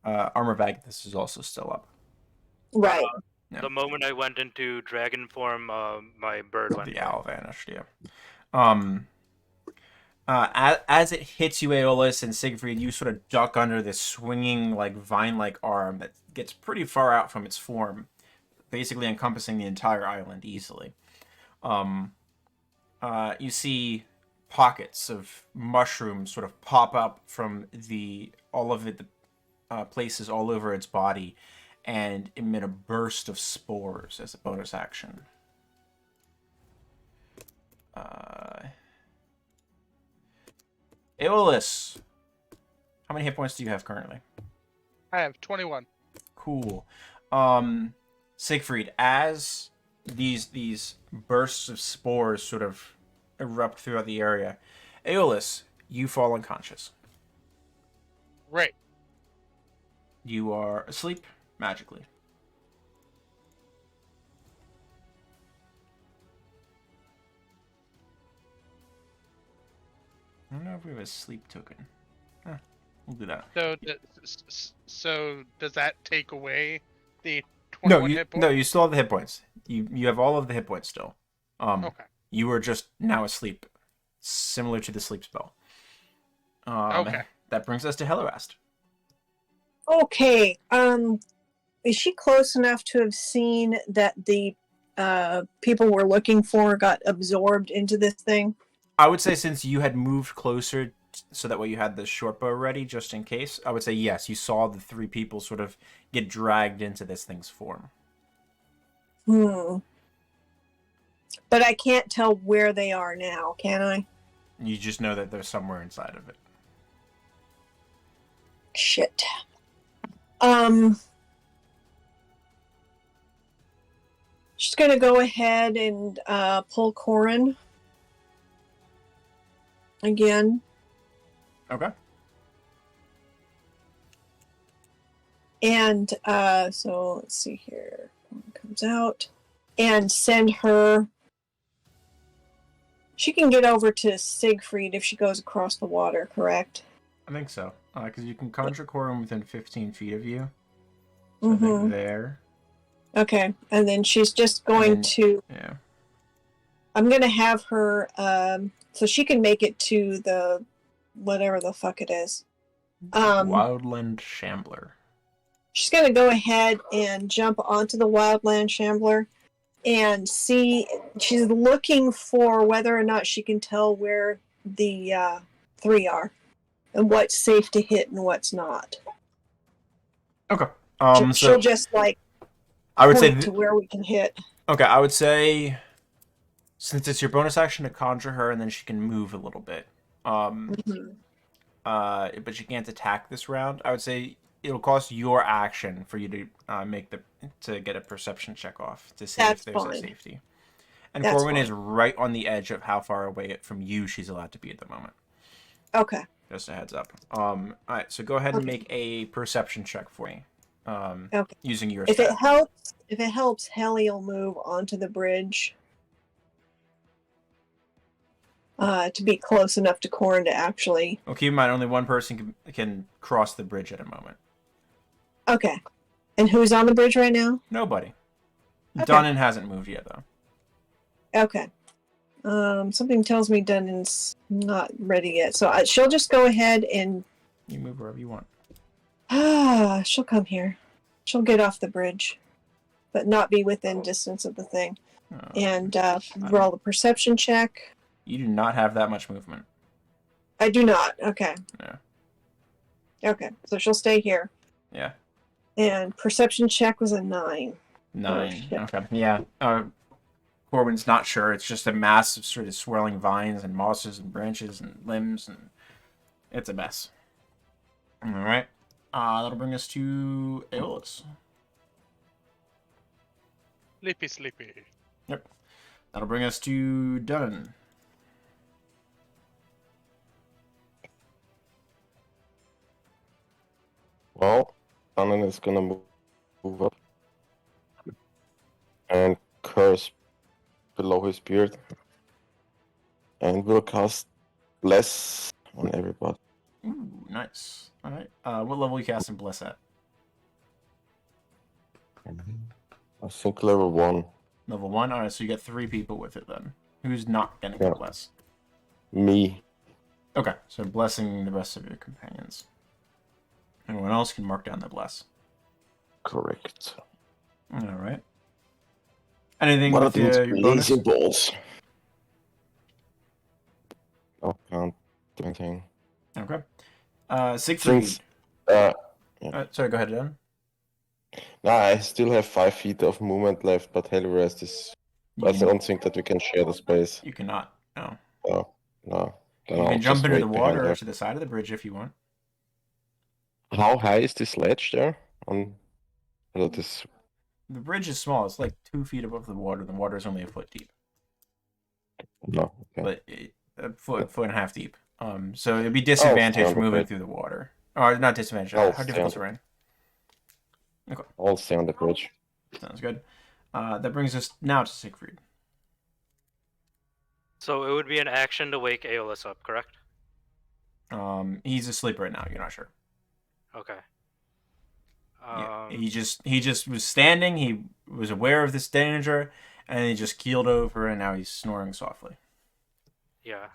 armor bag, this is also still up. Right. Yeah. the moment I went into dragon form, my bird went. The owl vanished, yeah. As it hits you, Aeolus and Siegfried, you sort of duck under this swinging, like vine-like arm that gets pretty far out from its form, basically encompassing the entire island easily. You see pockets of mushrooms sort of pop up from all of the places all over its body, and emit a burst of spores as a bonus action. Aeolus, how many hit points do you have currently? I have 21. Cool. Siegfried, as these bursts of spores sort of erupt throughout the area, Aeolus, you fall unconscious. Right. You are asleep magically. I don't know if we have a sleep token. We'll do that. So does that take away the No, 21 hit points? no, you still have the hit points. You have all of the hit points still. Okay. You were just now asleep, similar to the sleep spell. Okay. That brings us to Hellerast. Okay. Is she close enough to have seen that the people we're looking for got absorbed into this thing? I would say since you had moved closer, so that way you had the short bow ready, just in case. I would say yes. You saw the three people sort of get dragged into this thing's form. But I can't tell where they are now, can I? You just know that they're somewhere inside of it. Shit. She's gonna go ahead and pull Corin again. Okay. And so let's see here. Corin comes out and send her. She can get over to Siegfried if she goes across the water, correct? I think so. Because you can conjure Corin within 15 feet of you. So I think there. Okay, and then she's just going to. Yeah. I'm gonna have her, so she can make it to the whatever the fuck it is. Wildland Shambler. She's gonna go ahead and jump onto the Wildland Shambler and see. She's looking for whether or not she can tell where the three are and what's safe to hit and what's not. Okay. She'll just like I would say point to where we can hit. Okay, I would say since it's your bonus action to conjure her, and then she can move a little bit. But she can't attack this round. I would say it'll cost your action for you to get a perception check off to see if there's a safety. And Corwin is right on the edge of how far away from you she's allowed to be at the moment. Okay. Just a heads up. All right, so go ahead and make a perception check for me. Using your If stat. it helps, Helly will move onto the bridge to be close enough to Corin to actually. Well, keep in mind, only one person can cross the bridge at a moment. Okay. And who's on the bridge right now? Nobody. Okay. Dunnan hasn't moved yet, though. Okay. Something tells me Dunnan's not ready yet, so she'll just go ahead and. You move wherever you want. She'll come here. She'll get off the bridge, but not be within distance of the thing. And roll the perception check. You do not have that much movement. I do not. Okay. Yeah. Okay, so she'll stay here. Yeah. And perception check was a 9. 9. Oh, okay. Yeah. Corbin's not sure. It's just a mass of sort of swirling vines and mosses and branches and limbs, and it's a mess. All right. That'll bring us to Aeolus. Sleepy. Yep. That'll bring us to Dunnan. Well, Dunnan is gonna move up and curse below his beard, and will cast Bless on everybody. Ooh, nice. All right. What level are you casting Bless at? I think level 1. Level 1? Alright, so you get 3 people with it then. Who's not getting Yeah. Bless? Me. Okay, so blessing the rest of your companions. Anyone else can mark down the bless. Correct. All right. Anything What are with these your bonus? blazing balls? Oh, can't do anything. Okay. Siegfried. Since Sorry, go ahead, Dan. no, I still have 5 feet of movement left, but Hell Rest is. I don't think that we can share the space. You cannot. No. No. Then You I'll can jump just into the wait behind water or her. to the side of the bridge if you want. How high is this ledge there? On this. The bridge is small. It's like 2 feet above the water. The water is only a foot deep, No. Okay. but a foot and a half deep. So it'd be disadvantage on the moving bridge. through the water, or not disadvantage. I'll How stay difficult on terrain? I'll stay on the bridge. Sounds good. That brings us now to Siegfried. So it would be an action to wake Aeolus up, correct? He's asleep right now. You're not sure. Okay. Yeah, he just was standing. He was aware of this danger, and he just keeled over, and now he's snoring softly. Yeah.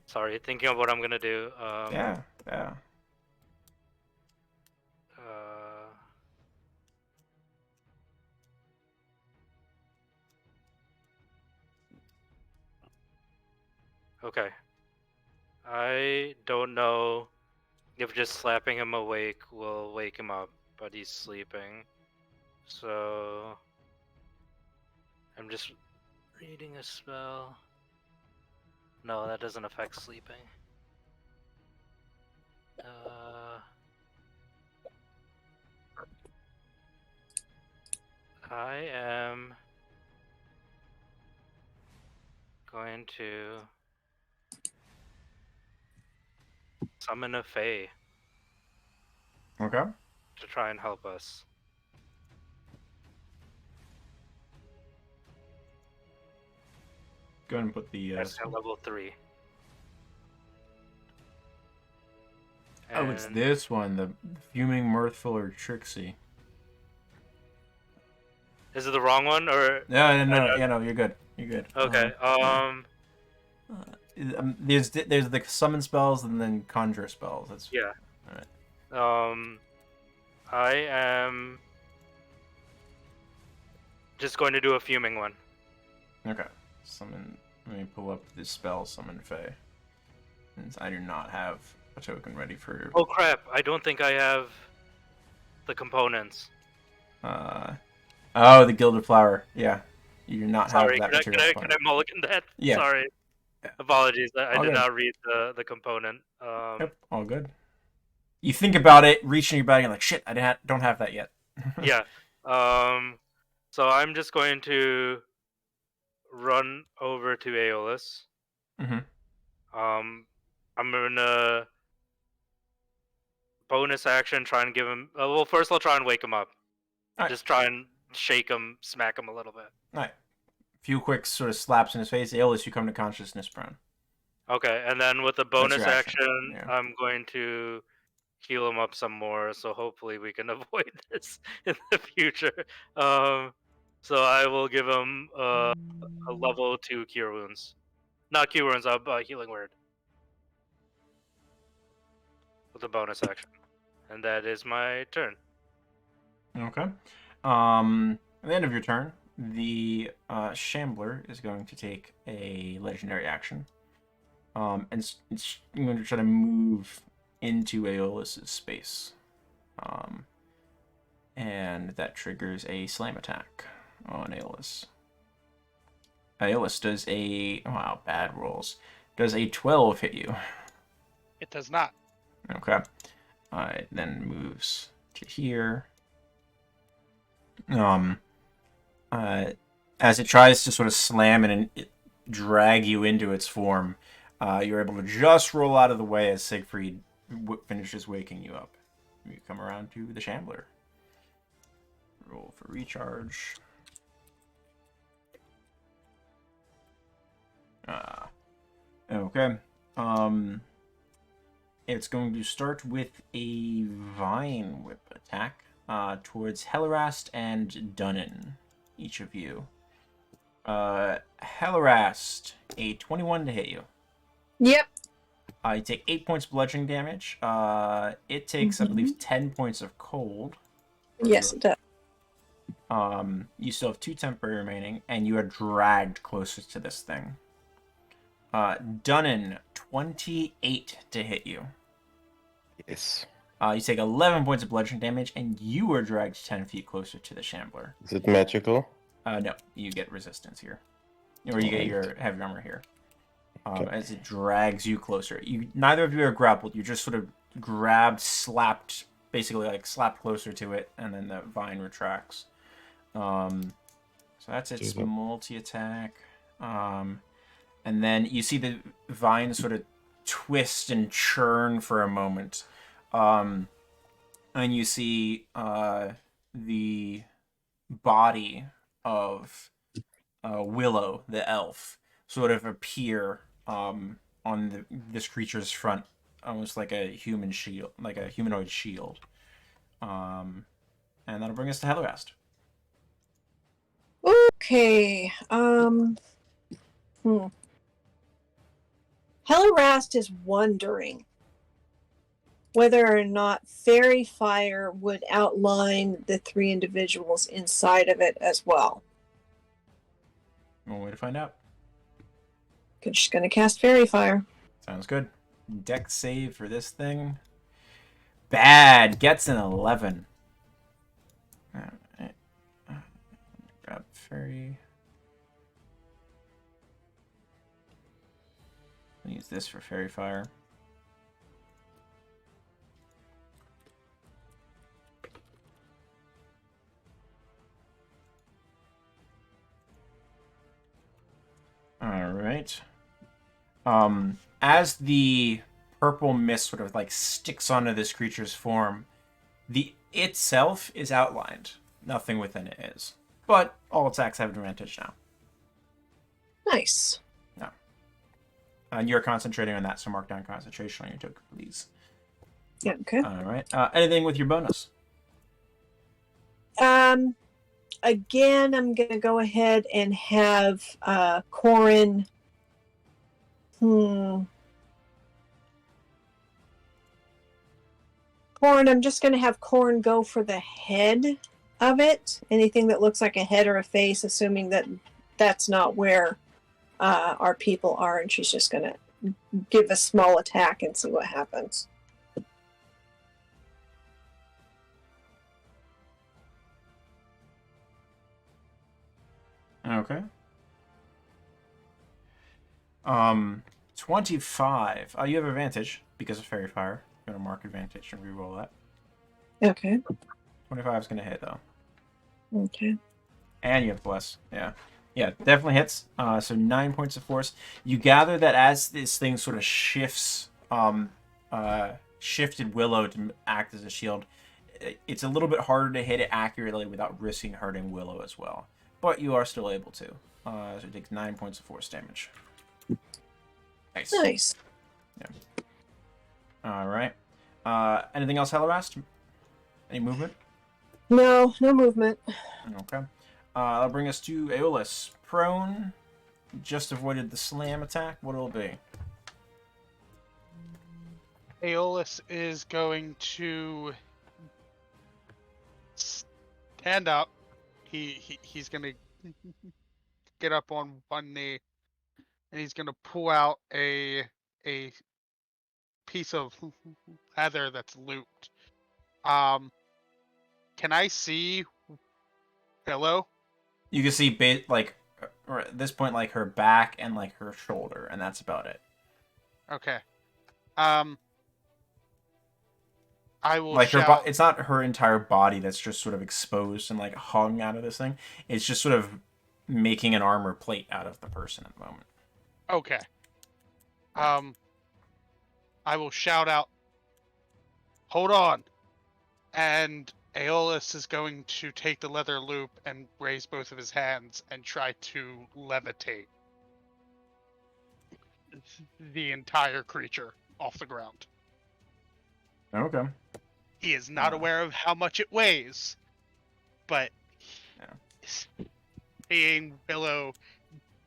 Sorry, thinking of what I'm gonna do. Yeah. Okay. I don't know if just slapping him awake will wake him up, but he's sleeping. So I'm just reading a spell. No, that doesn't affect sleeping. I am going to summon a Fae Okay. to try and help us. Go ahead and put the. That's at level 3. Oh, it's And- this one, the Fuming Mirthful or Trixie. Is it the wrong one or? No, you're good. You're good. Okay. There's the summon spells and then conjure spells. That's Yeah. Alright. I am just going to do a fuming one. Okay. Summon. Let me pull up this spell. Summon Fae. Since I do not have a token ready for. Oh crap! I don't think I have the components. Oh, the Gilded Flower. Yeah. You do not Sorry, have that can material. I mulligan that? Yeah. Sorry. Yeah. Apologies. I All did good. not read the component. Yep, all good. You think about it, reach in your bag, and like, shit, I don't have that yet. Yeah. So I'm just going to run over to Aeolus. Mhm. I'm gonna bonus action try and give him. Well, first I'll try and wake him up. Alright. Just try and shake him, smack him a little bit. Alright. Few quick sort of slaps in his face. Aeolus, you come to consciousness, prone. Okay, and then with the bonus your action, action, yeah. I'm going to heal him up some more. So hopefully we can avoid this in the future. So I will give him a level 2 cure wounds. Not cure wounds, healing word. With a bonus action. And that is my turn. Okay. At the end of your turn, the Shambler is going to take a legendary action. And it's going to try to move into Aeolus's space. And that triggers a slam attack on Aeolus. Aeolus does a... Wow, bad rolls. Does a 12 hit you? It does not. Okay. It then moves to here. As it tries to sort of slam and drag you into its form, you're able to just roll out of the way as Siegfried finishes waking you up. You come around to the Shambler. Roll for recharge. Okay. It's going to start with a Vine Whip attack towards Hellerast and Dunnan, each of you. Hellerast, a 21 to hit you. Yep. You take 8 points bludgeoning damage. It takes, I believe, 10 points of cold. Yes, it does. You still have 2 temporary remaining, and you are dragged closer to this thing. Dunnan, 28 to hit you. Yes. You take 11 points of bludgeoning damage, and you are dragged 10 feet closer to the Shambler. Is it magical? No, you get resistance here. Or you get your heavy armor here. As it drags you closer. Neither of you are grappled. You just sort of grabbed, slapped, basically like slapped closer to it, and then the vine retracts. So that's its multi-attack. And then you see the vine sort of twist and churn for a moment. And you see the body of Willow, the elf, sort of appear on this creature's front, almost like a human shield, like a humanoid shield. And that'll bring us to Hellerast. Okay. Hellerast is wondering whether or not fairy fire would outline the 3 individuals inside of it as well. One way to find out. Because she's going to cast fairy fire. Sounds good. Dex save for this thing. Bad. Gets an 11. Alright. Grab fairy. I'll use this for fairy fire. Alright. As the purple mist sort of like sticks onto this creature's form, the itself is outlined. Nothing within it is. But all attacks have advantage now. Nice. No. And you're concentrating on that, so mark down concentration on your token, please. Yeah, okay. Alright. Anything with your bonus? Again, I'm going to go ahead and have Corin. Corin, I'm just going to have Corin go for the head of it. Anything that looks like a head or a face, assuming that that's not where our people are, and she's just going to give a small attack and see what happens. Okay. 25. You have advantage because of fairy fire. I'm gonna mark advantage and reroll that. Okay. 25 is gonna hit though. Okay. And you have bless. Yeah. Yeah, definitely hits. So 9 points of force. You gather that as this thing sort of shifts, shifted Willow to act as a shield, it's a little bit harder to hit it accurately without risking hurting Willow as well. But you are still able to. So it takes 9 points of force damage. Nice. Nice. Yeah. All right. Anything else, Hellerast? Any movement? No movement. Okay. That'll bring us to Aeolus. Prone. Just avoided the slam attack. What'll it be? Aeolus is going to stand up. He's gonna get up on one knee, and he's gonna pull out a piece of leather that's looped. Can I see Willow? You can see or at this point, like her back and like her shoulder, and that's about it. Okay. I will Like shout. it's not her entire body that's just sort of exposed and like hung out of this thing. It's just sort of making an armor plate out of the person at the moment. Okay. I will shout out, "Hold on!" And Aeolus is going to take the leather loop and raise both of his hands and try to levitate the entire creature off the ground. Okay. He is not aware of how much it weighs, but seeing Willow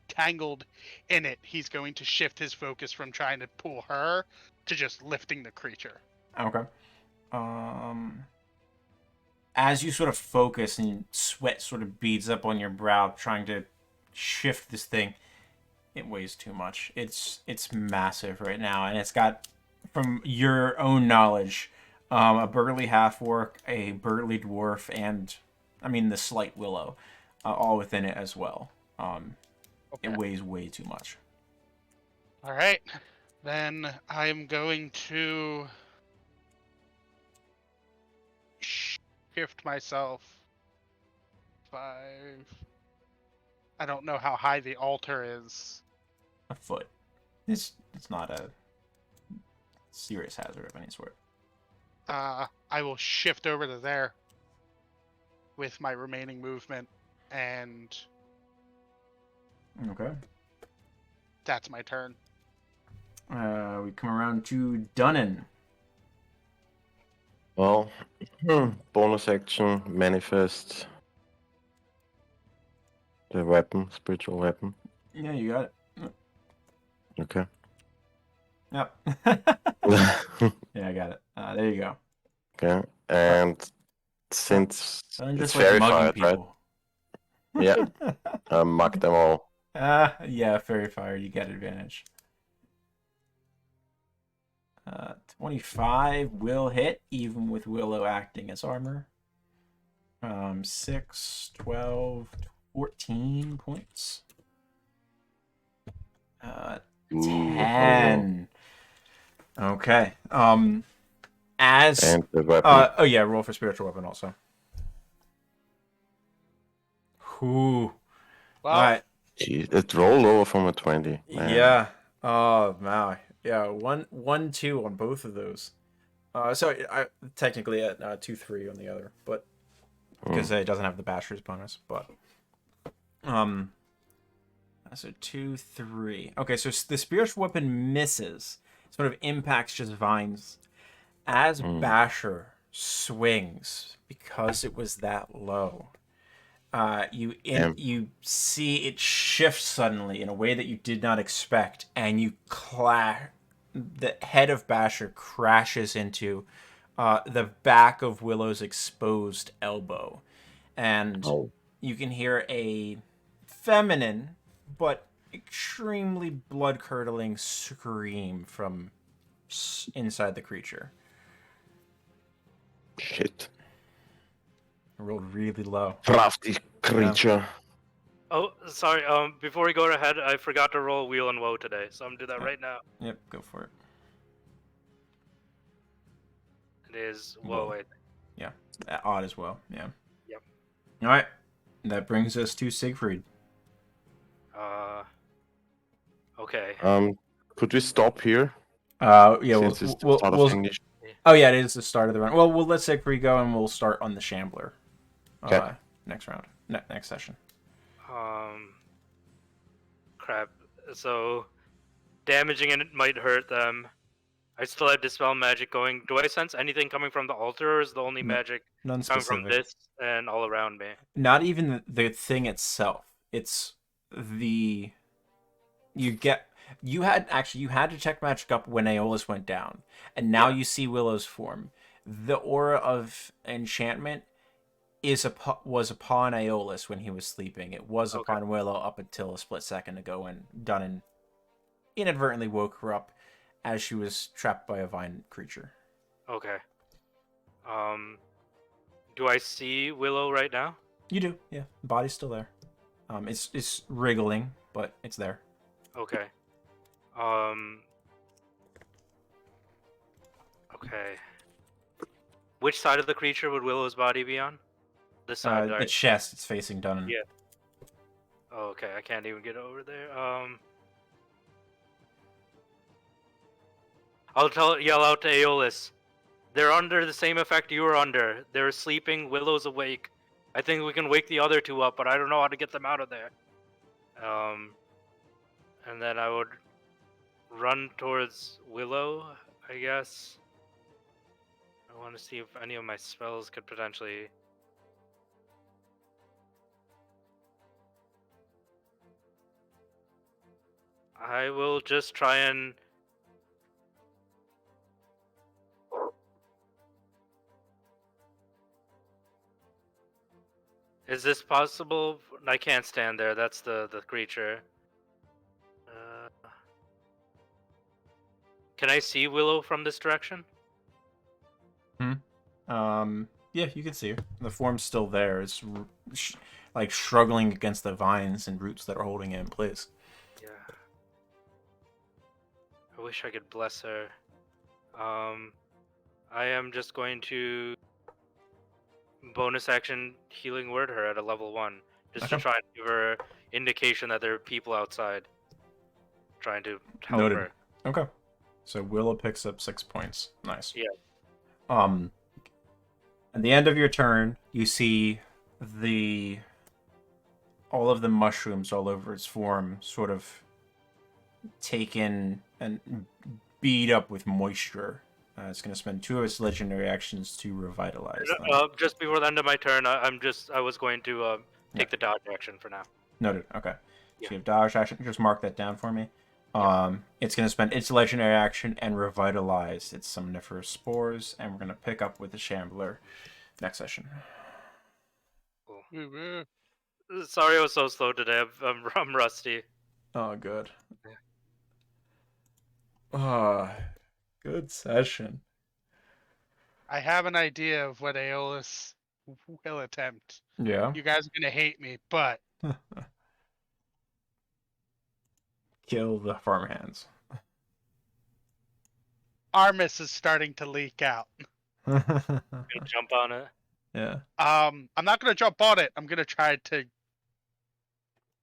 tangled in it, he's going to shift his focus from trying to pull her to just lifting the creature. Okay. As you sort of focus and sweat sort of beads up on your brow, trying to shift this thing, it weighs too much. It's massive right now, and it's got, from your own knowledge, a burly half-orc, a burly dwarf, and, I mean, the slight willow, all within it as well. It weighs way too much. All right, then I'm going to shift myself 5. I don't know how high the altar is. A foot. It's not a serious hazard of any sort. I will shift over to there with my remaining movement, and Okay. that's my turn. We come around to Dunnan. Well, bonus action, manifest the weapon, spiritual weapon. Yeah, you got it. Okay. Yep. Yeah, I got it. There you go. Okay. And since I'm it's just like mugging verified, right? people. Yeah. Muck them all. Yeah, fairy fire, you get advantage. 25 will hit, even with Willow acting as armor. 6, 12, 14 points. 10. Okay. As And the weapon. oh yeah, roll for spiritual weapon also. Whew. Well, All right. Jeez, it rolled over from a 20. Man. Yeah. Oh my. Yeah. 1, 2 on both of those. So I technically at 2, 3 on the other, but because it doesn't have the basher's bonus. But so 2, 3. Okay, so the spiritual weapon misses. Sort of impacts just vines as Basher swings because it was that low. You see it shift suddenly in a way that you did not expect, and you the head of Basher crashes into the back of Willow's exposed elbow, and you can hear a feminine but extremely blood-curdling scream from inside the creature. Shit. I rolled really low. Crafty creature. Oh, sorry. Before we go ahead, I forgot to roll Wheel and Woe today, so I'm gonna do that right now. Yep, go for it. It is Woe, I think. Yeah, odd as well. Yeah. Yep. All right, that brings us to Siegfried. Okay. Could we stop here? Yeah, Since it's the start of English. Oh yeah, it is the start of the round. Well, we'll let Siegfried go, and we'll start on the Shambler. Okay. Next round, next session. Crap. So, damaging it might hurt them. I still have Dispel Magic going. Do I sense anything coming from the altar, or is the only magic None coming from specific. this and all around me? Not even the thing itself. It's the you had to check magic up when Aeolus went down, and now you see Willow's form. The aura of enchantment was upon Aeolus when he was sleeping. It was upon Willow up until a split second ago when Dunnan inadvertently woke her up as she was trapped by a vine creature. Okay. Do I see Willow right now? You do, yeah. The body's still there. It's wriggling, but it's there. Okay. Okay. Which side of the creature would Willow's body be on? This side, The right? chest, it's facing Dunnan. Yeah. Oh, okay, I can't even get over there. I'll yell out to Aeolus. They're under the same effect you were under. They're sleeping. Willow's awake. I think we can wake the other two up, but I don't know how to get them out of there. And then I would run towards Willow, I guess. I want to see if any of my spells could potentially... I will just try and. Is this possible? I can't stand there. That's the creature. Can I see Willow from this direction? Yeah, you can see her. The form's still there. It's like struggling against the vines and roots that are holding it in place. Yeah. I wish I could bless her. I am just going to bonus action healing word her at a level 1, just to Okay. try and give her indication that there are people outside trying to help Noted. her. Okay. So Willow picks up 6 points. Nice. Yeah. At the end of your turn, you see all of the mushrooms all over its form sort of taken and beat up with moisture. It's going to spend 2 of its legendary actions to revitalize them. Just before the end of my turn, I was going to take the dodge action for now. Noted. Okay. Yeah. So you have dodge action. Just mark that down for me. It's going to spend its legendary action and revitalize its somniferous spores, and we're going to pick up with the Shambler next session. Cool. Sorry I was so slow today. I'm rusty. Oh, good. Good session. I have an idea of what Aeolus will attempt. Yeah. You guys are gonna hate me, but Kill the farmhands. Armis is starting to leak out. Gonna jump on it. Yeah. I'm not gonna jump on it. I'm gonna try to